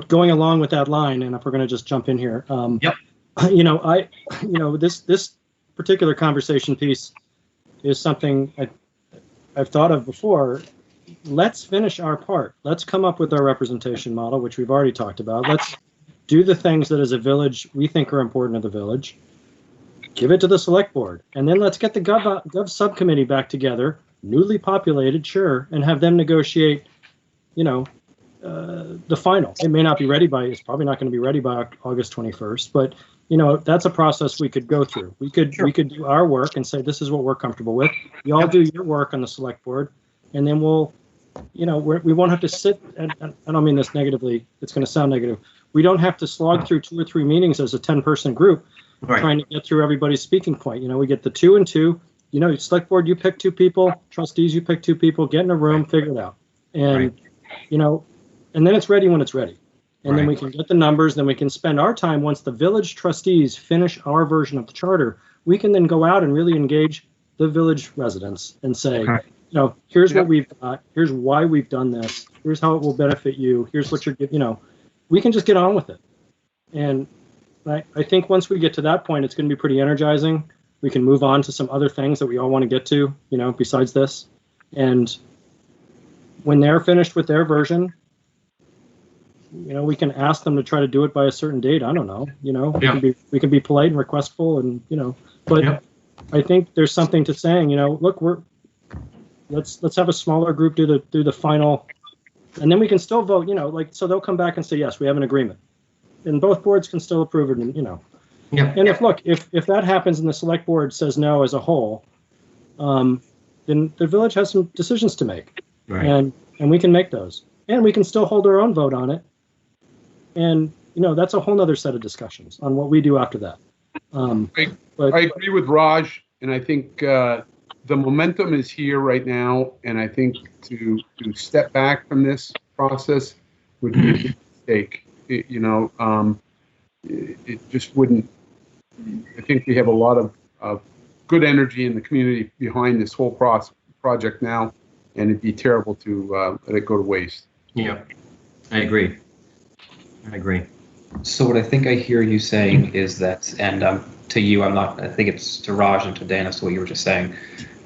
going along with that line, and if we're going to just jump in here, yep. This particular conversation piece is something I've thought of before. Let's finish our part. Let's come up with our representation model, which we've already talked about. Let's do the things that as a village we think are important to the village. Give it to the select board. And then let's get the Gov subcommittee back together, newly populated, sure, and have them negotiate, the final. It may not be ready it's probably not going to be ready by August 21st, but that's a process we could go through. We could do our work and say, this is what we're comfortable with. You all do your work on the select board, and then we'll, we won't have to sit, and I don't mean this negatively, it's going to sound negative. we don't have to slog through 2 or 3 meetings as a 10-person group trying to get through everybody's speaking point. We get the 2 and 2. Select board, you pick 2 people. Trustees, you pick 2 people. Get in a room, figure it out. And, and then it's ready when it's ready. And then we can get the numbers. Then we can spend our time once the village trustees finish our version of the charter. We can then go out and really engage the village residents and say, here's what we've got. Here's why we've done this. Here's how it will benefit you. Here's what you're, we can just get on with it. And I think once we get to that point, it's going to be pretty energizing. We can move on to some other things that we all want to get to, besides this. And when they're finished with their version, we can ask them to try to do it by a certain date. I don't know, we can be polite and requestful and, but I think there's something to saying, look, let's have a smaller group do the final, and then we can still vote, so they'll come back and say, yes, we have an agreement, and both boards can still approve it, and, and if that happens and the select board says no as a whole, then the village has some decisions to make, and we can make those, and we can still hold our own vote on it, and that's a whole nother set of discussions on what we do after that. But I agree with Raj, and I think the momentum is here right now, and I think to step back from this process would be a big mistake. It just wouldn't. I think we have a lot of good energy in the community behind this whole project now, and it'd be terrible to let it go to waste. Yeah, I agree. So what I think I hear you saying is that, and to you, I think it's to Raj and to Dan as to what you were just saying.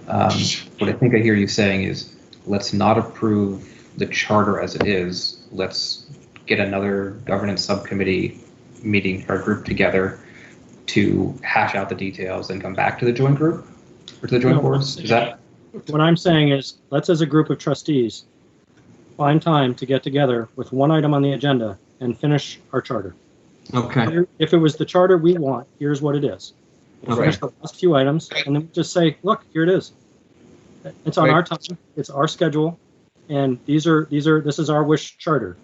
What I think I hear you saying is, let's not approve the charter as it is. Let's get another governance subcommittee meeting or group together to hash out the details and come back to the joint group or to the joint boards. Is that? What I'm saying is, let's as a group of trustees find time to get together with one item on the agenda and finish our charter. Okay. If it was the charter we want, here's what it is. We'll finish the last few items, and then just say, look, here it is. It's on our time. It's our schedule, and this is our wish charter.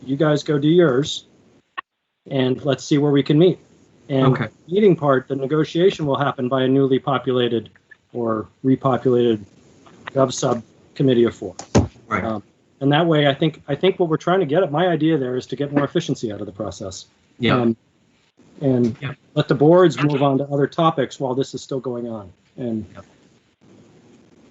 You guys go do yours, and let's see where we can meet. And the meeting part, the negotiation will happen by a newly populated or repopulated gov subcommittee of 4. Right. And that way, I think what we're trying to get at, my idea there is to get more efficiency out of the process. Yeah. And let the boards move on to other topics while this is still going on. And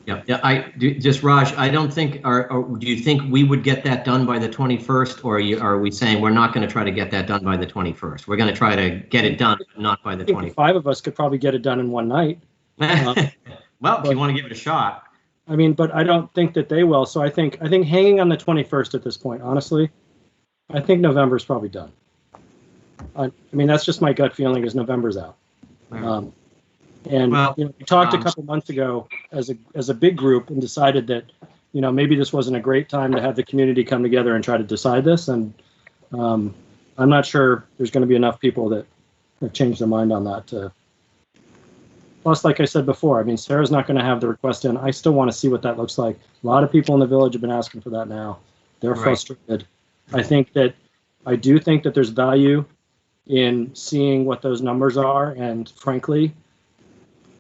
Raj, I don't think, or do you think we would get that done by the 21st, or are we saying we're not going to try to get that done by the 21st? We're going to try to get it done, not by the 21st. 5 of us could probably get it done in one night. Well, if you want to give it a shot. I mean, but I don't think that they will. So I think hanging on the 21st at this point, honestly, I think November's probably done. I mean, that's just my gut feeling is November's out. We talked a couple months ago as a big group and decided that, maybe this wasn't a great time to have the community come together and try to decide this. And I'm not sure there's going to be enough people that have changed their mind on that. Plus, like I said before, I mean, Sarah's not going to have the request in. I still want to see what that looks like. A lot of people in the village have been asking for that now. They're frustrated. I do think that there's value in seeing what those numbers are. And frankly,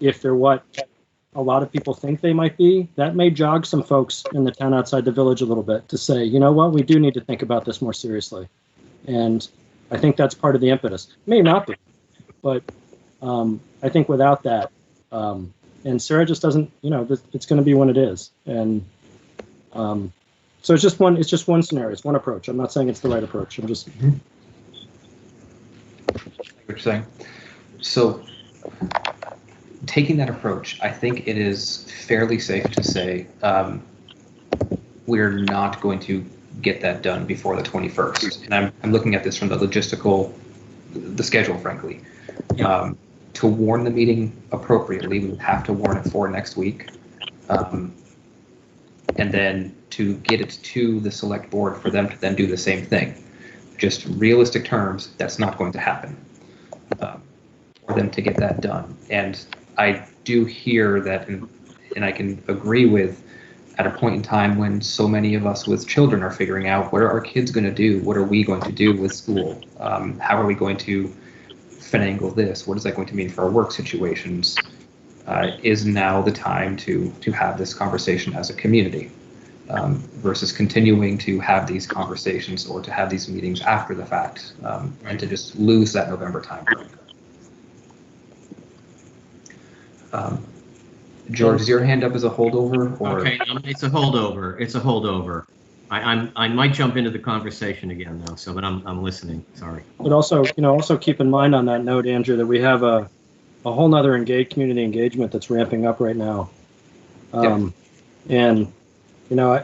if they're what a lot of people think they might be, that may jog some folks in the town outside the village a little bit to say, you know what, we do need to think about this more seriously. And I think that's part of the impetus. It may not be, but I think without that, and Sarah just doesn't, it's going to be when it is. And so it's just one scenario. It's one approach. I'm not saying it's the right approach. I'm just. What you're saying. So taking that approach, I think it is fairly safe to say we're not going to get that done before the 21st. And I'm looking at this from the schedule, frankly. To warn the meeting appropriately, we would have to warn it for next week. And then to get it to the select board for them to then do the same thing. Just realistic terms, that's not going to happen for them to get that done. And I do hear that, and I can agree with at a point in time when so many of us with children are figuring out what are our kids going to do? What are we going to do with school? How are we going to finagle this? What is that going to mean for our work situations? Is now the time to have this conversation as a community versus continuing to have these conversations or to have these meetings after the fact and to just lose that November timeframe. George, is your hand up as a holdover? Or? Okay, it's a holdover. It's a holdover. I might jump into the conversation again though. So, but I'm listening. Sorry. But also, also keep in mind on that note, Andrew, that we have a whole nother community engagement that's ramping up right now. And I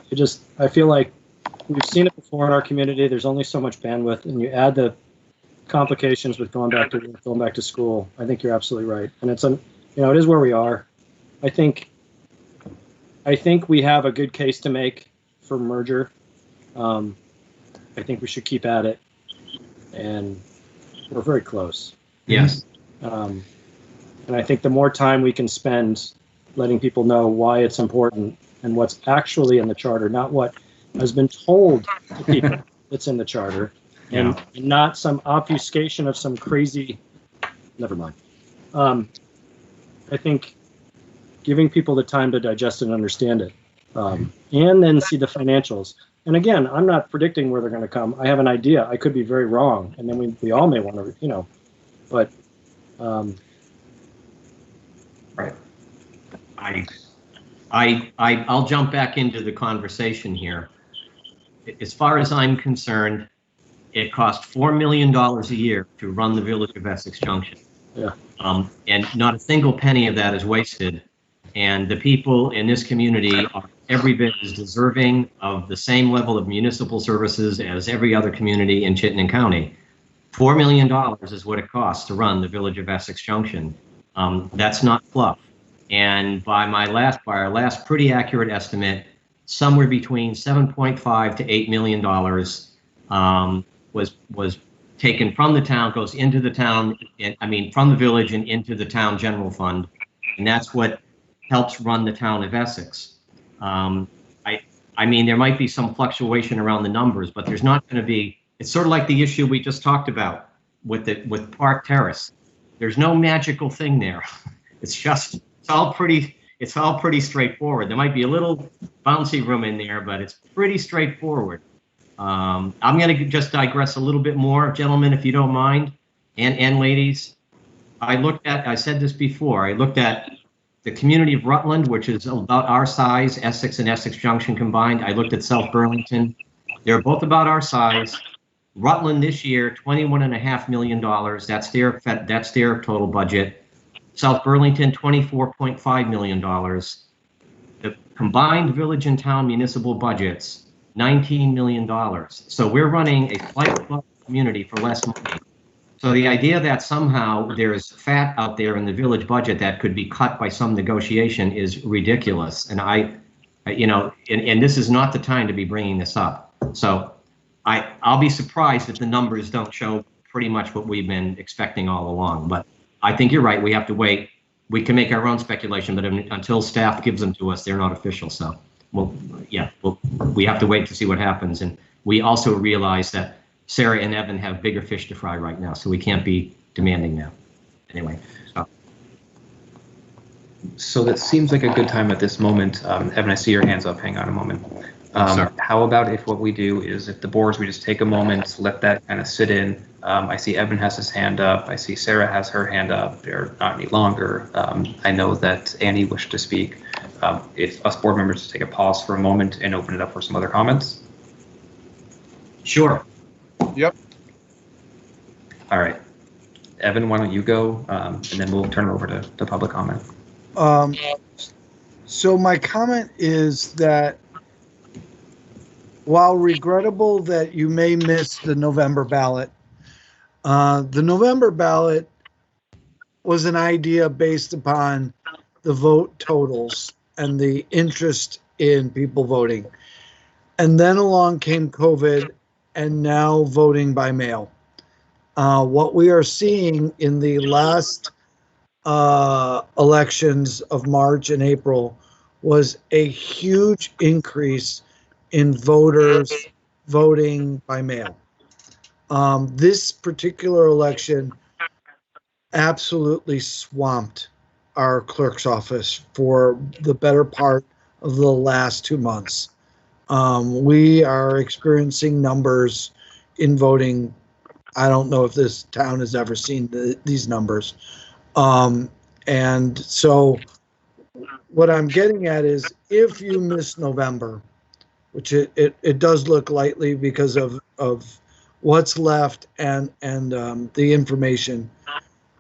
feel like we've seen it before in our community. There's only so much bandwidth, and you add the complications with going back to school. I think you're absolutely right, and it is where we are. I think we have a good case to make for merger. I think we should keep at it, and we're very close. Yes. And I think the more time we can spend letting people know why it's important and what's actually in the charter, not what has been told to people that's in the charter, and not some obfuscation of some crazy. Never mind. I think giving people the time to digest and understand it, and then see the financials. And again, I'm not predicting where they're going to come. I have an idea. I could be very wrong, and then we all may want to, but. Right. I'll jump back into the conversation here. As far as I'm concerned, it costs $4 million a year to run the village of Essex Junction. Yeah. And not a single penny of that is wasted. And the people in this community are every bit as deserving of the same level of municipal services as every other community in Chittenden County. $4 million is what it costs to run the village of Essex Junction. That's not fluff. And by our last pretty accurate estimate, somewhere between $7.5 to $8 million was taken from the town, goes into the town, from the village and into the town general fund. And that's what helps run the town of Essex. There might be some fluctuation around the numbers, but there's not going to be, it's sort of like the issue we just talked about with Park Terrace. There's no magical thing there. It's all pretty straightforward. There might be a little bouncy room in there, but it's pretty straightforward. I'm going to just digress a little bit more, gentlemen, if you don't mind, and ladies. I said this before, I looked at the community of Rutland, which is about our size, Essex and Essex Junction combined. I looked at South Burlington. They're both about our size. Rutland this year, $21.5 million. That's their total budget. South Burlington, $24.5 million. The combined village and town municipal budgets, $19 million. So we're running a flight club community for less money. So the idea that somehow there's fat out there in the village budget that could be cut by some negotiation is ridiculous. And and this is not the time to be bringing this up. So I'll be surprised if the numbers don't show pretty much what we've been expecting all along. But I think you're right. We have to wait. We can make our own speculation, but until staff gives them to us, they're not official. So, we have to wait to see what happens. And we also realize that Sarah and Evan have bigger fish to fry right now, so we can't be demanding now. Anyway. So that seems like a good time at this moment. Evan, I see your hands up. Hang on a moment. How about if what we do is, if the boards, we just take a moment, let that kind of sit in. I see Evan has his hand up. I see Sarah has her hand up. They're not any longer. I know that Annie wished to speak. If us board members just take a pause for a moment and open it up for some other comments. Sure. Yep. All right. Evan, why don't you go, and then we'll turn it over to public comment. So my comment is that while regrettable that you may miss the November ballot was an idea based upon the vote totals and the interest in people voting. And then along came COVID and now voting by mail. What we are seeing in the last elections of March and April was a huge increase in voters voting by mail. This particular election absolutely swamped our clerk's office for the better part of the last 2 months. We are experiencing numbers in voting. I don't know if this town has ever seen these numbers. And so what I'm getting at is if you miss November, which it does look likely because of what's left and the information,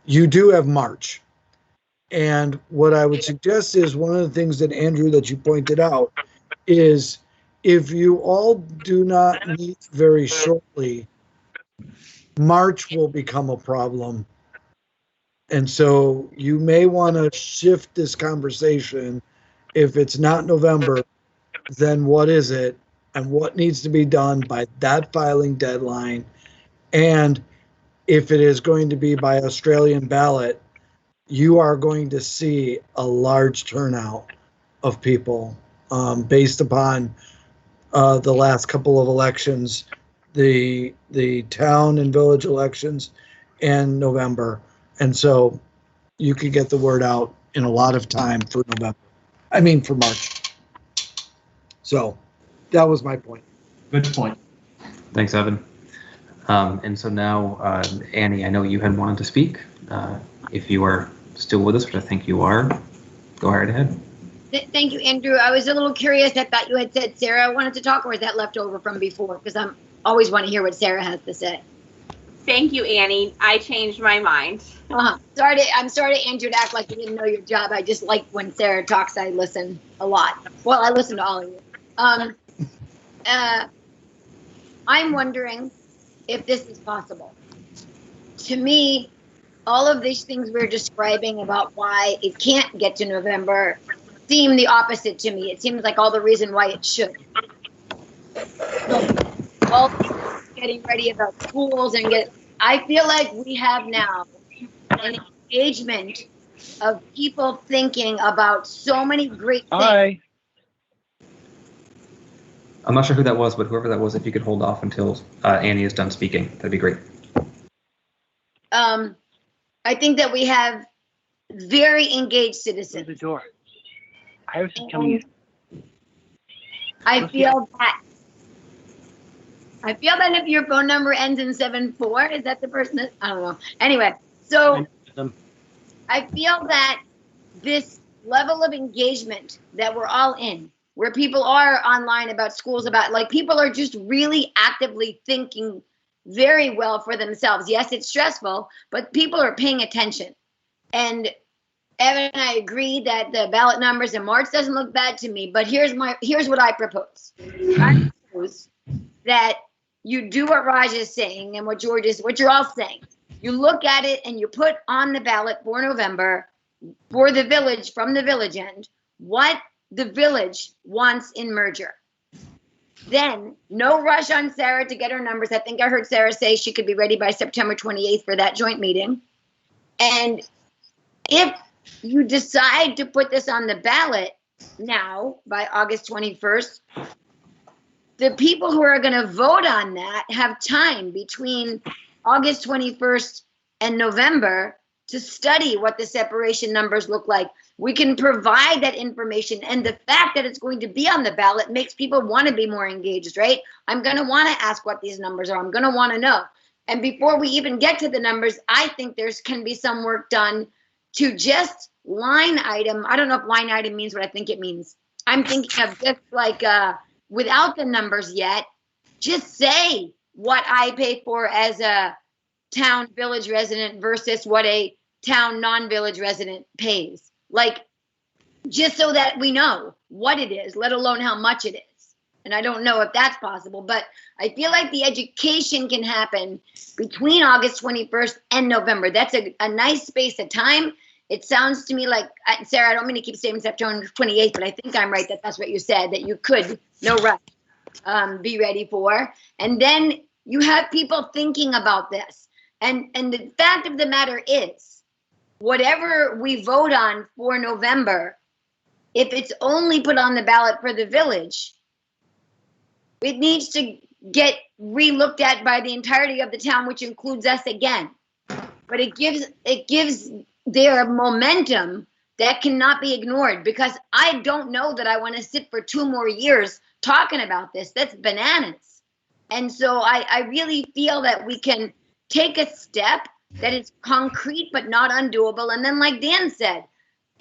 you do have March. And what I would suggest is one of the things that Andrew, that you pointed out, is if you all do not meet very shortly, March will become a problem. And so you may want to shift this conversation. If it's not November, then what is it? And what needs to be done by that filing deadline? And if it is going to be by Australian ballot, you are going to see a large turnout of people based upon the last couple of elections, the town and village elections in November. And so you could get the word out in a lot of time for for March. So that was my point. Good point. Thanks, Evan. And so now, Annie, I know you had wanted to speak. If you are still with us, which I think you are, go right ahead. Thank you, Andrew. I was a little curious. I thought you had said Sarah wanted to talk, or is that left over from before? Because I'm always want to hear what Sarah has to say. Thank you, Annie. I changed my mind. I'm sorry, Andrew, to act like you didn't know your job. I just like when Sarah talks, I listen a lot. Well, I listen to all of you. I'm wondering if this is possible. To me, all of these things we're describing about why it can't get to November seem the opposite to me. It seems like all the reason why it should. All getting ready about schools I feel like we have now an engagement of people thinking about so many great things. Hi. I'm not sure who that was, but whoever that was, if you could hold off until Annie is done speaking, that'd be great. I think that we have very engaged citizens. The door. I was just coming in. I feel that if your phone number ends in 74, is that the person that, I don't know. Anyway, so I feel that this level of engagement that we're all in, where people are online about schools, people are just really actively thinking very well for themselves. Yes, it's stressful, but people are paying attention. And Evan and I agree that the ballot numbers in March doesn't look bad to me, but here's what I propose. I propose that you do what Raj is saying and what you're all saying. You look at it and you put on the ballot for November for the village, from the village end, what the village wants in merger. Then no rush on Sarah to get her numbers. I think I heard Sarah say she could be ready by September 28th for that joint meeting. And if you decide to put this on the ballot now by August 21st, the people who are going to vote on that have time between August 21st and November to study what the separation numbers look like. We can provide that information, and the fact that it's going to be on the ballot makes people want to be more engaged, right? I'm going to want to ask what these numbers are. I'm going to want to know. And before we even get to the numbers, I think can be some work done to just line item. I don't know if line item means what I think it means. I'm thinking of just like without the numbers yet, just say what I pay for as a town village resident versus what a town non-village resident pays. Like, just so that we know what it is, let alone how much it is. And I don't know if that's possible, but I feel like the education can happen between August 21st and November. That's a nice space of time. It sounds to me like, Sarah, I don't mean to keep saying September 28th, but I think I'm right that that's what you said, that you could, no rush, be ready for. And then you have people thinking about this. And the fact of the matter is, whatever we vote on for November, if it's only put on the ballot for the village, it needs to get re-looked at by the entirety of the town, which includes us again. But it gives their momentum that cannot be ignored, because I don't know that I want to sit for 2 more years talking about this. That's bananas. And so I really feel that we can take a step that is concrete but not undoable. And then, like Dan said,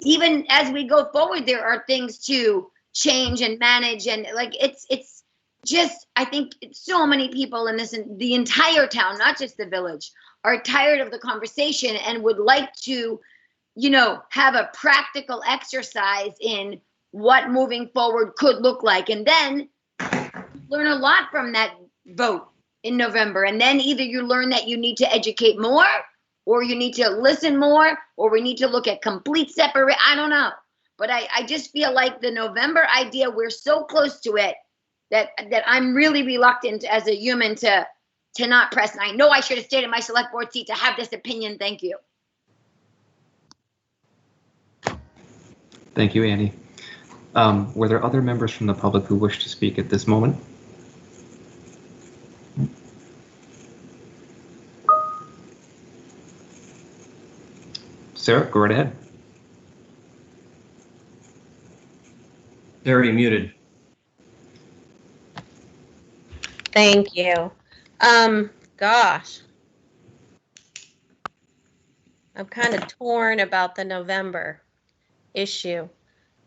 even as we go forward, there are things to change and manage. And like, it's just, I think so many people in the entire town, not just the village, are tired of the conversation and would like to, have a practical exercise in what moving forward could look like. And then learn a lot from that vote in November. And then either you learn that you need to educate more, or you need to listen more, or we need to look at complete separate. I don't know. But I just feel like the November idea, we're so close to it that I'm really reluctant as a human to not press. And I know I should have stayed in my select board seat to have this opinion. Thank you. Thank you, Annie. Were there other members from the public who wish to speak at this moment? Sarah, go right ahead. Sarah, you're muted. Thank you. Gosh. I'm kind of torn about the November issue.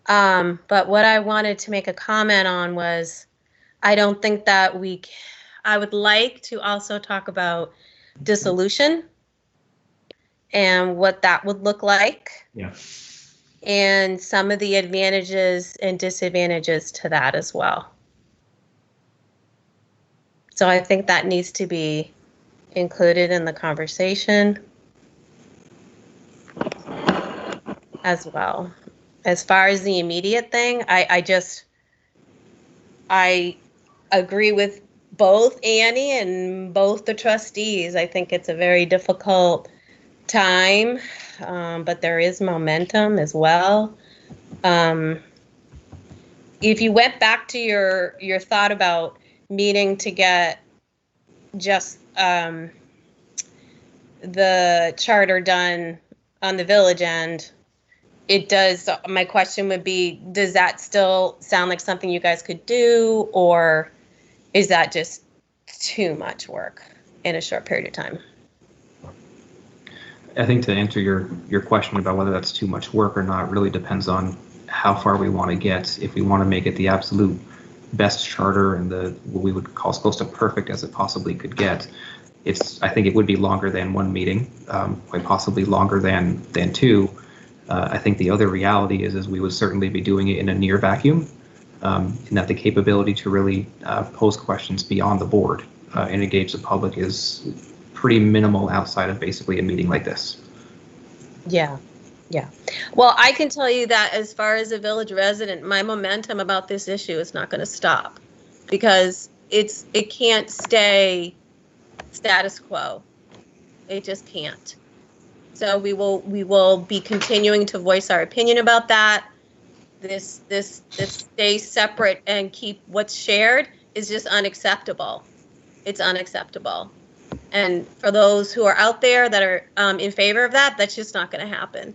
But what I wanted to make a comment on was, I don't think that I would like to also talk about dissolution and what that would look like. Yeah. And some of the advantages and disadvantages to that as well. So I think that needs to be included in the conversation as well. As far as the immediate thing, I agree with both Annie and both the trustees. I think it's a very difficult time, but there is momentum as well. If you went back to your thought about meeting to get just the charter done on the village end, it does. My question would be, does that still sound like something you guys could do, or is that just too much work in a short period of time? I think to answer your question about whether that's too much work or not really depends on how far we want to get. If we want to make it the absolute best charter and what we would call as close to perfect as it possibly could get, I think it would be longer than 1 meeting, quite possibly longer than 2. I think the other reality is we would certainly be doing it in a near vacuum, and that the capability to really pose questions beyond the board and engage the public is pretty minimal outside of basically a meeting like this. Yeah. Well, I can tell you that as far as a village resident, my momentum about this issue is not going to stop, because it can't stay status quo. It just can't. So we will be continuing to voice our opinion about that. This stay separate and keep what's shared is just unacceptable. It's unacceptable. And for those who are out there that are in favor of that, that's just not going to happen.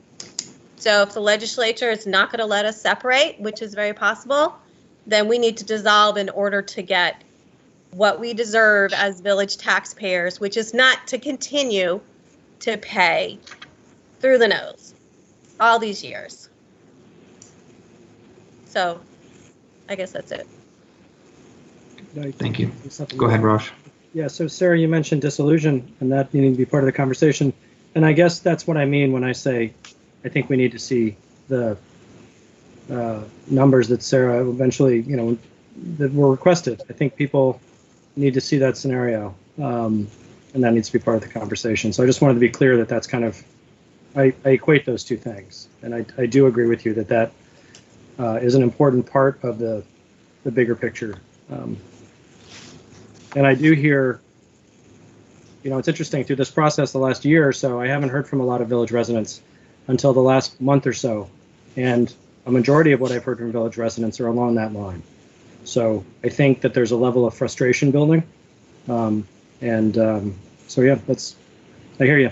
So if the legislature is not going to let us separate, which is very possible, then we need to dissolve in order to get what we deserve as village taxpayers, which is not to continue to pay through the nose all these years. So I guess that's it. Thank you. Go ahead, Raj. Yeah, so Sarah, you mentioned disillusion and that needing to be part of the conversation. And I guess that's what I mean when I say I think we need to see the numbers that Sarah eventually, that were requested. I think people need to see that scenario, and that needs to be part of the conversation. So I just wanted to be clear that that's kind of, I equate those two things. And I do agree with you that is an important part of the bigger picture. And I do hear, it's interesting, through this process the last year or so, I haven't heard from a lot of village residents until the last month or so. And a majority of what I've heard from village residents are along that line. So I think that there's a level of frustration building. So yeah, I hear you.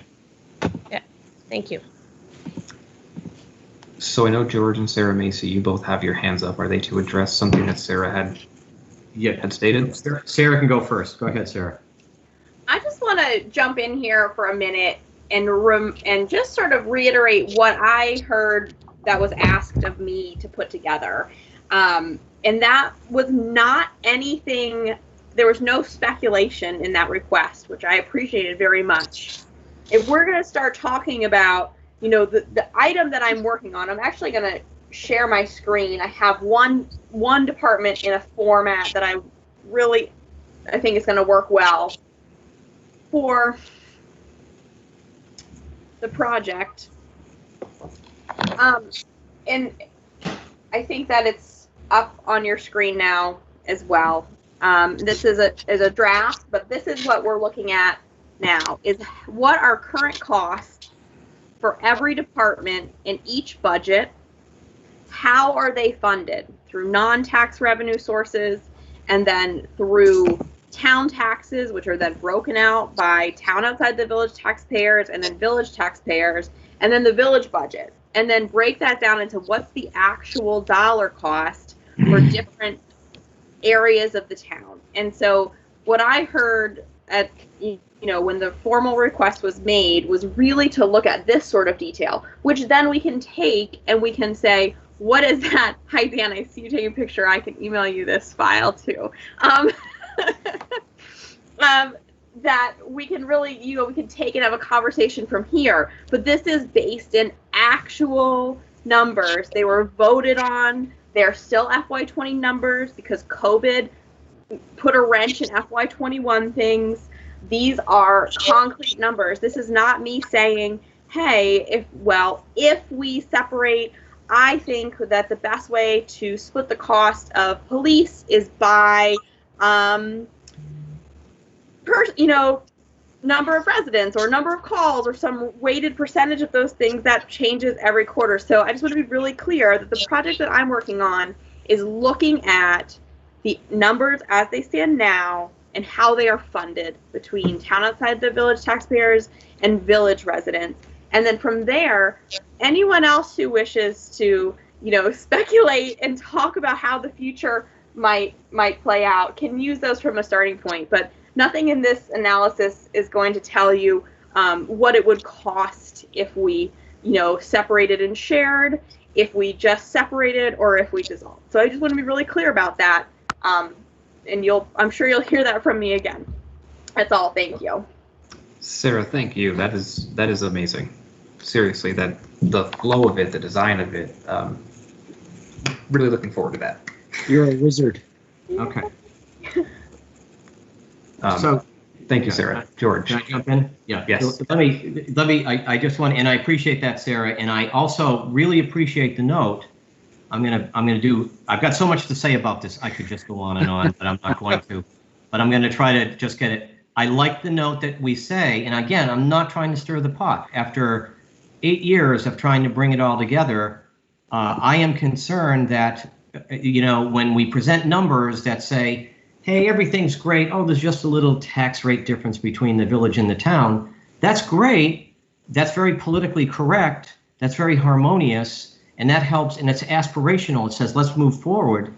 Yeah, thank you. So I know George and Sarah Macy, you both have your hands up. Are they to address something that Sarah had stated? Sarah can go first. Go ahead, Sarah. I just want to jump in here for a minute and just sort of reiterate what I heard that was asked of me to put together. And that was not anything, there was no speculation in that request, which I appreciated very much. If we're going to start talking about, you know, the item that I'm working on, I'm actually going to share my screen. I have one department in a format that I think is going to work well for the project. And I think that it's up on your screen now as well. This is a draft, but this is what we're looking at now, is what are current costs for every department in each budget. How are they funded? Through non-tax revenue sources, and then through town taxes, which are then broken out by town outside the village taxpayers, and then village taxpayers, and then the village budget, and then break that down into what's the actual dollar cost for different areas of the town. And so what I heard at, you know, when the formal request was made was really to look at this sort of detail, which then we can take and we can say, what is that? Hi, Dan, I see you taking a picture. I can email you this file too. That we can really, you know, we can take and have a conversation from here. But this is based in actual numbers. They were voted on. They're still FY20 numbers because COVID put a wrench in FY21 things. These are concrete numbers. This is not me saying, hey, if we separate, I think that the best way to split the cost of police is by, number of residents or number of calls or some weighted percentage of those things that changes every quarter. So I just want to be really clear that the project that I'm working on is looking at the numbers as they stand now and how they are funded between town outside the village taxpayers and village residents. And then from there, anyone else who wishes to, you know, speculate and talk about how the future might play out can use those from a starting point. But nothing in this analysis is going to tell you what it would cost if we, you know, separated and shared, if we just separated, or if we dissolved. So I just want to be really clear about that. And I'm sure you'll hear that from me again. That's all. Thank you. Sarah, thank you. That is amazing. Seriously, that the flow of it, the design of it, really looking forward to that. You're a wizard. Okay. So thank you, Sarah. George. Can I jump in? Yeah. Yes. Let me, I just want, and I appreciate that, Sarah, and I also really appreciate the note. I've got so much to say about this. I could just go on and on, but I'm not going to. But I'm going to try to just get it. I like the note that we say, and again, I'm not trying to stir the pot. After 8 years of trying to bring it all together, I am concerned that, you know, when we present numbers that say, hey, everything's great. Oh, there's just a little tax rate difference between the village and the town. That's great. That's very politically correct. That's very harmonious. And that helps. And it's aspirational. It says, let's move forward.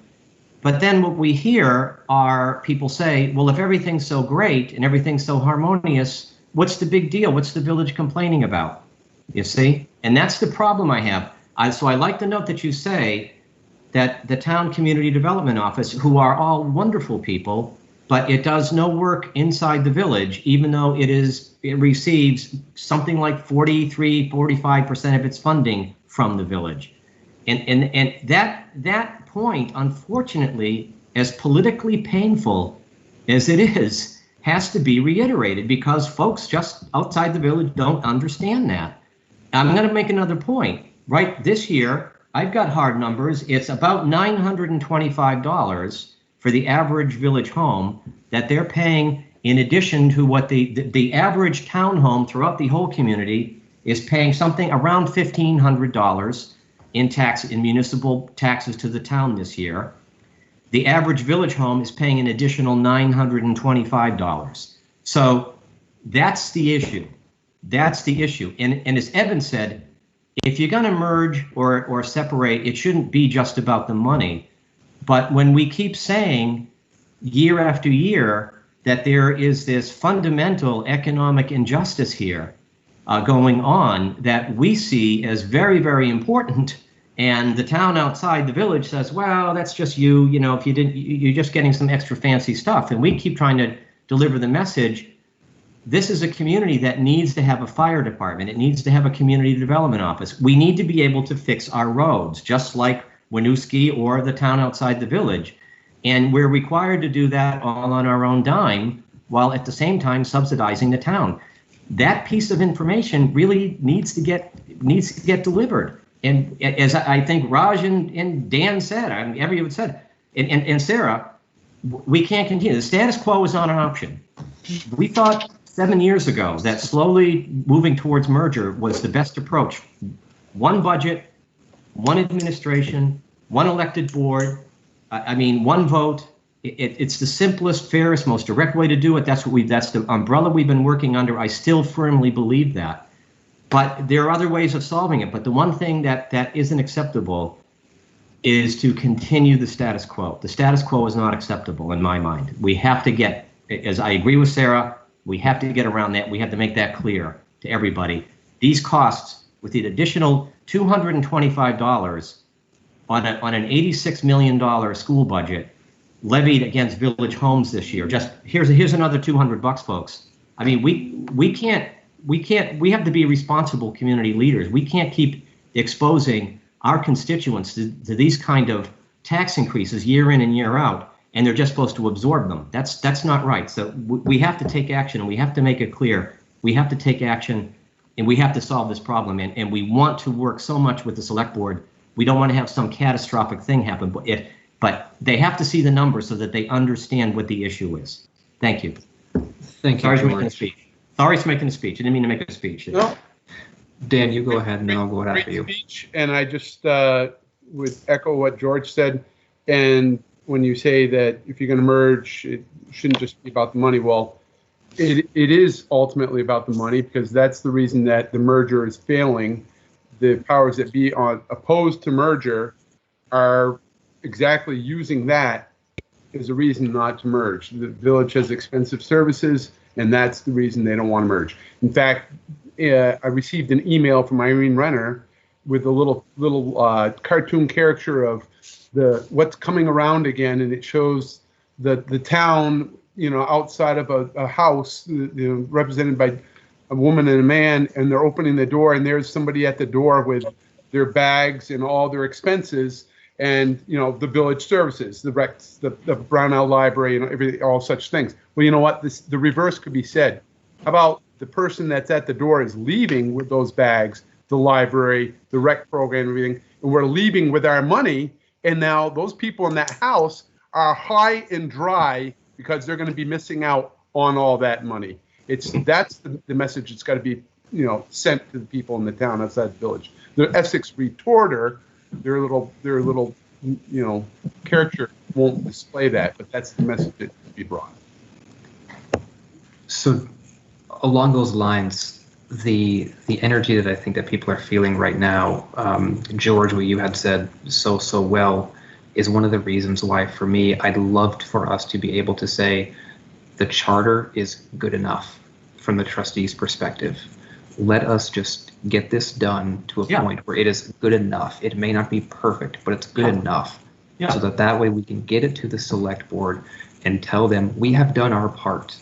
But then what we hear are people say, well, if everything's so great and everything's so harmonious, what's the big deal? What's the village complaining about? You see? And that's the problem I have. So I like the note that you say that the town community development office, who are all wonderful people, but it does no work inside the village, even though it receives something like 45% of its funding from the village. And that point, unfortunately, as politically painful as it is, has to be reiterated because folks just outside the village don't understand that. I'm going to make another point. Right this year, I've got hard numbers. It's about $925 for the average village home that they're paying, in addition to what the average townhome throughout the whole community is paying, something around $1,500. in municipal taxes to the town this year. The average village home is paying an additional $925. So that's the issue. That's the issue. And as Evan said, if you're going to merge or separate, it shouldn't be just about the money. But when we keep saying year after year that there is this fundamental economic injustice here going on that we see as very, very important, and the town outside the village says, well, that's just you know, if you didn't, you're just getting some extra fancy stuff. And we keep trying to deliver the message. This is a community that needs to have a fire department. It needs to have a community development office. We need to be able to fix our roads, just like Winooski or the town outside the village. And we're required to do that all on our own dime, while at the same time subsidizing the town. That piece of information really needs to get delivered. And as I think Raj and Dan said, I mean, everyone said, and Sarah, we can't continue. The status quo is not an option. We thought 7 years ago that slowly moving towards merger was the best approach. One budget, one administration, one elected board, one vote. It's the simplest, fairest, most direct way to do it. That's the umbrella we've been working under. I still firmly believe that. But there are other ways of solving it. But the one thing that isn't acceptable is to continue the status quo. The status quo is not acceptable in my mind. We have to get, as I agree with Sarah, we have to get around that. We have to make that clear to everybody. These costs, with the additional $225 on an $86 million school budget levied against village homes this year, just here's another $200, folks. I mean, we have to be responsible community leaders. We can't keep exposing our constituents to these kind of tax increases year in and year out, and they're just supposed to absorb them. That's not right. So we have to take action, and we have to make it clear. We have to take action, and we have to solve this problem. And we want to work so much with the select board. We don't want to have some catastrophic thing happen, but they have to see the numbers so that they understand what the issue is. Thank you. Thank you, Sorry for George. making a speech. Sorry for making a speech. I didn't mean to make a speech. No. Dan, you go ahead, and then I'll go after you. Speech, and I just would echo what George said. And when you say that if you're going to merge, it shouldn't just be about the money. Well, it is ultimately about the money, because that's the reason that the merger is failing. The powers that be opposed to merger are exactly using that as a reason not to merge. The village has expensive services, and that's the reason they don't want to merge. In fact, I received an email from Irene Renner with a little cartoon caricature of what's coming around again, and it shows the town, outside of a house, represented by a woman and a man, and they're opening the door, and there's somebody at the door with their bags and all their expenses, and the village services, the recs, the Brownell Library, and everything, all such things. Well, you know what? The reverse could be said. How about the person that's at the door is leaving with those bags, the library, the rec program, everything, and we're leaving with our money, and now those people in that house are high and dry because they're going to be missing out on all that money. That's the message that's got to be sent to the people in the town outside the village. The Essex Retorter, their little caricature won't display that, but that's the message that should be brought. So along those lines, the energy that I think that people are feeling right now, George, what you had said so well, is one of the reasons why, for me, I'd loved for us to be able to say the charter is good enough from the trustees' perspective. Let us just get this done to a point where it is good enough. It may not be perfect, but it's good enough. So that way we can get it to the select board and tell them, we have done our part.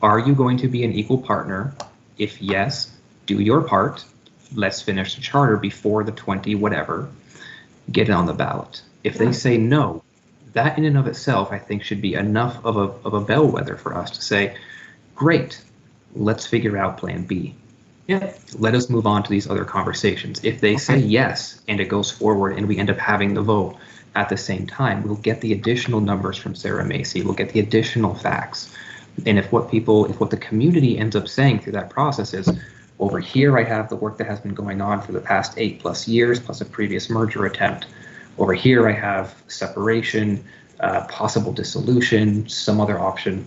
Are you going to be an equal partner? If yes, do your part. Let's finish the charter before the 20 whatever. Get it on the ballot. If they say no, that in and of itself, I think, should be enough of a bellwether for us to say, great, let's figure out plan B. Let us move on to these other conversations. If they say yes, and it goes forward, and we end up having the vote at the same time, we'll get the additional numbers from Sarah Macy. We'll get the additional facts. And if what the community ends up saying through that process is, Over here, I have the work that has been going on for the past 8+ years, plus a previous merger attempt. Over here, I have separation, possible dissolution, some other option.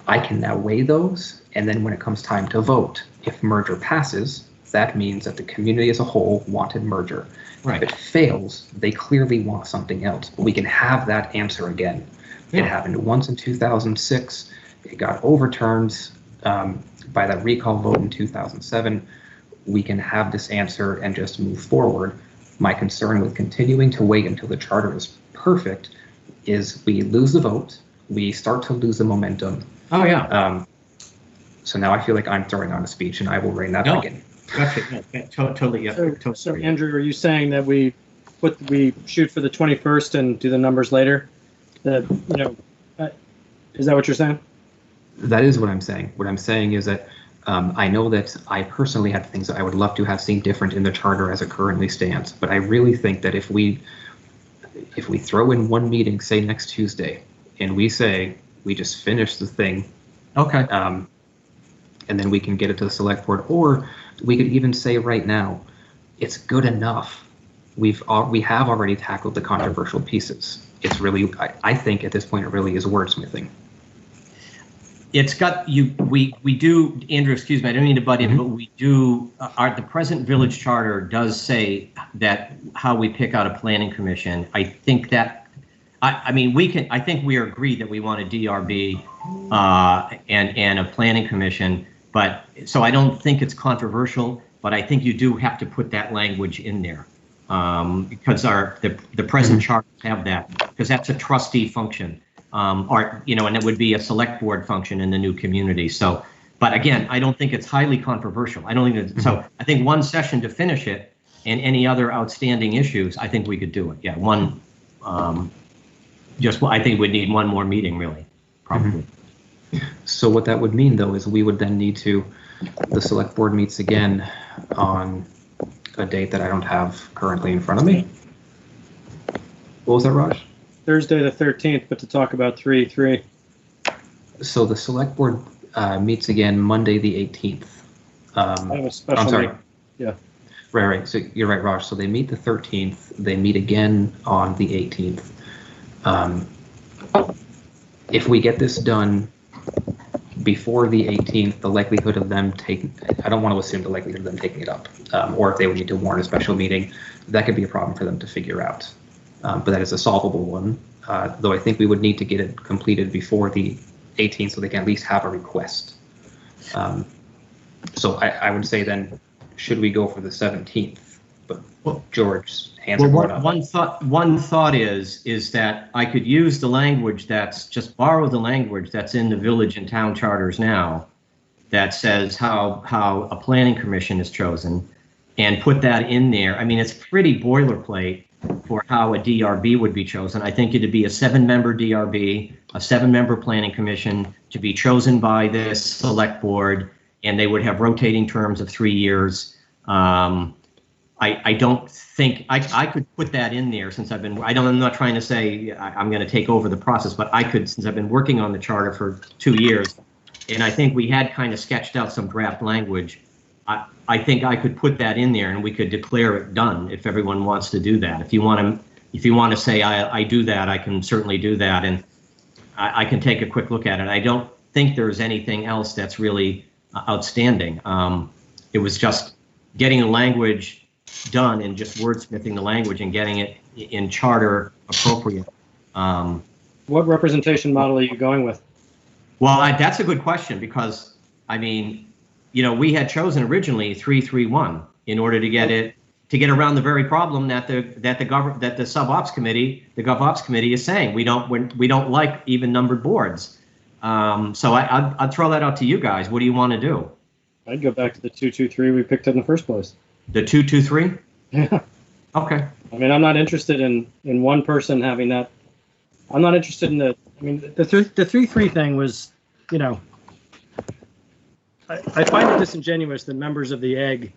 I can now weigh those, and then when it comes time to vote, if merger passes, that means that the community as a whole wanted merger. Right. If it fails, they clearly want something else, but we can have that answer again. Yeah. It happened once in 2006. It got overturned by that recall vote in 2007. We can have this answer and just move forward. My concern with continuing to wait until the charter is perfect is we lose the vote, we start to lose the momentum. Oh, yeah. So now I feel like I'm throwing on a speech, and I will rein that back in. Totally, yeah. Totally. So Andrew, are you saying that we shoot for the 21st and do the numbers later? That, is that what you're saying? That is what I'm saying. What I'm saying is that I know that I personally have things that I would love to have seen different in the charter as it currently stands. But I really think that if we throw in one meeting, say next Tuesday, and we say we just finish the thing, okay, and then we can get it to the select board, or we could even say right now, it's good enough. We have already tackled the controversial pieces. It's really, I think at this point, it really is wordsmithing. It's got we do, Andrew, excuse me, I don't mean to butt in, but we do, the present village charter does say that how we pick out a planning commission. I think that, I think we are agreed that we want a DRB and a planning commission, but, so I don't think it's controversial, but I think you do have to put that language in there. Because the present charters have that, because that's a trustee function. And it would be a select board function in the new community. So, but again, I don't think it's highly controversial. I don't think so. I think one session to finish it, and any other outstanding issues, I think we could do it. Yeah, one. I think we'd need one more meeting, really, probably. So what that would mean, though, is we would then need to. The select board meets again on a date that I don't have currently in front of me. What was that, Raj? Thursday the 13th, but to talk about 3-3. So the select board meets again Monday the 18th. I'm sorry. Meeting. Yeah. Right. So you're right, Raj. So they meet the 13th. They meet again on the 18th. If we get this done before the 18th, the likelihood of them taking, I don't want to assume the likelihood of them taking it up, or if they would need to warn a special meeting, that could be a problem for them to figure out. But that is a solvable one, though I think we would need to get it completed before the 18th so they can at least have a request. So I would say then, should we go for the 17th? But George's hands are going up. One thought is that I could use the language borrow the language that's in the village and town charters now that says how a planning commission is chosen and put that in there. I mean, it's pretty boilerplate for how a DRB would be chosen. I think it'd be a 7-member DRB, a 7-member planning commission to be chosen by this select board, and they would have rotating terms of 3 years. I don't think I could put that in there since I'm not trying to say I'm going to take over the process, but I could, since I've been working on the charter for 2 years, and I think we had kind of sketched out some draft language. I think I could put that in there and we could declare it done if everyone wants to do that. If you want to say I do that, I can certainly do that, and I can take a quick look at it. I don't think there's anything else that's really outstanding. It was just getting the language done and just wordsmithing the language and getting it in charter appropriate. What representation model are you going with? Well, that's a good question, because I mean, we had chosen originally 3-3-1 in order to get around the very problem that the sub-ops committee, the GovOps committee is saying we don't like even numbered boards. So I'd throw that out to you guys. What do you want to do? I'd go back to the 2-2-3 we picked in the first place. The 2-2-3? Yeah. Okay. I mean, I'm not interested in one person having that. I'm not interested in the 3-3 thing was, I find it disingenuous that members of the egg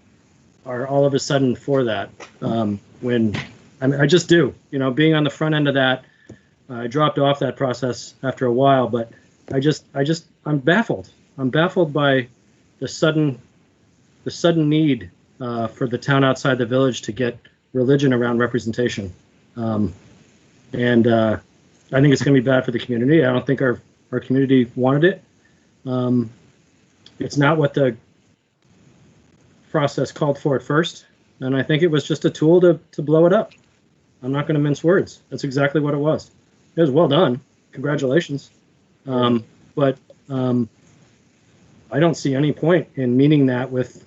are all of a sudden for that. I just do. Being on the front end of that, I dropped off that process after a while, but I'm baffled. I'm baffled by the sudden sudden need for the town outside the village to get religion around representation. And I think it's going to be bad for the community. I don't think our community wanted it. It's not what the process called for at first. And I think it was just a tool to blow it up. I'm not going to mince words. That's exactly what it was. It was well done. Congratulations. But I don't see any point in meeting that with,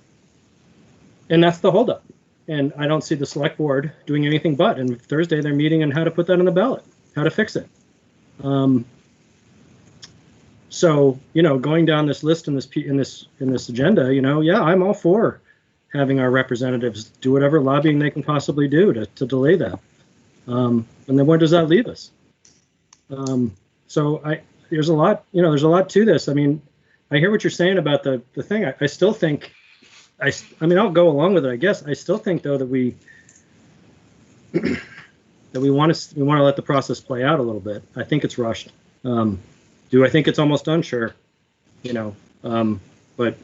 and that's the holdup. And I don't see the select board doing anything but. And Thursday they're meeting on how to put that on the ballot, how to fix it. So, you know, going down this list in this agenda, you know, yeah, I'm all for having our representatives do whatever lobbying they can possibly do to delay that. And then where does that leave us? So there's a lot, you know, there's a lot to this. I mean, I hear what you're saying about the thing. I still think, I mean, I'll go along with it, I guess. I still think, though, that we want to let the process play out a little bit. I think it's rushed. Do I think it's almost done? Sure. You know, but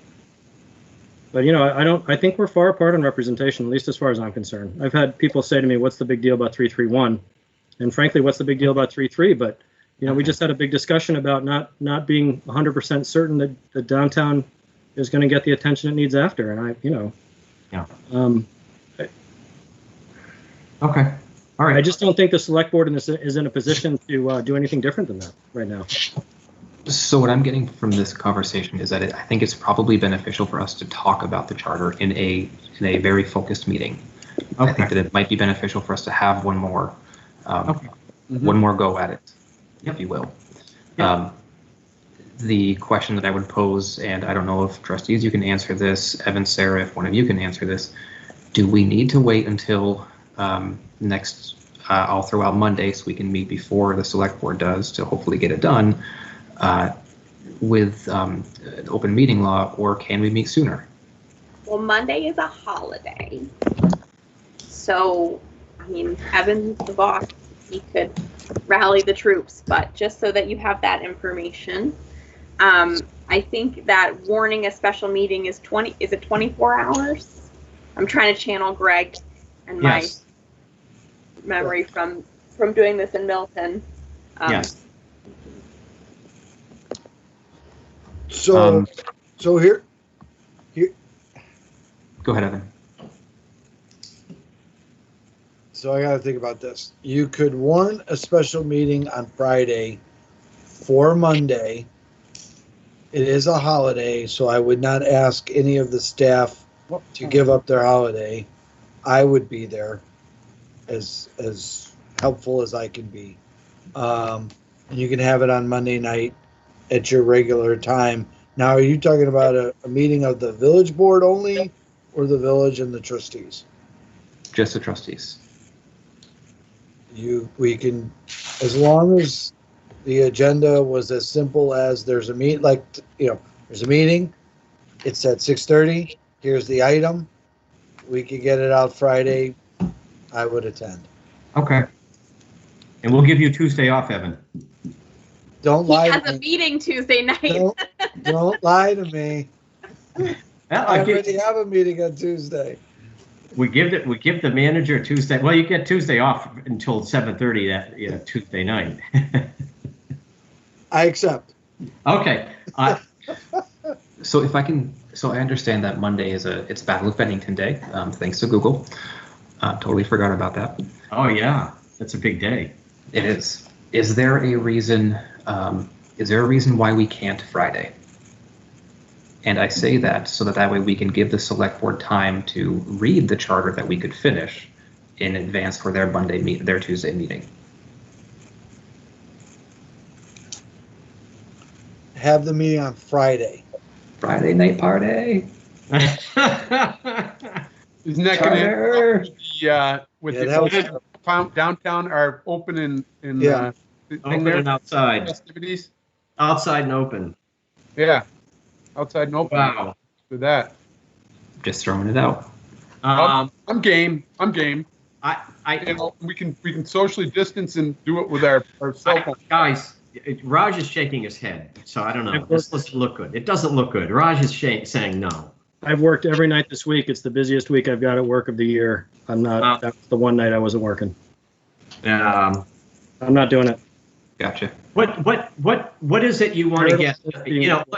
you know, I think we're far apart on representation, at least as far as I'm concerned. I've had people say to me, "What's the big deal about 331?" And frankly, what's the big deal about 3.3? But you know, we just had a big discussion about not being 100% certain that the downtown is going to get the attention it needs after. And Yeah. Okay. All right. I just don't think the select board is in a position to do anything different than that right now. So what I'm getting from this conversation is that I think it's probably beneficial for us to talk about the charter in a very focused meeting. Okay. I think that it might be beneficial for us to have one more go at it, if you will. Yep. The question that I would pose, and I don't know if trustees you can answer this, Evan, Sarah, if one of you can answer this, do we need to wait until next, I'll throw out Monday so we can meet before the select board does to hopefully get it done with open meeting law, or can we meet sooner? Well, Monday is a holiday. So, I mean, Evan's the boss. He could rally the troops, but just so that you have that information, I think that warning a special meeting is 24 hours? I'm trying to channel Greg and my memory from doing this in Milton. Yes. So here. Go ahead, Evan. So I got to think about this. You could warn a special meeting on Friday for Monday. It is a holiday, so I would not ask any of the staff to give up their holiday. I would be there as helpful as I can be. And you can have it on Monday night at your regular time. Now, are you talking about a meeting of the village board only, or the village and the trustees? Just the trustees. We can, as long as the agenda was as simple as there's a meet, like, you know, there's a meeting, it's at 6:30, here's the item, we could get it out Friday, I would attend. Okay. And we'll give you Tuesday off, Evan. Don't He lie has to a me. meeting Tuesday night. Don't lie to me. I already have a meeting on Tuesday. We give the manager Tuesday. Well, you get Tuesday off until 7:30 that Tuesday night. I accept. Okay. So I understand that Monday it's Battle of Bennington Day. Thanks to Google. Totally forgot about that. Oh yeah, that's a big day. It is. Is there a reason? Is there a reason why we can't Friday? And I say that so that way we can give the select board time to read the charter that we could finish in advance for their their Tuesday meeting. Have the meeting on Friday. Friday night party. Isn't that going to with the downtown are open in open and outside festivities? Outside and open. Yeah. Outside and open. Wow. For that. Just throwing it out. I'm game. We can socially distance and do it with our cell phone. Guys, Raj is shaking his head, so I don't know. This doesn't look good. It doesn't look good. Raj is saying no. I've worked every night this week. It's the busiest week I've got at work of the year. That's the one night I wasn't working. I'm not doing it. Gotcha. What is it you want to get?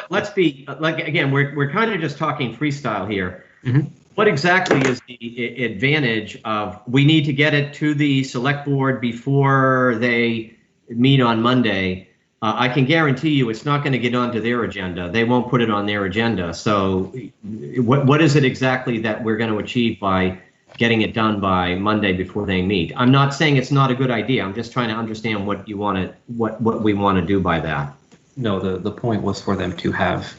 Let's be like, again, we're kind of just talking freestyle here. Mm-hmm. What exactly is the advantage of, we need to get it to the select board before they meet on Monday? I can guarantee you it's not going to get onto their agenda. They won't put it on their agenda. So what is it exactly that we're going to achieve by getting it done by Monday before they meet? I'm not saying it's not a good idea. I'm just trying to understand what you want to, what we want to do by that. No, the point was for them to have,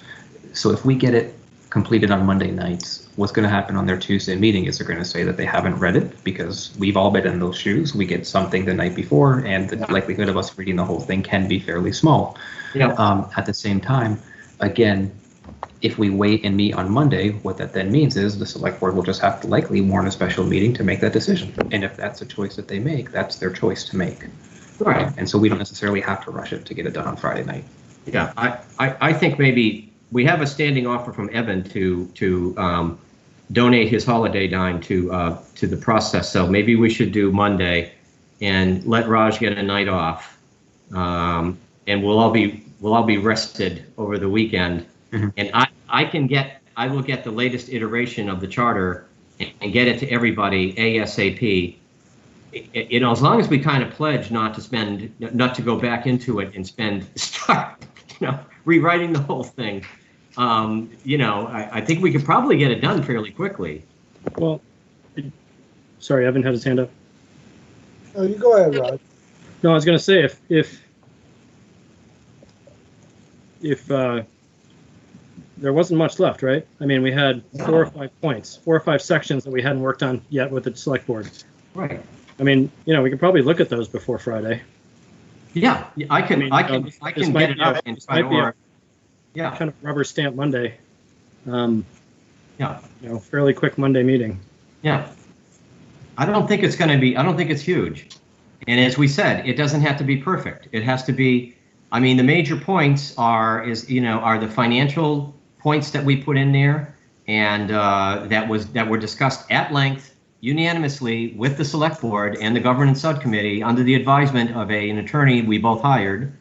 so if we get it completed on Monday nights, what's going to happen on their Tuesday meeting is they're going to say that they haven't read it, because we've all been in those shoes. We get something the night before, and the likelihood of us reading the whole thing can be fairly small. Yeah. At the same time, again, if we wait and meet on Monday, what that then means is the select board will just have to likely warn a special meeting to make that decision. And if that's a choice that they make, that's their choice to make. Right. And so we don't necessarily have to rush it to get it done on Friday night. Yeah, I think maybe we have a standing offer from Evan to donate his holiday dime to the process. So maybe we should do Monday and let Raj get a night off, and we'll all be rested over the weekend. Mm-hmm. And I will get the latest iteration of the charter and get it to everybody ASAP. As long as we kind of pledge not to go back into it and start rewriting the whole thing. I think we could probably get it done fairly quickly. Well, sorry, Evan had his hand up. Oh, you go ahead, Rod. No, I was going to say if there wasn't much left, right? I mean, we had 4 or 5 points, 4 or 5 sections that we hadn't worked on yet with the select board. Right. I mean, we could probably look at those before Friday. Yeah, I can get it up in Friday. Yeah, kind of rubber stamp Monday. Yeah. Fairly quick Monday meeting. Yeah. I don't think it's huge. And as we said, it doesn't have to be perfect. It has to be, the major points are the financial points that we put in there, and that were discussed at length unanimously with the select board and the governance subcommittee under the advisement of an attorney we both hired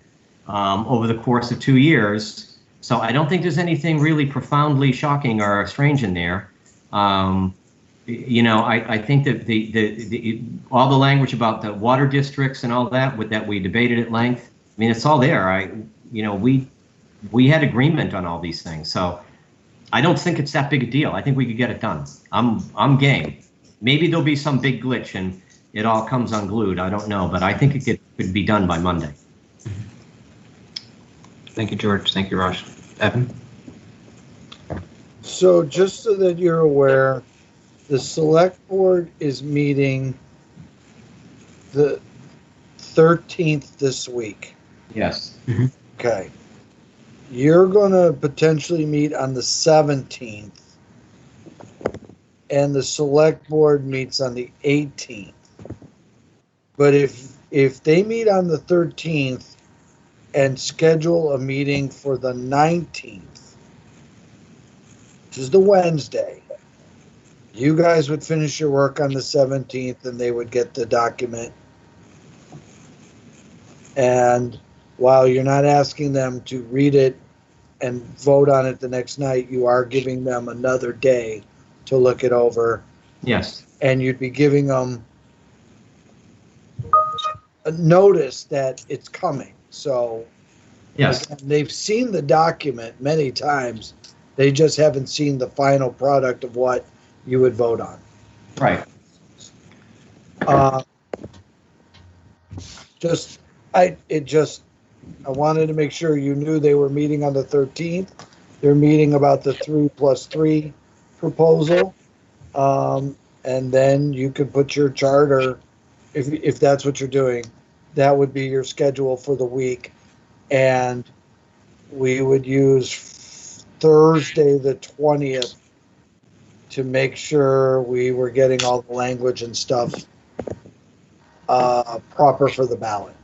over the course of 2 years. So I don't think there's anything really profoundly shocking or strange in there. I think that all the language about the water districts and all that we debated at length, it's all there. We had agreement on all these things. So I don't think it's that big a deal. I think we could get it done. I'm game. Maybe there'll be some big glitch and it all comes unglued. I don't know, but I think it could be done by Monday. Thank you, George. Thank you, Raj. Evan? So just so that you're aware, the select board is meeting the 13th this week. Yes. Mm-hmm. Okay. You're going to potentially meet on the 17th. And the select board meets on the 18th. But if they meet on the 13th and schedule a meeting for the 19th, which is the Wednesday, you guys would finish your work on the 17th and they would get the document. And while you're not asking them to read it and vote on it the next night, you are giving them another day to look it over. Yes. And you'd be giving them a notice that it's coming. So yes, again, they've seen the document many times. They just haven't seen the final product of what you would vote on. Right. I wanted to make sure you knew they were meeting on the 13th. They're meeting about the 3+3 proposal, and then you could put your charter, if that's what you're doing, that would be your schedule for the week, and we would use Thursday the 20th to make sure we were getting all the language and stuff proper for the ballot.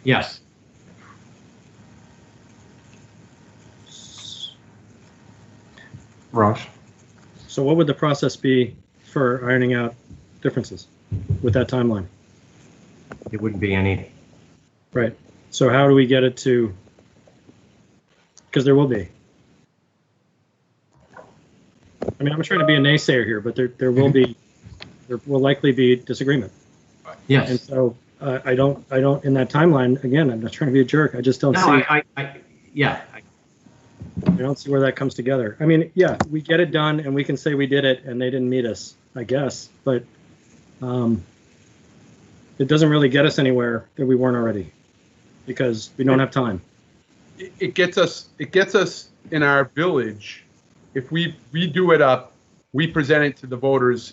Yes. Raj? So what would the process be for ironing out differences with that timeline? It wouldn't be any. Right. So how do we get it to, because there will be. I mean, I'm trying to be a naysayer here, but there will be, there will likely be disagreement. Yes. And so I don't, in that timeline, again, I'm not trying to be a jerk. I just don't see. Yeah. I don't see where that comes together. I mean, yeah, we get it done and we can say we did it and they didn't meet us, I guess, but it doesn't really get us anywhere that we weren't already because we don't have time. It gets us in our village. If we do it up, we present it to the voters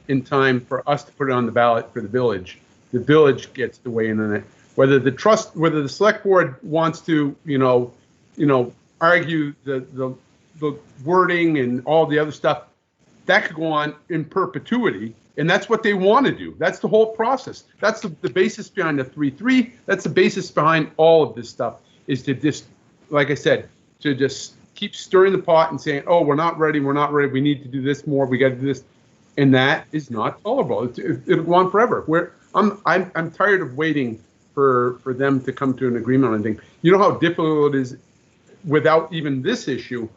in time for us to put it on the ballot for the village. The village gets to weigh in on it. Whether the select board wants to, argue the wording and all the other stuff, that could go on in perpetuity, and that's what they want to do. That's the whole process. That's the basis behind the 3-3. That's the basis behind all of this stuff, is to just, like I said, to just keep stirring the pot and saying, oh, we're not ready, we need to do this more, we got to do this, and that is not tolerable. It'll go on forever. I'm tired of waiting for them to come to an agreement on anything. You know how difficult it is without even this issue,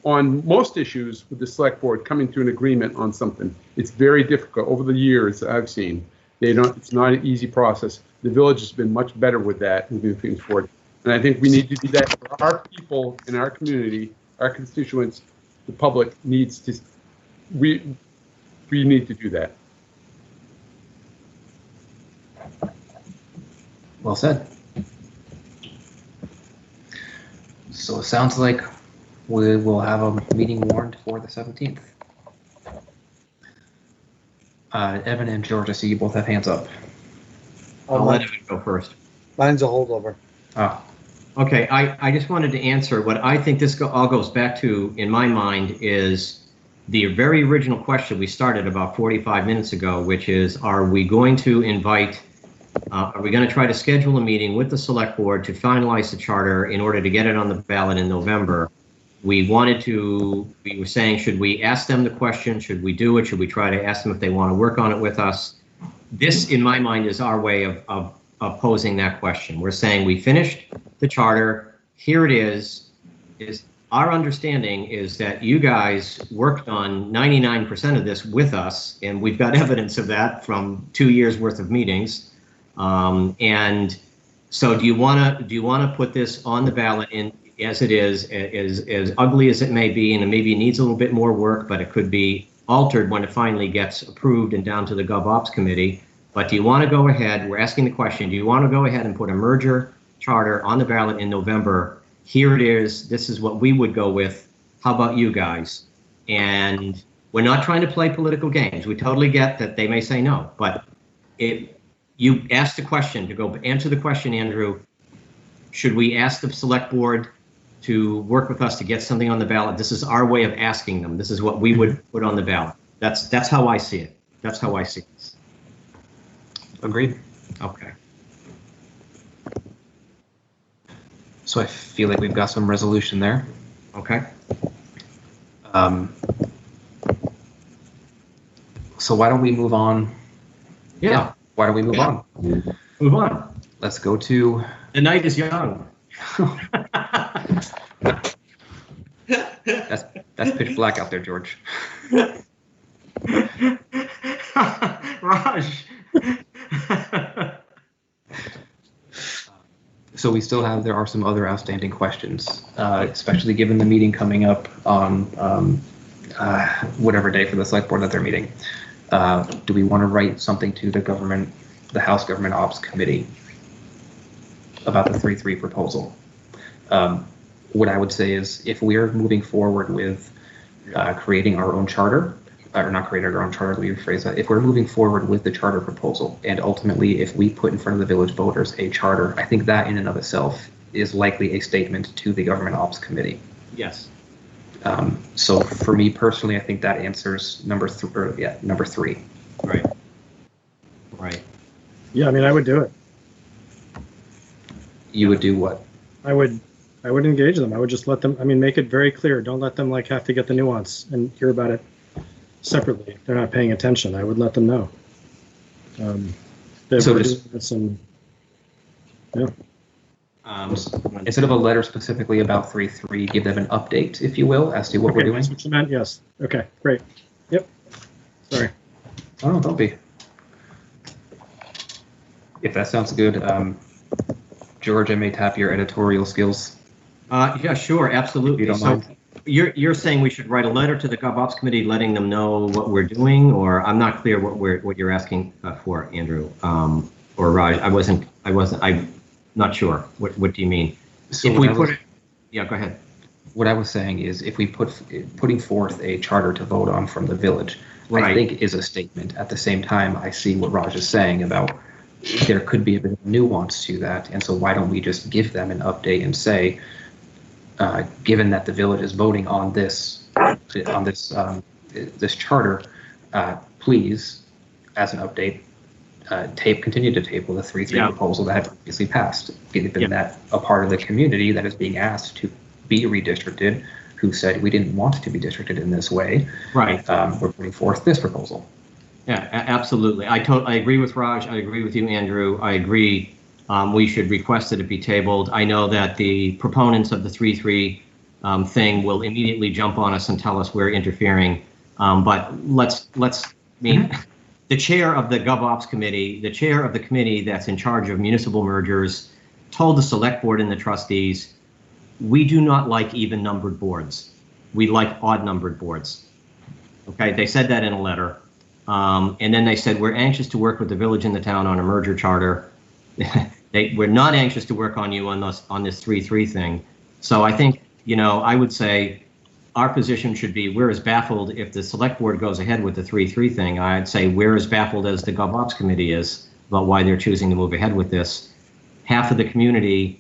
on most issues with the select board coming to an agreement on something. It's very difficult. Over the years I've seen, it's not an easy process. The village has been much better with that, moving things forward. And I think we need to do that for our people in our community, our constituents. The public needs to, we need to do that. Well said. So it sounds like we will have a meeting warned for the 17th. Evan and George, I see you both have hands up. I'll let Evan go first. Mine's a holdover. Oh. Okay, I just wanted to answer what I think this all goes back to, in my mind, is the very original question we started about 45 minutes ago, which is, are we going to try to schedule a meeting with the select board to finalize the charter in order to get it on the ballot in November? We were saying, should we ask them the question? Should we do it? Should we try to ask them if they want to work on it with us? This, in my mind, is our way of posing that question. We're saying we finished the charter. Here it is our understanding is that you guys worked on 99% of this with us, and we've got evidence of that from 2 years worth of meetings. And so do you want to put this on the ballot in as it is, as ugly as it may be, and it maybe needs a little bit more work, but it could be altered when it finally gets approved and down to the GovOps committee. But do you want to go ahead, we're asking the question, do you want to go ahead and put a merger charter on the ballot in November? Here it is, this is what we would go with. How about you guys? And we're not trying to play political games. We totally get that they may say no, but you asked the question, to go answer the question, Andrew, should we ask the select board to work with us to get something on the ballot? This is our way of asking them. This is what we would put on the ballot. That's how I see it. That's how I see this. Agreed. Okay. So I feel like we've got some resolution there. Okay. So why don't we move on? Yeah. Why don't we move on? Move on. Let's go to... The night is young. That's pitch black out there, George. Raj. So we still have, there are some other outstanding questions, especially given the meeting coming up on whatever day for the select board that they're meeting. Do we want to write something to the House Government Ops Committee about the 3-3 proposal? What I would say is, if we're moving forward with creating our own charter, or not creating our own charter, let me rephrase that. If we're moving forward with the charter proposal, and ultimately if we put in front of the village voters a charter, I think that in and of itself is likely a statement to the Government Ops Committee. Yes. So for me personally, I think that answers number 3. Right. Right. Yeah, I mean, I would do it. You would do what? I would engage them. I would just let them, I mean, make it very clear. Don't let them have to get the nuance and hear about it separately. If they're not paying attention, I would let them know. So we're just- doing some, yeah. Instead of a letter specifically about 3.3, give them an update, if you will, as to what we're doing. That's what you meant? Yes. Okay, great. Yep. Sorry. Oh, no, don't be. If that sounds good, George, I may tap your editorial skills. Yeah, sure, absolutely. You don't So mind? you're saying we should write a letter to the GovOps committee letting them know what we're doing, or I'm not clear what you're asking for, Andrew, or Raj. I'm not sure. What do you mean? So If we put it, yeah, go ahead. What I was saying is, if we putting forth a charter to vote on from the village, I Right. think is a statement. At the same time, I see what Raj is saying about there could be a bit of nuance to that, and so why don't we just give them an update and say, given that the village is voting on this this charter, please, as an update, continue to table the 3.3 proposal that had previously passed, given that a part of the community that is being asked to be redistricted, who said we didn't want to be districted in this way, right? We're putting forth this proposal. Yeah, absolutely. I agree with Raj. I agree with you, Andrew. I agree. We should request that it be tabled. I know that the proponents of the 3.3 thing will immediately jump on us and tell us we're interfering. But let's. I mean, the chair of the GovOps committee, the chair of the committee that's in charge of municipal mergers, told the select board and the trustees, we do not like even numbered boards. We like odd numbered boards. Okay, they said that in a letter. And then they said, we're anxious to work with the village and the town on a merger charter. We're not anxious to work on you on this 3.3 thing. So I think, I would say our position should be, we're as baffled if the select board goes ahead with the 3.3 thing. I'd say we're as baffled as the GovOps committee is about why they're choosing to move ahead with this. Half of the community,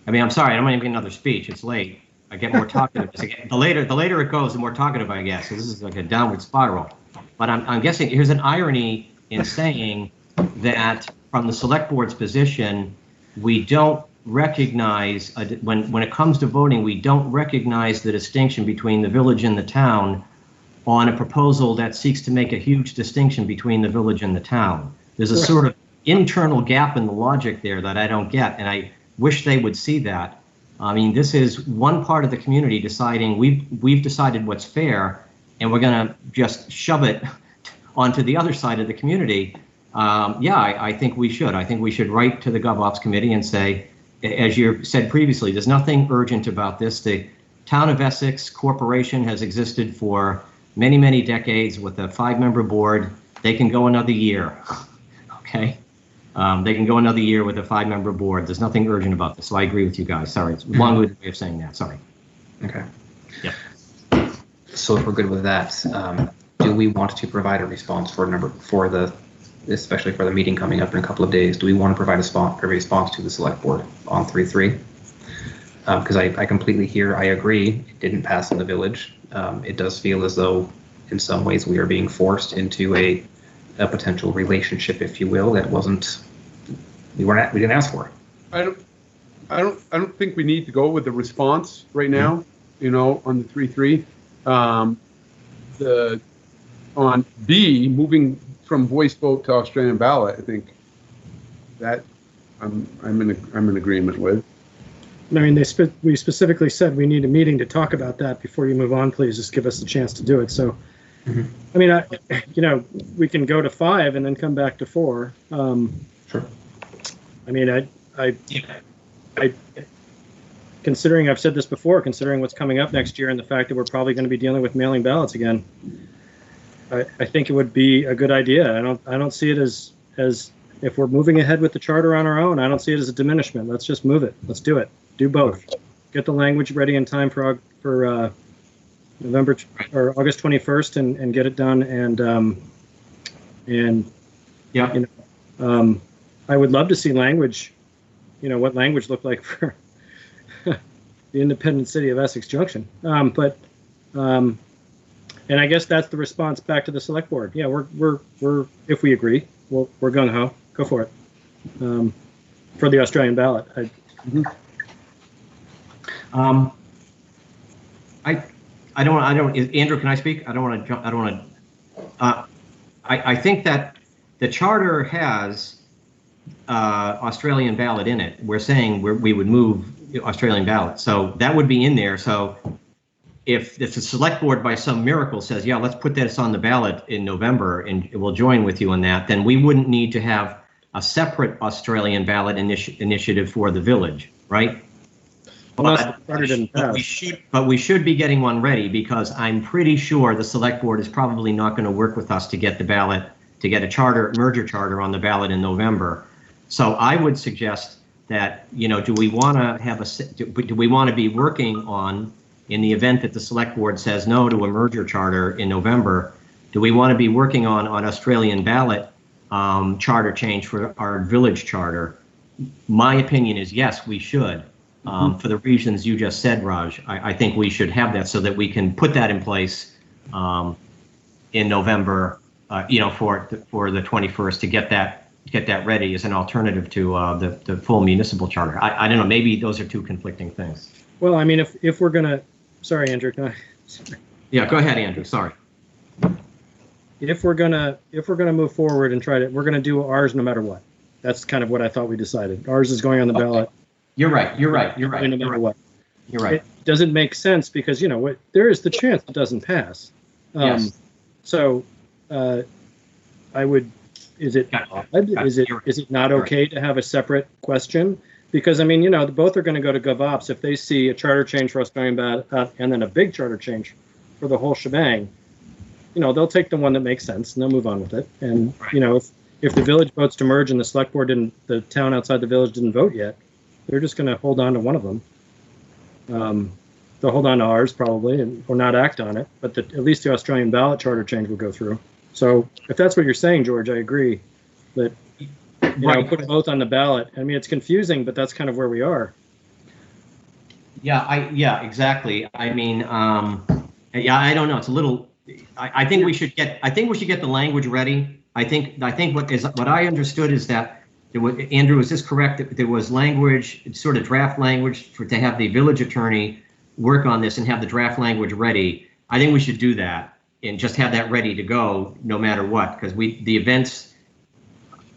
I'm sorry, I'm not even getting another speech. It's late. I get more talkative. The later it goes, the more talkative I get. So this is like a downward spiral. But I'm guessing here's an irony in saying that from the select board's position, we don't recognize, when it comes to voting, we don't recognize the distinction between the village and the town on a proposal that seeks to make a huge distinction between the village and the town. There's a sort of internal gap in the logic there that I don't get, and I wish they would see that. I mean, this is one part of the community deciding we've decided what's fair, and we're going to just shove it onto the other side of the community. I think we should. I think we should write to the GovOps committee and say, as you said previously, there's nothing urgent about this. The town of Essex Corporation has existed for many, many decades with a 5-member board. They can go another year, okay? They can go another year with a 5-member board. There's nothing urgent about this. So I agree with you guys. Sorry, it's a long-winded way of saying that. Sorry. Okay. Yeah. So if we're good with that, do we want to provide a response especially for the meeting coming up in a couple of days? Do we want to provide a response to the select board on 3.3? Because I completely hear, I agree, it didn't pass in the village. It does feel as though, in some ways, we are being forced into a potential relationship, if you will, that we didn't ask for. I don't think we need to go with the response right now. On the 3.3. On B, moving from voice vote to Australian ballot, I think that I'm in agreement with. I mean, we specifically said we need a meeting to talk about that before you move on. Please just give us a chance to do it. So, I mean, we can go to 5 and then come back to 4. Sure. I mean, I considering, I've said this before, considering what's coming up next year and the fact that we're probably going to be dealing with mailing ballots again, I think it would be a good idea. I don't see it as if we're moving ahead with the charter on our own, I don't see it as a diminishment. Let's just move it. Let's do it. Do both. Get the language ready in time for November or August 21st and get it done. I would love to see language, what language looked like for the independent city of Essex Junction. And I guess that's the response back to the select board. Yeah, we're if we agree, we're gung ho. Go for it. For the Australian ballot. I don't. Andrew, can I speak? I don't want to I think that the charter has Australian ballot in it. We're saying we would move Australian ballot. So that would be in there. So if the select board by some miracle says, yeah, let's put this on the ballot in November and we'll join with you on that, then we wouldn't need to have a separate Australian ballot initiative for the village, right? But we should be getting one ready, because I'm pretty sure the select board is probably not going to work with us to get the ballot, to get a merger charter on the ballot in November. So I would suggest that, do we want to have do we want to be working on, in the event that the select board says no to a merger charter in November, do we want to be working on Australian ballot charter change for our village charter? My opinion is yes, we should. For the reasons you just said, Raj, I think we should have that so that we can put that in place in November, for the 21st, to get that ready as an alternative to the full municipal charter. I don't know, maybe those are two conflicting things. Well, I mean, if we're gonna, sorry, Andrew, can I? Sorry. Yeah, go ahead, Andrew. Sorry. If we're gonna move forward and we're gonna do ours no matter what. That's kind of what I thought we decided. Ours is going on the ballot. You're right. No matter what. You're right. It doesn't make sense because there is the chance it doesn't pass. Yes. So, I would. Is it odd? Is it not okay to have a separate question? Because I mean, both are going to go to GovOps. If they see a charter change for Australian ballot and then a big charter change for the whole shebang, they'll take the one that makes sense and they'll move on with it. And right. If the village votes to merge and the select board the town outside the village didn't vote yet, they're just going to hold on to one of them. They'll hold on to ours probably or not act on it, but at least the Australian ballot charter change will go through. So if that's what you're saying, George, I agree that put both on the ballot. I mean, it's confusing, but that's kind of where we are. Yeah, exactly. I mean, I don't know. It's a little. I think we should get the language ready. I think what I understood is that Andrew, is this correct? That there was language, sort of draft language, to have the village attorney work on this and have the draft language ready. I think we should do that and just have that ready to go no matter what, because the events,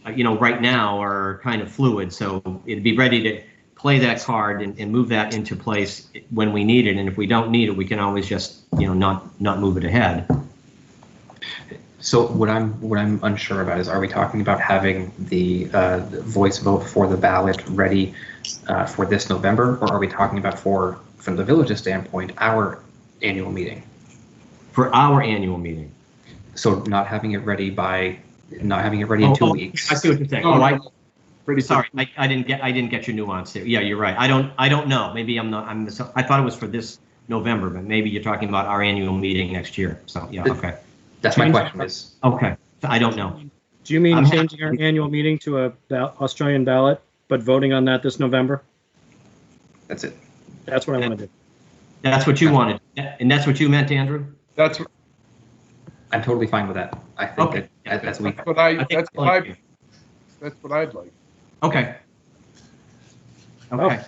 right now are kind of fluid. So it'd be ready to play that card and move that into place when we need it. And if we don't need it, we can always just, not move it ahead. So what I'm unsure about is, are we talking about having the voice vote for the ballot ready for this November, or are we talking about from the village's standpoint, our annual meeting? For our annual meeting. So not having it ready in 2 weeks. I see what you're saying. Sorry, I didn't get your nuance there. Yeah, you're right. I don't know. Maybe I thought it was for this November, but maybe you're talking about our annual meeting next year. So yeah, okay. That's my question. Is okay. I don't know. Do you mean changing our annual meeting to a Australian ballot, but voting on that this November? That's it. That's what I want to do. That's what you wanted, and that's what you meant, Andrew. I'm totally fine with that. I think that's what I'd like. Okay. Okay.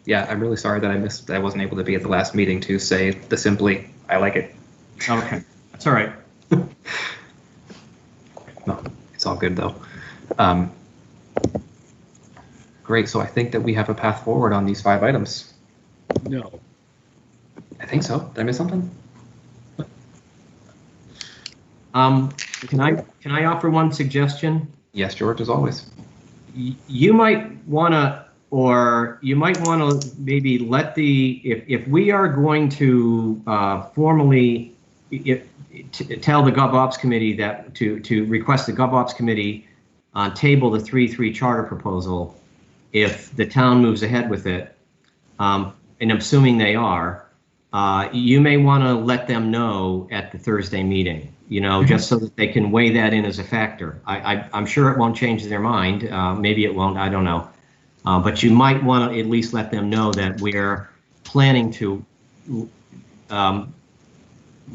Yeah, I'm really sorry that I wasn't able to be at the last meeting to say simply, I like it. Okay, that's all right. No, it's all good though. Great, so I think that we have a path forward on these 5 items. No. I think so. Did I miss something? Can I offer one suggestion? Yes, George, as always. You might want to maybe let if we are going to formally tell the GovOps committee that to request the GovOps committee table the 3-3 charter proposal if the town moves ahead with it, and I'm assuming they are, you may want to let them know at the Thursday meeting, just so that they can weigh that in as a factor. I'm sure it won't change their mind. Maybe it won't, I don't know. But you might want to at least let them know that we're planning to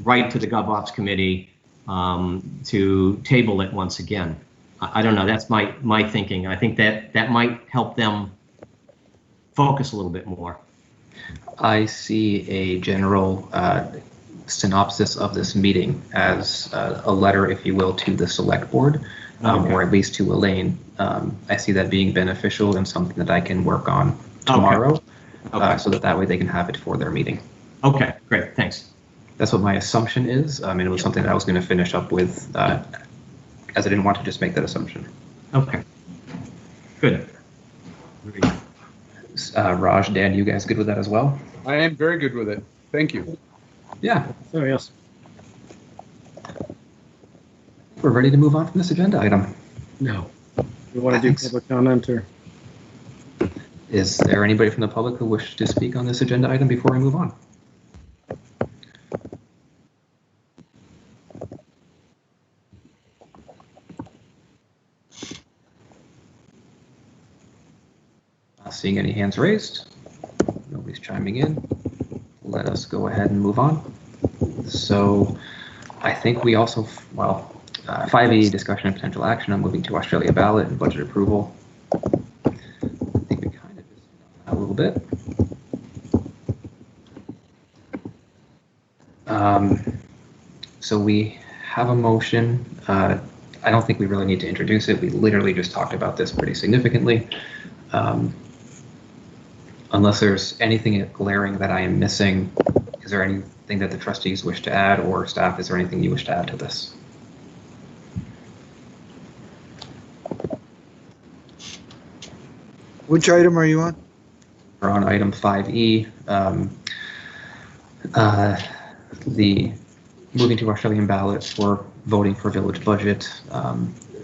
write to the GovOps committee to table it once again. I don't know, that's my thinking. I think that might help them focus a little bit more. I see a general synopsis of this meeting as a letter, if you will, to the select board, or at least to Elaine. I see that being beneficial and something that I can work on tomorrow, so that way they can have it for their meeting. Okay, great, thanks. That's what my assumption is. I mean, it was something that I was going to finish up with, as I didn't want to just make that assumption. Okay, good. Raj, Dan, you guys good with that as well? I am very good with it. Thank you. Yeah. Oh, yes. We're ready to move on from this agenda item. No. You want to do public comment, or? Is there anybody from the public who wishes to speak on this agenda item before we move on? Not seeing any hands raised. Nobody's chiming in. Let us go ahead and move on. So I think we also, 5E, discussion and potential action on moving to Australia ballot and budget approval. I think we kind of just a little bit. So we have a motion. I don't think we really need to introduce it. We literally just talked about this pretty significantly. Unless there's anything glaring that I am missing, is there anything that the trustees wish to add, or staff, is there anything you wish to add to this? Which item are you on? We're on item 5E, the moving to Australian ballot for voting for village budget.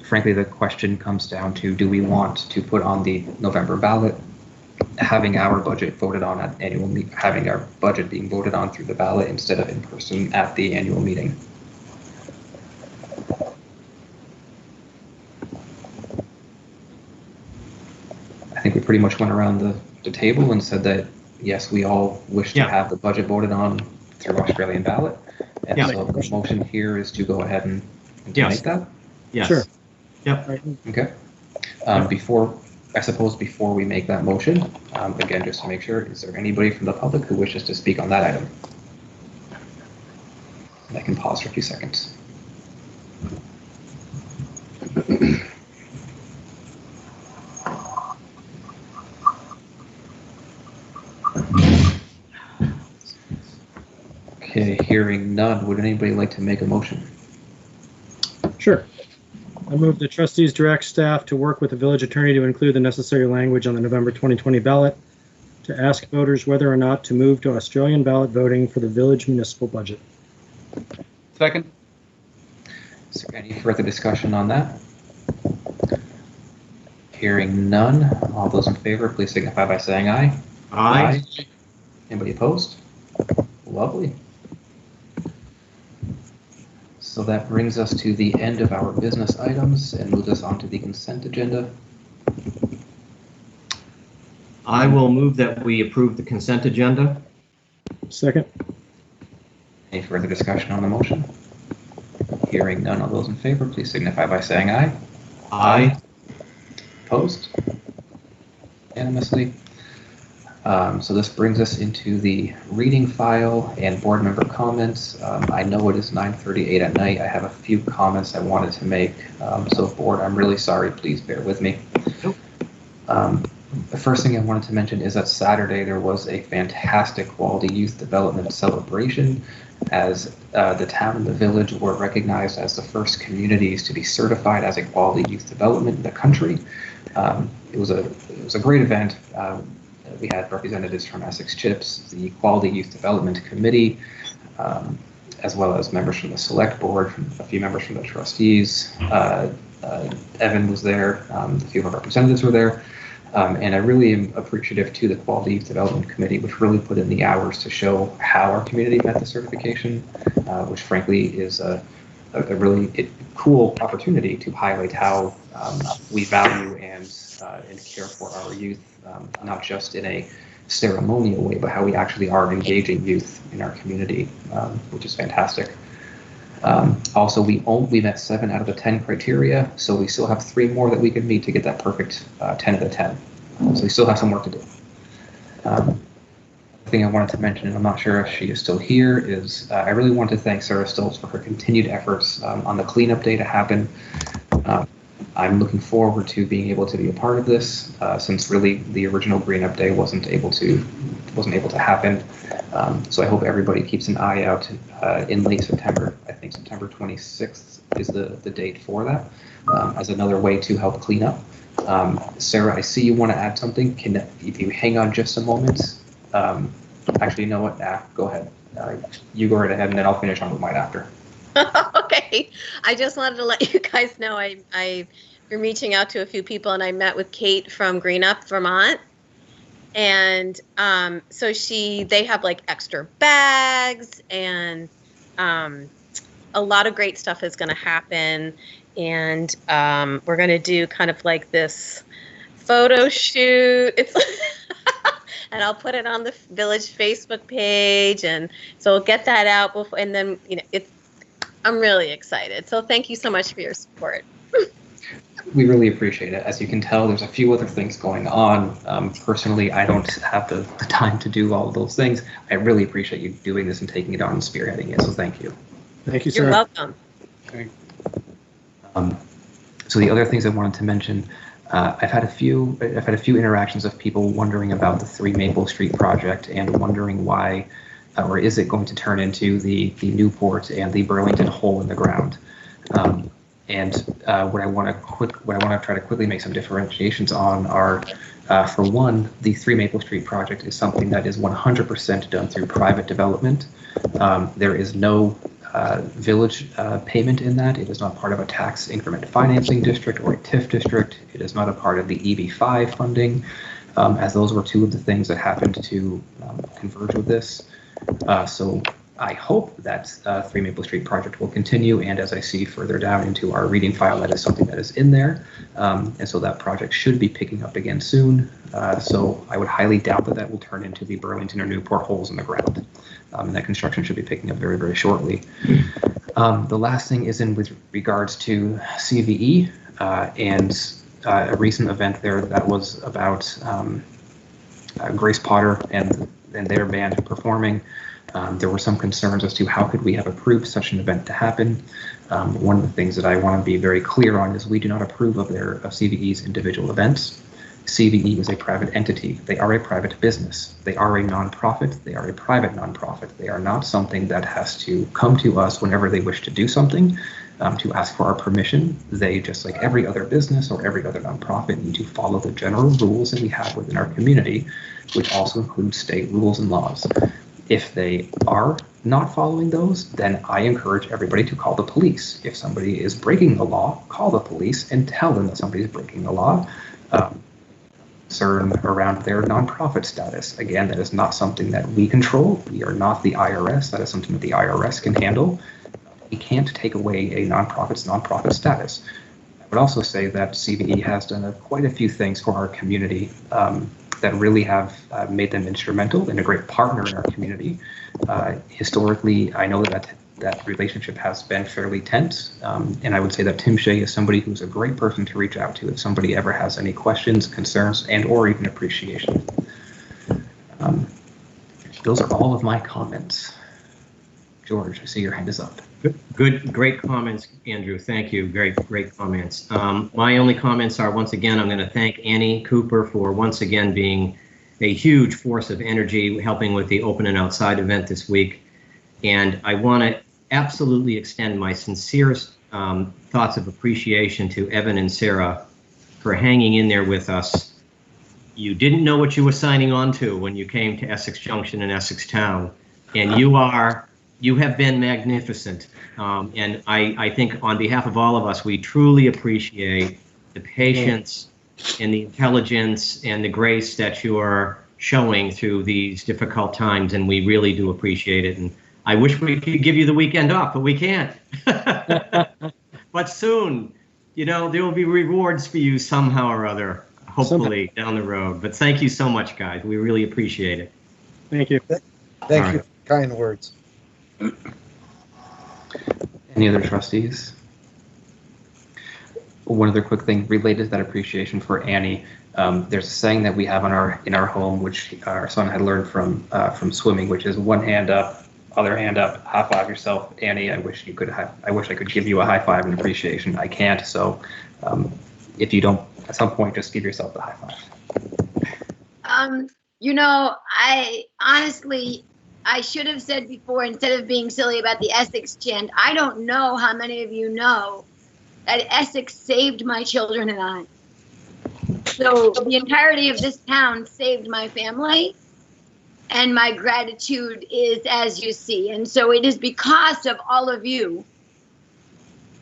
Frankly, the question comes down to, do we want to put on the November ballot, having our budget voted on at annual meeting, having our budget being voted on through the ballot instead of in person at the annual meeting? I think we pretty much went around the table and said that, yes, we all wish to have the budget voted on through Australian ballot. And so the motion here is to go ahead and to make that? Yes. Sure. Yep. Okay. Before we make that motion, again, just to make sure, is there anybody from the public who wishes to speak on that item? And I can pause for a few seconds. Okay, hearing none, would anybody like to make a motion? Sure. I move the trustees direct staff to work with the village attorney to include the necessary language on the November 2020 ballot to ask voters whether or not to move to Australian ballot voting for the village municipal budget. Second. Is there any further discussion on that? Hearing none, all those in favor, please signify by saying aye. Aye. Anybody opposed? Lovely. So that brings us to the end of our business items and moves us on to the consent agenda. I will move that we approve the consent agenda. Second. Any further discussion on the motion? Hearing none, all those in favor, please signify by saying aye. Aye. Opposed? Unanimously. So this brings us into the reading file and board member comments. I know it is 9:38 at night. I have a few comments I wanted to make. So board, I'm really sorry. Please bear with me. The first thing I wanted to mention is that Saturday there was a fantastic quality youth development celebration, as the town and the village were recognized as the first communities to be certified as a quality youth development in the country. It was a great event. We had representatives from Essex CHIPS, the Quality Youth Development Committee, as well as members from the Select Board, a few members from the trustees. Evan was there, a few of our representatives were there. And I really am appreciative to the Quality Youth Development Committee, which really put in the hours to show how our community met the certification, which frankly is a really cool opportunity to highlight how we value and care for our youth, not just in a ceremonial way, but how we actually are engaging youth in our community, which is fantastic. Also, we met 7 out of the 10 criteria, so we still have 3 more that we can meet to get that perfect 10 out of 10. So we still have some work to do. thing I wanted to mention, and I'm not sure if she is still here, is I really want to thank Sarah Stills for her continued efforts on the cleanup day to happen. I'm looking forward to being able to be a part of this, since really the original Green Up Day wasn't able to happen. So I hope everybody keeps an eye out in late September. I think September 26th is the date for that, as another way to help clean up. Sarah, I see you want to add something. If you hang on just a moment. Actually, you know what? Go ahead. You go right ahead, and then I'll finish on with mine after. Okay. I just wanted to let you guys know I've been reaching out to a few people, and I met with Kate from Green Up Vermont. And so they have like extra bags, and a lot of great stuff is going to happen. And we're going to do kind of like this photo shoot. It's and I'll put it on the village Facebook page, and so we'll get that out before. And then I'm really excited. So thank you so much for your support. We really appreciate it. As you can tell, there's a few other things going on. Personally, I don't have the time to do all of those things. I really appreciate you doing this and taking it on and spearheading it. So thank you. Thank you, sir. You're welcome. Okay. So the other things I wanted to mention, I've had a few interactions of people wondering about the 3 Maple Street project and wondering why, or is it going to turn into the Newport and the Burlington hole in the ground? What I want to try to quickly make some differentiations on are, for one, the 3 Maple Street project is something that is 100% done through private development. There is no village payment in that. It is not part of a tax increment financing district or a TIF district. It is not a part of the EB5 funding, as those were two of the things that happened to converge with this. So I hope that 3 Maple Street project will continue, and as I see further down into our reading file, that is something that is in there, and so that project should be picking up again soon. So I would highly doubt that will turn into the Burlington or Newport holes in the ground, and that construction should be picking up very, very shortly. The last thing is with regards to CVE and a recent event there that was about Grace Potter and their band performing. There were some concerns as to how could we have approved such an event to happen. One of the things that I want to be very clear on is we do not approve of CVE's individual events. CVE is a private entity. They are a private business. They are a nonprofit. They are a private nonprofit. They are not something that has to come to us whenever they wish to do something to ask for our permission. They, just like every other business or every other nonprofit, need to follow the general rules that we have within our community, which also include state rules and laws. If they are not following those, then I encourage everybody to call the police. If somebody is breaking the law, call the police and tell them that somebody is breaking the law. Concern around their nonprofit status. Again, that is not something that we control. We are not the IRS. That is something that the IRS can handle. We can't take away a nonprofit's nonprofit status. I would also say that CVE has done quite a few things for our community that really have made them instrumental and a great partner in our community. Historically, I know that relationship has been fairly tense, and I would say that Tim Shea is somebody who's a great person to reach out to if somebody ever has any questions, concerns, and or even appreciation. Those are all of my comments. George, I see your hand is up. Great comments, Andrew. Thank you. Great comments. My only comments are, once again, I'm going to thank Annie Cooper for once again being a huge force of energy, helping with the open and outside event this week. And I want to absolutely extend my sincerest thoughts of appreciation to Evan and Sarah for hanging in there with us. You didn't know what you were signing on to when you came to Essex Junction and Essex Town, and you have been magnificent. And I think on behalf of all of us, we truly appreciate the patience and the intelligence and the grace that you are showing through these difficult times, and we really do appreciate it. And I wish we could give you the weekend off, but we can't. But soon, there will be rewards for you somehow or other, hopefully down the road. But thank you so much, guys. We really appreciate it. Thank you. Thank you for kind words. Any other trustees? one other quick thing related to that appreciation for Annie. There's a saying that we have in our home, which our son had learned from swimming, which is one hand up, other hand up, high five yourself. Annie, I wish I could give you a high five and appreciation. I can't. So if you don't, at some point, just give yourself the high five. I honestly, I should have said before, instead of being silly about the Essex chant, I don't know how many of you know that Essex saved my children and I. So the entirety of this town saved my family, and my gratitude is as you see. And so it is because of all of you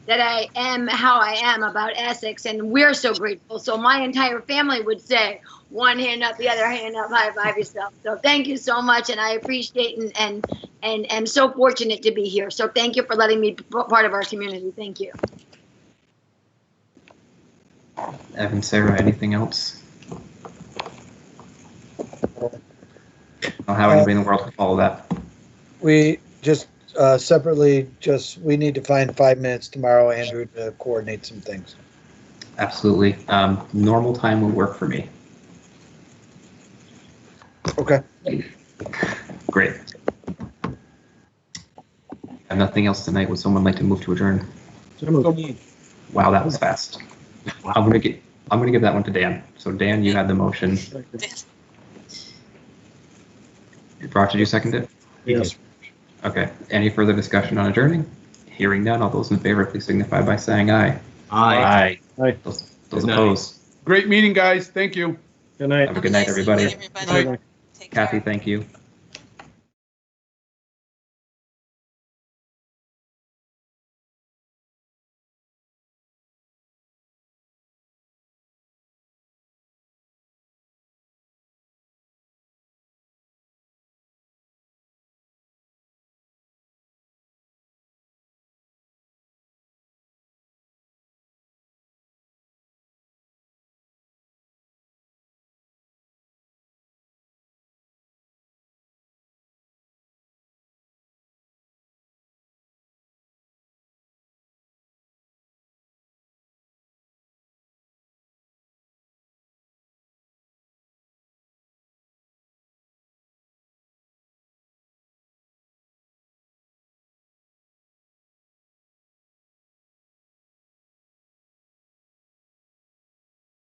that I am how I am about Essex, and we're so grateful. So my entire family would say, one hand up, the other hand up, high five yourself. So thank you so much, and I appreciate and am so fortunate to be here. So thank you for letting me be part of our community. Thank you. Evan, Sarah, anything else? I don't have anybody in the world to follow that. We just separately, we need to find 5 minutes tomorrow, Andrew, to coordinate some things. Absolutely. Normal time will work for me. Okay. Great. I have nothing else tonight. Would someone like to move to adjourn? Wow, that was fast. I'm gonna give that one to Dan. So Dan, you had the motion. Brock, did you second it? Yes. Okay. Any further discussion on adjourning? Hearing none. All those in favor, please signify by saying aye. Aye. Aye. Those opposed. Great meeting, guys. Thank you. Good night. Have a good night, everybody. Everybody. Kathy, thank you.